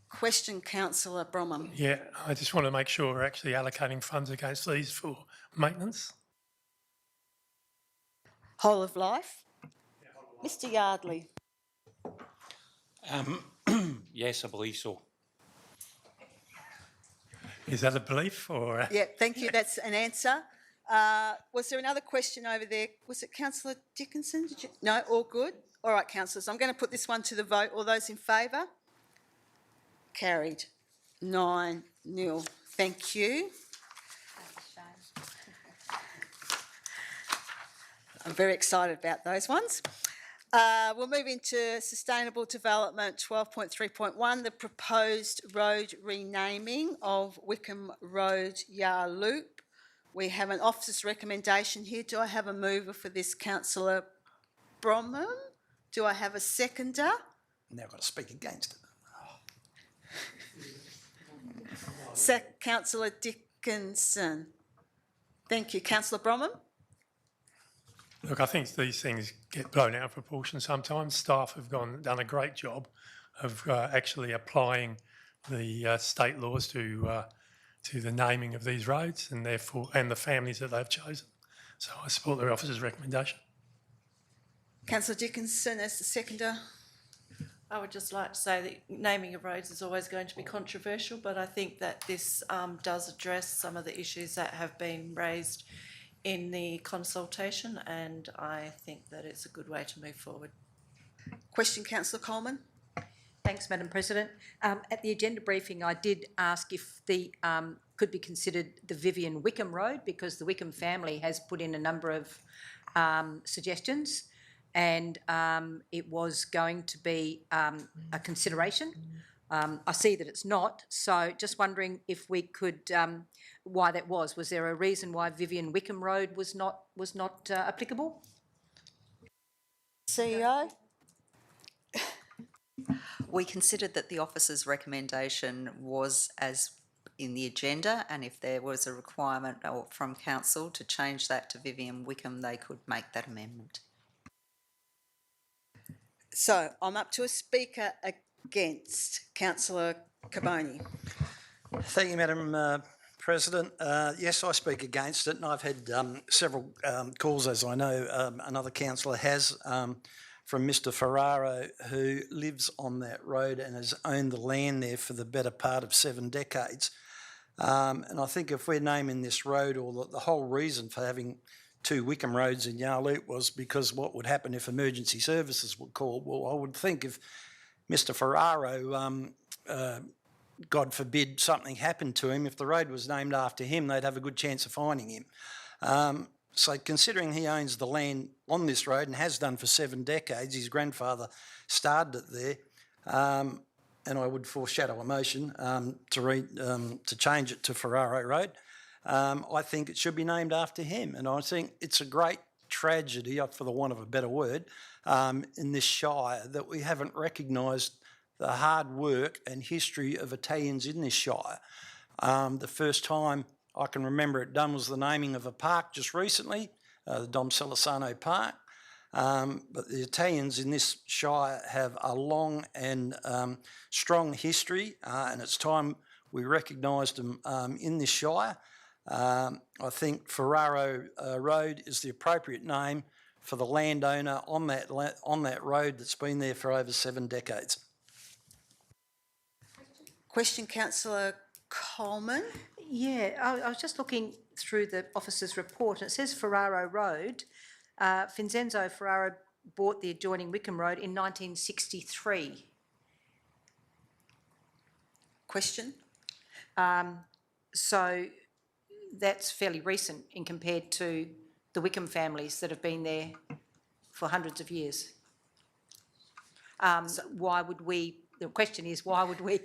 Question, Councillor Bromham. Yeah, I just want to make sure we're actually allocating funds against these for maintenance. Whole of life? Yeah, Mr Yardley. Yes, I believe so. Is that a belief or? Yeah, thank you. That's an answer. Was there another question over there? Was it Councillor Dickinson? No, all good. All right, councillors, I'm going to put this one to the vote. All those in favour? Carried. 9-0. Thank you. I'm very excited about those ones. We'll move into Sustainable Development 12.3.1, the proposed road renaming of Wickham Road Yar Loop. We have an officer's recommendation here. Do I have a mover for this, Councillor Bromham? Do I have a seconder? Now I've got to speak against it. Councillor Dickinson. Thank you. Councillor Bromham? Look, I think these things get blown out of proportion sometimes. Staff have done a great job of actually applying the state laws to the naming of these roads and therefore the families that they've chosen. So I support the officer's recommendation. Councillor Dickinson as the seconder. I would just like to say that naming of roads is always going to be controversial, but I think that this does address some of the issues that have been raised in the consultation, and I think that it's a good way to move forward. Question, Councillor Coleman. Thanks, Madam President. At the agenda briefing, I did ask if the could be considered the Vivian Wickham Road, because the Wickham family has put in a number of suggestions, and it was going to be a consideration. I see that it's not, so just wondering if we could, why that was. Was there a reason why Vivian Wickham Road was not applicable? CEO? We considered that the officer's recommendation was as in the agenda, and if there was a requirement from council to change that to Vivian Wickham, they could make that amendment. So I'm up to a speaker against. Councillor Carboni. Thank you, Madam President. Yes, I speak against it, and I've had several calls, as I know another councillor has, from Mr Ferraro, who lives on that road and has owned the land there for the better part of 7 decades. And I think if we're naming this road, or the whole reason for having 2 Wickham roads in Yar Loop was because what would happen if emergency services were called. Well, I would think if Mr Ferraro, God forbid something happened to him, if the road was named after him, they'd have a good chance of finding him. So considering he owns the land on this road and has done for 7 decades, his grandfather started it there, and I would foreshadow a motion to change it to Ferraro Road. I think it should be named after him, and I think it's a great tragedy, for the want of a better word, in this shire that we haven't recognised the hard work and history of Italians in this shire. The first time I can remember it done was the naming of a park just recently, the Dom Celesano Park. But the Italians in this shire have a long and strong history, and it's time we recognised them in this shire. I think Ferraro Road is the appropriate name for the landowner on that road that's been there for over 7 decades. Question, Councillor Coleman. Yeah, I was just looking through the officer's report, and it says Ferraro Road. Vincenzo Ferraro bought the adjoining Wickham Road in 1963. Question? So that's fairly recent in compared to the Wickham families that have been there for hundreds of years. Why would we? The question is, why would we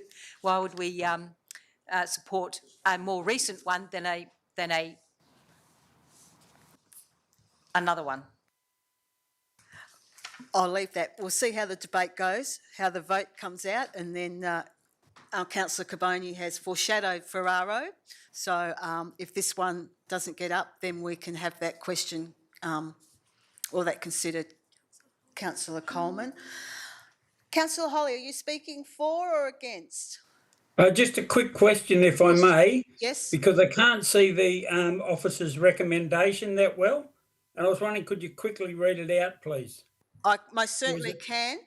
support a more recent one than another one? I'll leave that. We'll see how the debate goes, how the vote comes out, and then Councillor Carboni has foreshadowed Ferraro. So if this one doesn't get up, then we can have that question or that considered. Councillor Coleman. Councillor Holly, are you speaking for or against? Just a quick question, if I may. Yes. Because I can't see the officer's recommendation that well. And I was wondering, could you quickly read it out, please? I most certainly can.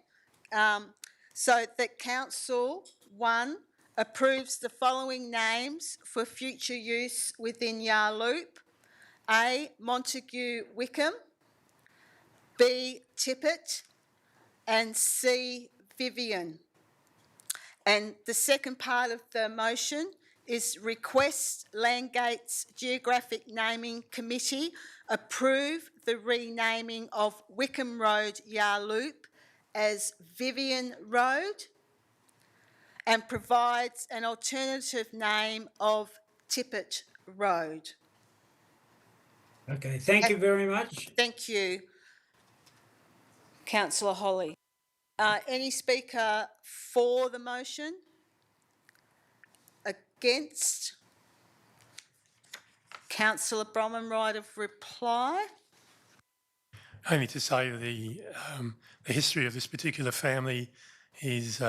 So that Council 1 approves the following names for future use within Yar Loop. A, Montague Wickham. B, Tippett. and C. Vivian. And the second part of the motion is request Landgate's Geographic Naming Committee approve the renaming of Wickham Road Yarloop as Vivian Road and provides an alternative name of Tippett Road. Okay, thank you very much. Thank you, Councillor Holly. Any speaker for the motion? Against? Councillor Bromham, right of reply. Only to say the history of this particular family is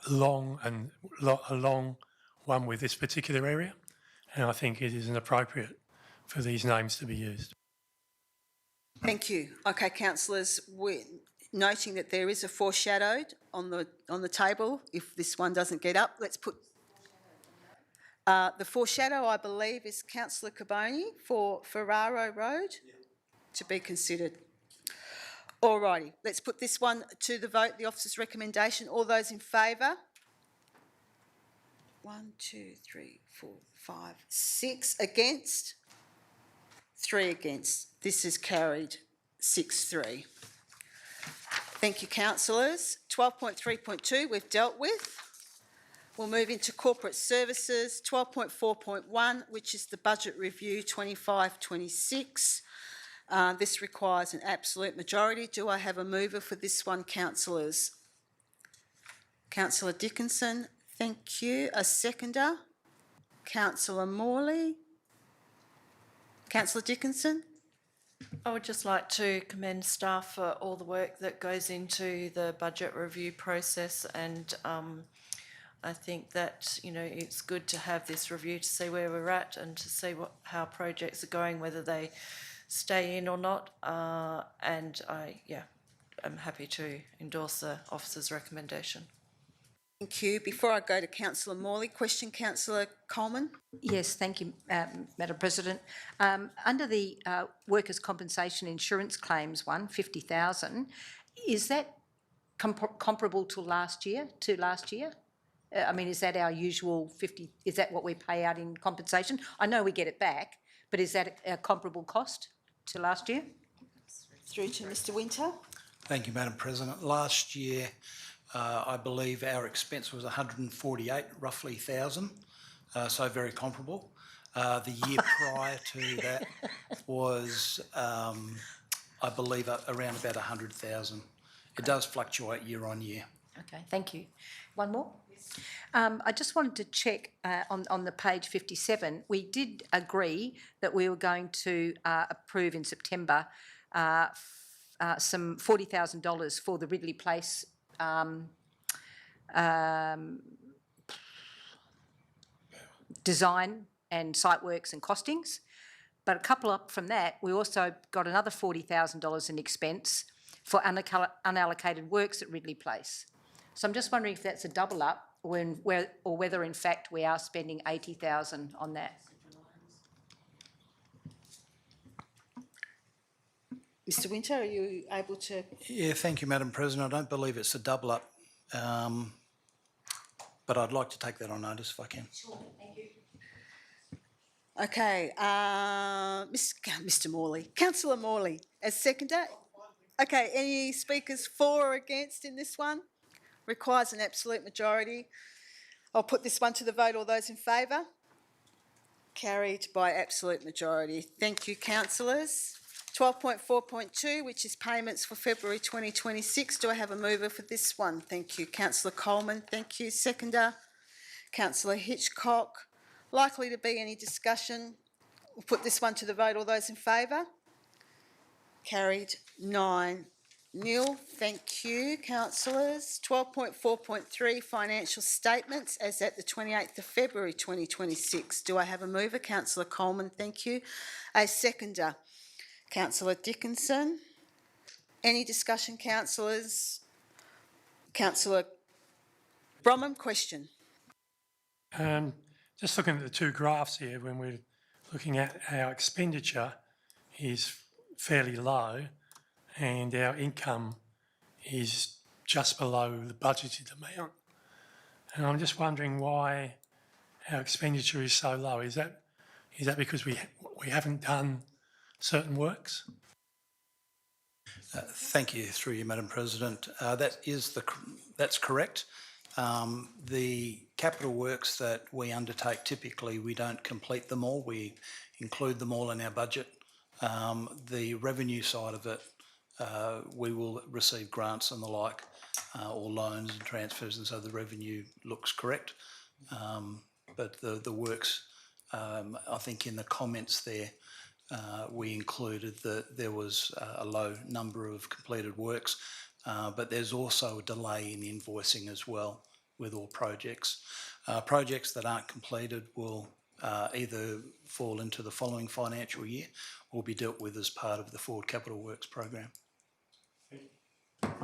long and a long one with this particular area, and I think it is inappropriate for these names to be used. Thank you. Okay, councillors, noting that there is a foreshadowed on the table. If this one doesn't get up, let's put the foreshadow. I believe is Councillor Carboni for Ferraro Road to be considered. Alrighty, let's put this one to the vote. The officer's recommendation. All those in favour? 1, 2, 3, 4, 5, 6 against. 3 against. This is carried 6-3. Thank you, councillors. 12.3.2 we've dealt with. We'll move into corporate services. 12.4.1, which is the budget review 25-26. This requires an absolute majority. Do I have a mover for this one, councillors? Councillor Dickinson, thank you. A seconder? Councillor Morley. Councillor Dickinson? I would just like to commend staff for all the work that goes into the budget review process, and I think that, you know, it's good to have this review to see where we're at and to see how projects are going, whether they stay in or not. And I'm happy to endorse the officer's recommendation. Thank you. Before I go to Councillor Morley, question, Councillor Coleman. Yes, thank you, Madam President. Under the workers' compensation insurance claims one, 50,000, is that comparable to last year? I mean, is that our usual 50? Is that what we pay out in compensation? I know we get it back, but is that a comparable cost to last year? Through to Mr. Winter. Thank you, Madam President. Last year, I believe our expense was 148, roughly 1,000, so very comparable. The year prior to that was, I believe, around about 100,000. It does fluctuate year on year. Okay, thank you. One more? I just wanted to check on the page 57, we did agree that we were going to approve in September some $40,000 for the Ridley Place design and site works and costings. But a couple up from that, we also got another $40,000 in expense for unallocated works at Ridley Place. So I'm just wondering if that's a double up or whether in fact we are spending 80,000 on that. Mr. Winter, are you able to? Yeah, thank you, Madam President. I don't believe it's a double up, but I'd like to take that on notice if I can. Sure, thank you. Okay, Mr. Morley, Councillor Morley as seconder. Okay, any speakers for or against in this one? Requires an absolute majority. I'll put this one to the vote. All those in favour? Carried by absolute majority. Thank you, councillors. 12.4.2, which is payments for February 2026. Do I have a mover for this one? Thank you. Councillor Coleman, thank you. Seconder, Councillor Hitchcock. Likely to be any discussion? We'll put this one to the vote. All those in favour? Carried 9-0. Thank you, councillors. 12.4.3, financial statements as at the 28th of February 2026. Do I have a mover? Councillor Coleman, thank you. A seconder, Councillor Dickinson. Any discussion, councillors? Councillor Bromham, question. Just looking at the two graphs here, when we're looking at our expenditure is fairly low and our income is just below the budgeted amount. And I'm just wondering why our expenditure is so low. Is that because we haven't done certain works? Thank you, through you, Madam President. That's correct. The capital works that we undertake, typically we don't complete them all. We include them all in our budget. The revenue side of it, we will receive grants and the like, or loans and transfers, and so the revenue looks correct. But the works, I think in the comments there, we included that there was a low number of completed works, but there's also a delay in invoicing as well with all projects. Projects that aren't completed will either fall into the following financial year or be dealt with as part of the Forward Capital Works program.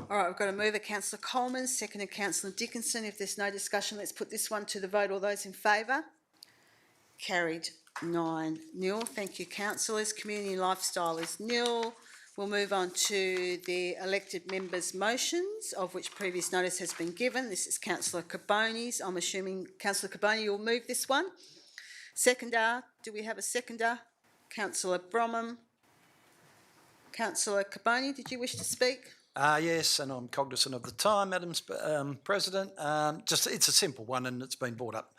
All right, we've got a mover, Councillor Coleman, seconded Councillor Dickinson. If there's no discussion, let's put this one to the vote. All those in favour? Carried 9-0. Thank you, councillors. Community and lifestyle is nil. We'll move on to the elected members' motions, of which previous notice has been given. This is Councillor Carboni's. I'm assuming, Councillor Carboni, you'll move this one. Seconder, do we have a seconder? Councillor Bromham. Councillor Carboni, did you wish to speak? Yes, and I'm cognizant of the time, Madam President. It's a simple one, and it's been brought up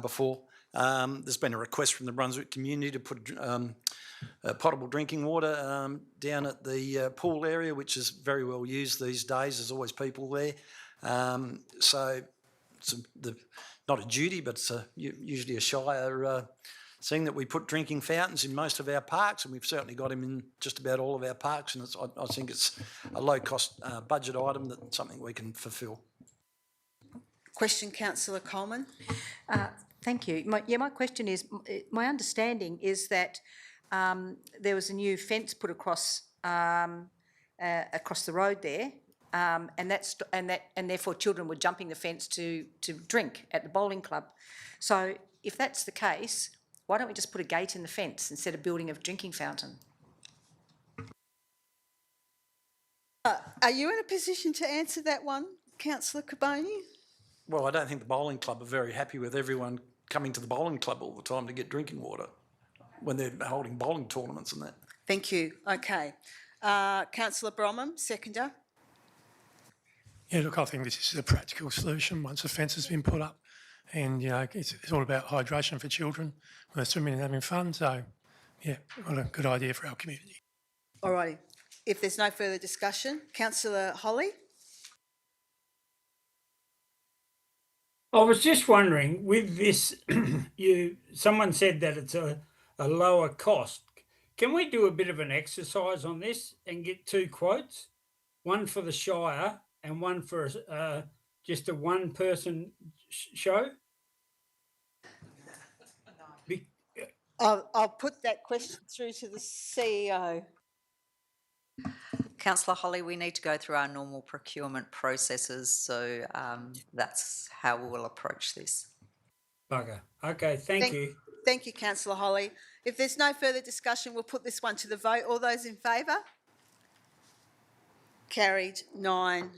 before. There's been a request from the Brunswick community to put potable drinking water down at the pool area, which is very well used these days. There's always people there. So it's not a duty, but it's usually a Shire thing that we put drinking fountains in most of our parks, and we've certainly got them in just about all of our parks, and I think it's a low-cost budget item, that's something we can fulfil. Question, Councillor Coleman. Thank you. My question is, my understanding is that there was a new fence put across the road there, and therefore children were jumping the fence to drink at the bowling club. So if that's the case, why don't we just put a gate in the fence instead of building a drinking fountain? Are you in a position to answer that one, Councillor Carboni? Well, I don't think the bowling club are very happy with everyone coming to the bowling club all the time to get drinking water when they're holding bowling tournaments and that. Thank you. Okay. Councillor Bromham, seconder. Yeah, look, I think this is a practical solution once a fence has been put up. And, you know, it's all about hydration for children when they're swimming and having fun. So, yeah, what a good idea for our community. All righty. If there's no further discussion, Councillor Holly. I was just wondering, with this, someone said that it's a lower cost. Can we do a bit of an exercise on this and get two quotes? One for the Shire and one for just a one-person show? I'll put that question through to the CEO. Councillor Holly, we need to go through our normal procurement processes, so that's how we will approach this. Bugger. Okay, thank you. Thank you, Councillor Holly. If there's no further discussion, we'll put this one to the vote. All those in favour? Carried 9-0.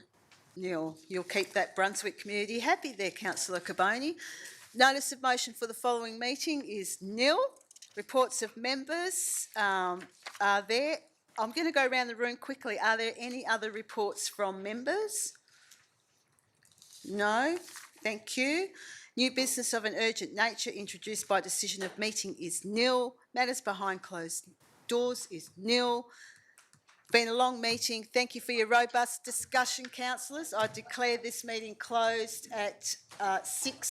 You'll keep that Brunswick community happy there, Councillor Carboni. Notice of motion for the following meeting is nil. Reports of members are there. I'm going to go around the room quickly. Are there any other reports from members? No. Thank you. New business of an urgent nature introduced by decision of meeting is nil. Matters behind closed doors is nil. Been a long meeting. Thank you for your robust discussion, councillors. I declare this meeting closed at 6.